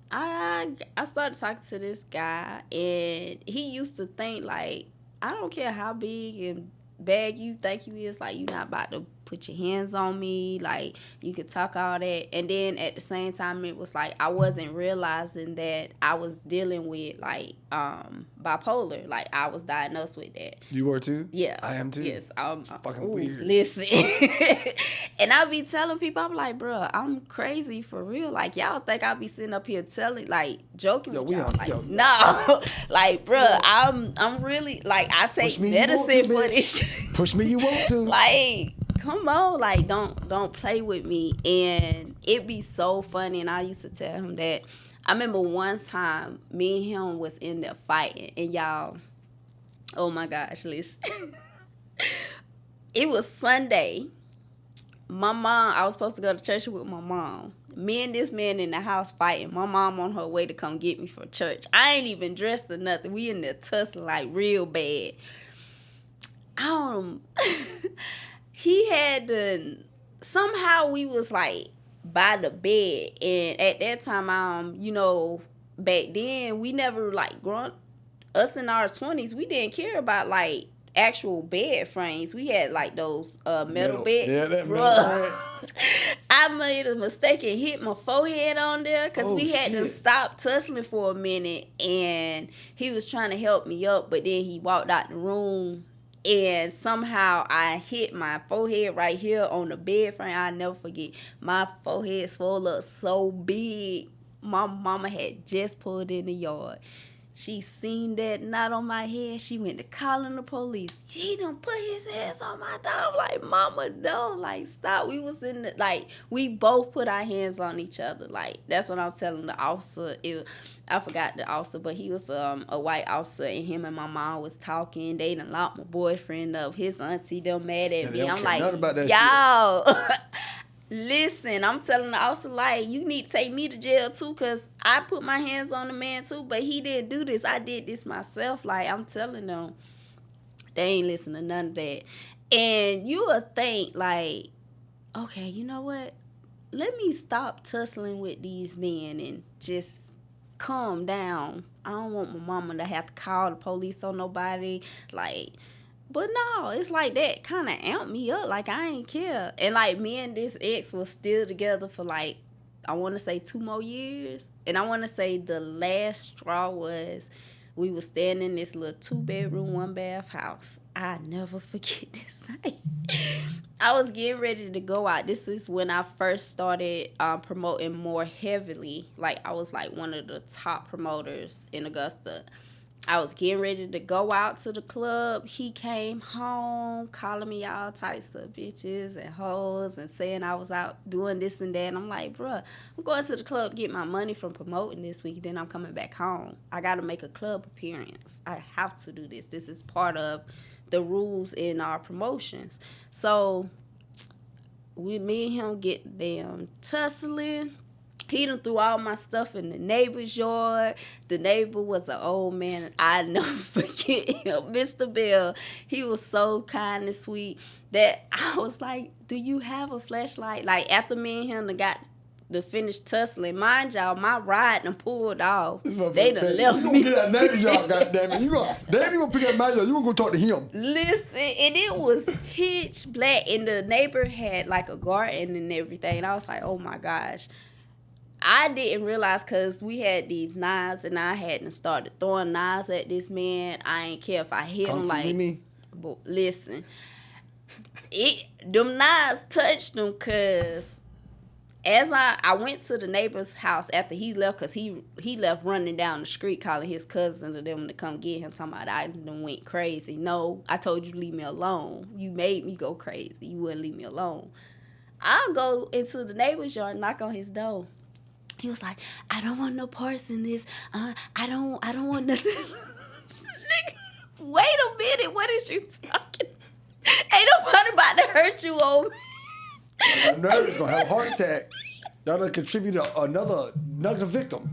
I started talking to this guy, and he used to think like, I don't care how big and bad you think you is, like you not about to put your hands on me, like you could talk all that. And then at the same time, it was like I wasn't realizing that I was dealing with like bipolar. Like I was diagnosed with that. You were too? Yeah, I am too. Yes, Fucking weird. Listen, and I be telling people, I'm like, bro, I'm crazy for real. Like y'all think I be sitting up here telling, like joking with y'all, like no, like bro, I'm really like I take medicine for this shit. Push me, you want to. Like, come on, like don't play with me. And it be so funny. And I used to tell him that. I remember one time me and him was in there fighting, and y'all, oh my gosh, listen. It was Sunday. My mom, I was supposed to go to church with my mom. Me and this man in the house fighting. My mom on her way to come get me for church. I ain't even dressed or nothing. We in there tussling like real bad. He had to, somehow we was like by the bed, and at that time, back then we never like us in our 20s, we didn't care about like actual bed frames. We had like those metal bed. Yeah, that metal. I made a mistake and hit my forehead on there because we had to stop tussling for a minute, and he was trying to help me up, but then he walked out the room. And somehow I hit my forehead right here on the bed frame. I'll never forget. My forehead swelled up so big. My mama had just pulled in the yard. She seen that knot on my head. She went to calling the police. He done put his hands on my daughter. I'm like, mama, no, like, stop. We was in the, like, we both put our hands on each other. Like, that's what I'm telling the officer. I forgot the officer, but he was a white officer, and him and my mom was talking. They done locked my boyfriend up. His auntie done mad at me. I'm like, y'all. Listen, I'm telling the officer, like, you need to take me to jail, too, because I put my hands on the man, too, but he didn't do this. I did this myself. Like, I'm telling them, they ain't listen to none of that. And you would think, like, okay, you know what? Let me stop tussling with these men and just calm down. I don't want my mama to have to call the police on nobody. Like, but no, it's like that kind of amped me up. Like, I ain't care. And, like, me and this ex was still together for, like, I want to say 2 more years. And I want to say the last straw was we was staying in this little 2-bedroom, 1-bath house. I never forget this night. I was getting ready to go out. This is when I first started promoting more heavily. Like, I was, like, one of the top promoters in Augusta. I was getting ready to go out to the club. He came home calling me all types of bitches and hoes and saying I was out doing this and that. And I'm like, bruh, I'm going to the club to get my money from promoting this week. Then I'm coming back home. I got to make a club appearance. I have to do this. This is part of the rules in our promotions. So me and him get them tussling. He done threw all my stuff in the neighbor's yard. The neighbor was an old man. I never forget him. Mr. Bill, he was so kind and sweet that I was like, do you have a flashlight? Like, after me and him got to finish tussling, mind y'all, my ride done pulled off. They done left me. You gonna get that neighbor's yard, goddammit. You gonna pick up my yard. You gonna go talk to him. Listen, and it was pitch black, and the neighbor had, like, a garden and everything. And I was like, oh, my gosh. I didn't realize because we had these knives and I hadn't started throwing knives at this man. I ain't care if I hit him like. But listen, them knives touched him because as I went to the neighbor's house after he left, because he left running down the street calling his cousins to them to come get him, talking about I done went crazy. No, I told you to leave me alone. You made me go crazy. You wouldn't leave me alone. I'll go into the neighbor's yard and knock on his door. He was like, I don't want no parts in this. I don't want nothing. Wait a minute. What is you talking? Ain't nobody about to hurt you, old man. My nerve is going to have a heart attack. Y'all done contribute another victim.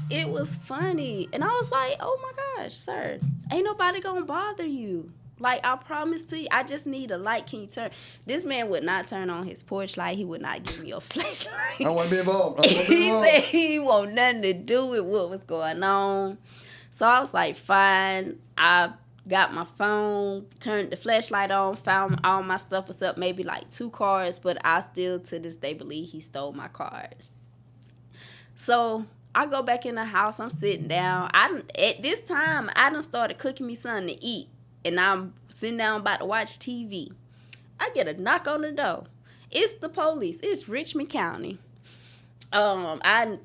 It was funny. And I was like, oh, my gosh, sir. Ain't nobody going to bother you. Like, I promise to you, I just need a light. Can you turn? This man would not turn on his porch light. He would not give me a flashlight. I don't want to be involved. He said he want nothing to do with what was going on. So I was like, fine. I got my phone, turned the flashlight on, found all my stuff was up, maybe like 2 cards, but I still to this day believe he stole my cards. So I go back in the house. I'm sitting down. At this time, I done started cooking me something to eat. And I'm sitting down about to watch TV. I get a knock on the door. It's the police. It's Richmond County.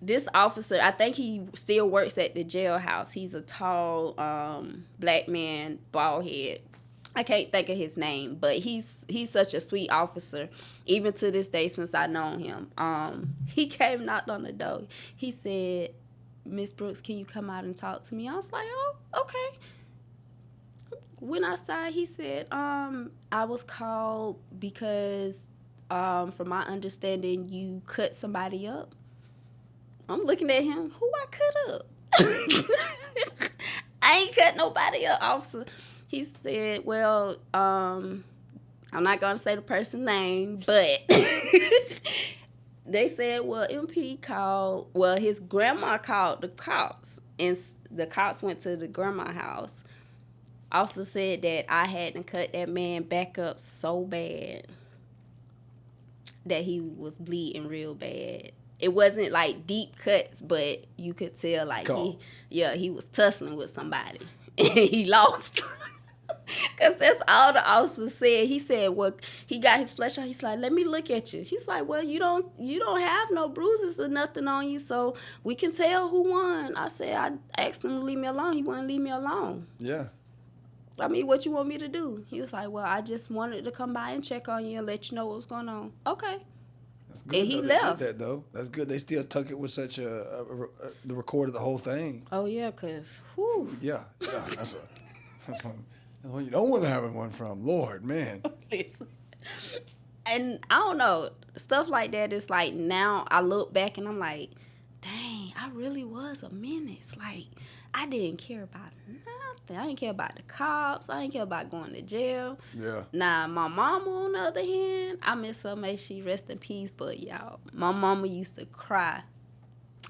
This officer, I think he still works at the jailhouse. He's a tall, black man, bald head. I can't think of his name, but he's such a sweet officer, even to this day since I known him. He came, knocked on the door. He said, Miss Brooks, can you come out and talk to me? I was like, oh, okay. Went outside, he said, I was called because, from my understanding, you cut somebody up. I'm looking at him, who I cut up? I ain't cut nobody up, officer. He said, well, I'm not going to say the person's name, but they said, well, MP called, well, his grandma called the cops, and the cops went to the grandma's house. Also said that I hadn't cut that man back up so bad that he was bleeding real bad. It wasn't like deep cuts, but you could tell like he was tussling with somebody and he lost. Because that's all the officer said. He said, well, he got his flesh out. He's like, let me look at you. He's like, well, you don't have no bruises or nothing on you, so we can tell who won. I said, I asked him to leave me alone. He wouldn't leave me alone. Yeah. I mean, what you want me to do? He was like, well, I just wanted to come by and check on you and let you know what was going on. Okay. That's good. And he though they left. did that though. That's good. They still took it with such the record of the whole thing. Oh, yeah, because, whew. Yeah. That's that's one you don't want to have one from. Lord, man. Listen. And I don't know, stuff like that is like, now I look back and I'm like, dang, I really was a menace. Like, I didn't care about nothing. I didn't care about the cops. I didn't care about going to jail. Yeah. Now, my mama, on the other hand, I miss her. May she rest in peace. But, y'all, my mama used to cry.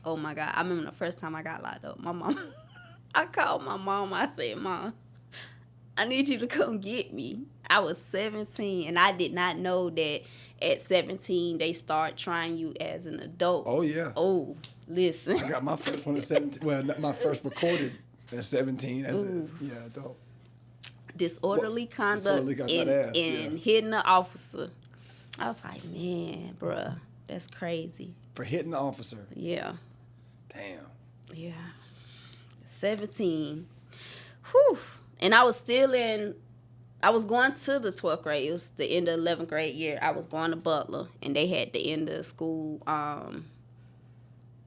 Oh, my God. I remember the first time I got locked up. My mama, I called my mom. I said, Mom, I need you to come get me. I was 17, and I did not know that at 17 they start trying you as an adult. Oh yeah. Oh, listen. I got my first one at 17. Well, not my first recorded at 17. That's it. Yeah, adult. Disorderly conduct Disorderly conduct, and yeah. hitting the officer. I was like, man, bruh, that's crazy. For hitting the officer. Yeah. Damn. Yeah. 17. Whew. And I was going to the 12th grade. It was the end of 11th grade year. I was going to Butler, and they had the end of school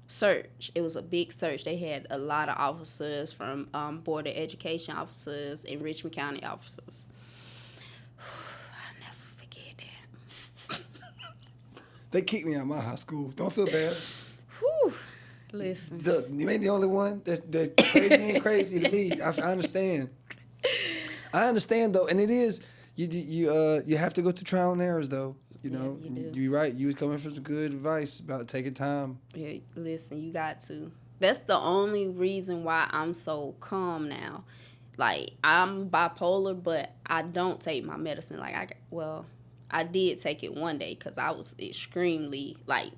search. It was a big search. They had a lot of officers from Board of Education officers and Richmond County officers. I'll never forget that. They kicked me out of my high school. Don't feel bad. Whew. Listen. You ain't the only one. That's crazy ain't crazy to me. I understand. I understand though, and it is you have to go through trial and errors though. You know, you do. you're right. You was coming for some good advice about taking time. Yeah, listen, you got to. That's the only reason why I'm so calm now. Like, I'm bipolar, but I don't take my medicine. Like, I did take it one day because I was extremely, like,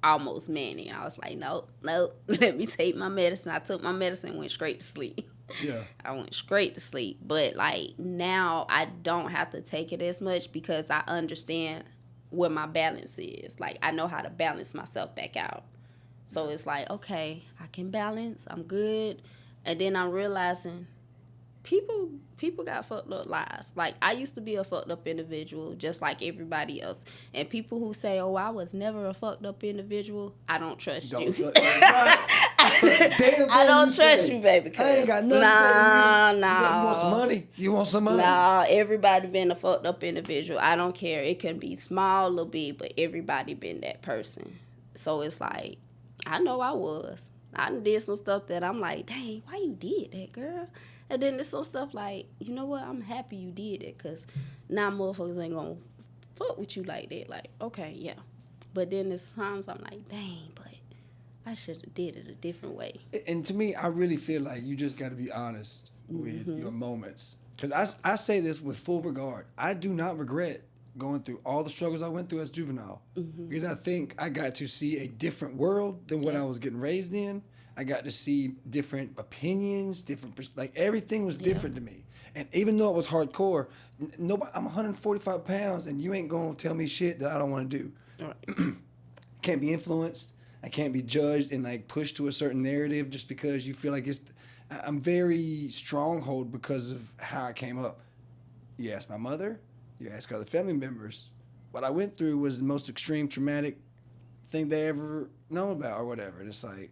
almost manic. And I was like, nope, let me take my medicine. I took my medicine and went straight to sleep. Yeah. I went straight to sleep. But, like, now I don't have to take it as much because I understand where my balance is. Like, I know how to balance myself back out. So it's like, okay, I can balance. I'm good. And then I'm realizing people got fucked up lives. Like, I used to be a fucked up individual just like everybody else. And people who say, oh, I was never a fucked up individual, I don't trust you. I don't trust you, baby. I ain't got nothing to say to you. You want some money? You want some money? Nah, everybody been a fucked up individual. I don't care. It can be small or big, but everybody been that person. So it's like, I know I was. I did some stuff that I'm like, dang, why you did that, girl? And then there's some stuff like, you know what? I'm happy you did it because now motherfuckers ain't going to fuck with you like that. Like, okay, yeah. But then there's times I'm like, dang, but I should have did it a different way. And to me, I really feel like you just got to be honest with your moments. Because I say this with full regard. I do not regret going through all the struggles I went through as juvenile. Because I think I got to see a different world than what I was getting raised in. I got to see different opinions, like everything was different to me. And even though it was hardcore, nobody, I'm 145 pounds and you ain't going to tell me shit that I don't want to do. All right. Can't be influenced. I can't be judged and like pushed to a certain narrative just because you feel like I'm very stronghold because of how I came up. You ask my mother, you ask other family members. What I went through was the most extreme traumatic thing they ever know about or whatever. And it's like,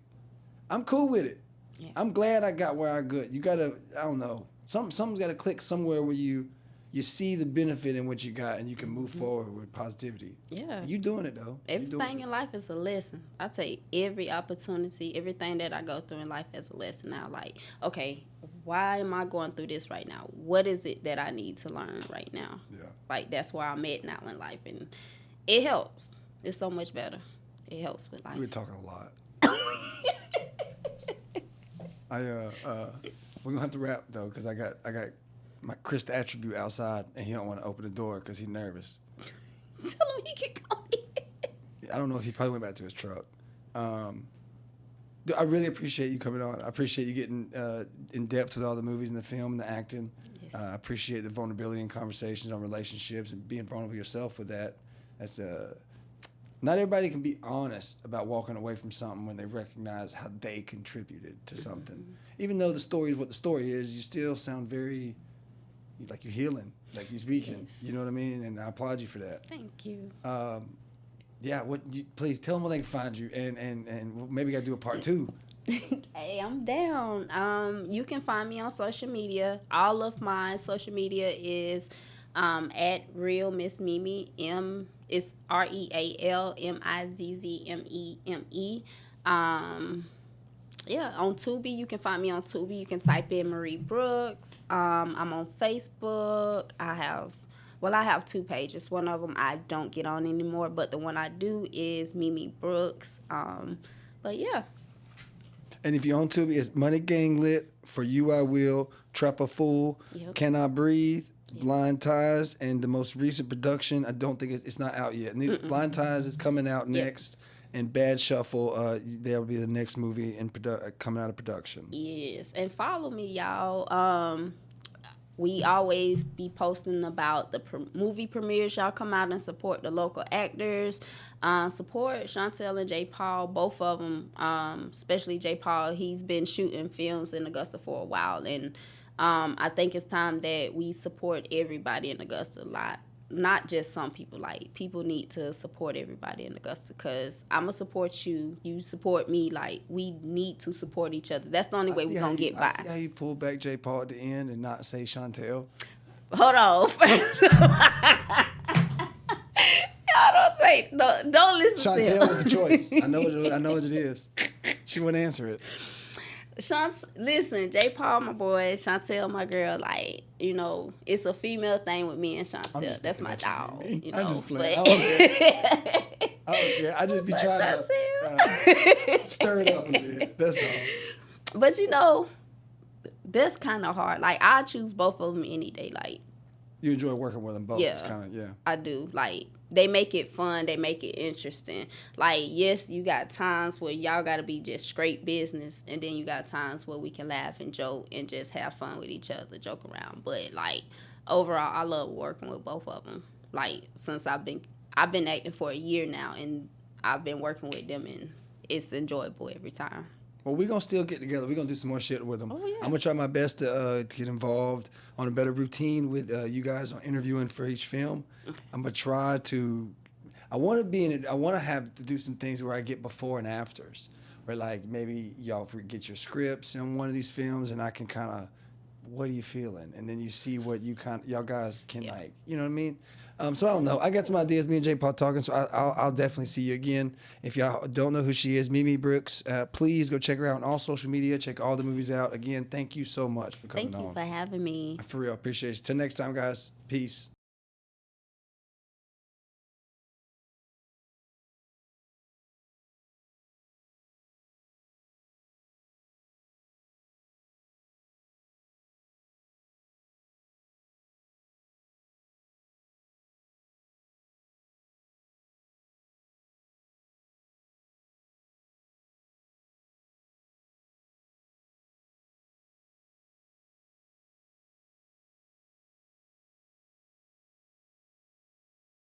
I'm cool with it. Yeah. I'm glad I got where I got. You gotta, I don't know, something's gotta click somewhere where you see the benefit in what you got and you can move forward with positivity. Yeah. You doing it though. Everything in life is a lesson. I take every opportunity, everything that I go through in life as a lesson now. Like, okay, why am I going through this right now? What is it that I need to learn right now? Yeah. Like, that's where I'm at now in life. And it helps. It's so much better. It helps with life. We're talking a lot. We're gonna have to wrap though, cause I got my Chris the Attribute outside, and he don't want to open the door cause he's nervous. Tell him he can come in. I don't know if he probably went back to his truck. I really appreciate you coming on. I appreciate you getting in depth with all the movies and the film and the acting. Yes. I appreciate the vulnerability and conversations on relationships and being vulnerable yourself with that. That's not everybody can be honest about walking away from something when they recognize how they contributed to something. Even though the story is what the story is, you still sound very like you're healing, like you're speaking. Yes. You know what I mean? And I applaud you for that. Thank you. Yeah, please tell them where they can find you, and maybe we got to do a part 2. Hey, I'm down. You can find me on social media. All of my social media is at Real Miss Mimi. It's RealMizzmmeme. Yeah, on Tubi, you can find me on Tubi. You can type in Marie Brooks. I'm on Facebook. I have 2 pages. One of them I don't get on anymore, but the one I do is Mimi Brooks. But yeah. And if you're on Tubi, it's Money Ganglit, For You I Will, Trap a Fool, Yep. Can I Breathe, Blind Ties, and the most recent production, I don't think it's not out yet. Blind Ties is coming out next, and Bad Shuffle, that'll be the next movie coming out of production. Yes, and follow me, y'all. We always be posting about the movie premieres. Y'all come out and support the local actors. Support Chantel and J. Paul, both of them, especially J. Paul. He's been shooting films in Augusta for a while, and I think it's time that we support everybody in Augusta a lot. Not just some people. Like, people need to support everybody in Augusta, because I'm going to support you. You support me. Like, we need to support each other. That's the only way we're going to get by. I see how you pull back J. Paul at the end and not say Chantel. Hold on. Y'all don't listen to him. Chantel with the choice. I know what it is. She wouldn't answer it. Listen, J. Paul, my boy, Chantel, my girl, like, you know, it's a female thing with me and Chantel. That's my dog. You know, I'm just playing. but- I don't care. I don't care. I just be trying to stir it up a bit. That's all. But, you know, that's kind of hard. Like, I choose both of them any day. Like, You enjoy working with them both. Yeah. It's kind of, I do. Like, they make it fun. They make it interesting. Like, yes, you got times where y'all got to be just straight business. And then you got times where we can laugh and joke and just have fun with each other, joke around. But, like, overall, I love working with both of them. Like, since I've been acting for a year now, and I've been working with them, and it's enjoyable every time. Well, we're going to still get together. We're going to do some more shit with them. Oh, yeah. I'm going to try my best to get involved on a better routine with you guys on interviewing for each film. I'm going to try to... I want to have to do some things where I get before and afters. Where, like, maybe y'all get your scripts in one of these films, and I can kind of... What are you feeling? And then you see what y'all guys can, like... You know what I mean? So I don't know. I got some ideas. Me and J. Paul talking, so I'll definitely see you again. If y'all don't know who she is, Mimi Brooks, please go check her out on all social media. Check all the movies out. Again, thank you so much for coming on. Thank you for having me. For real, appreciate you. Till next time, guys. Peace.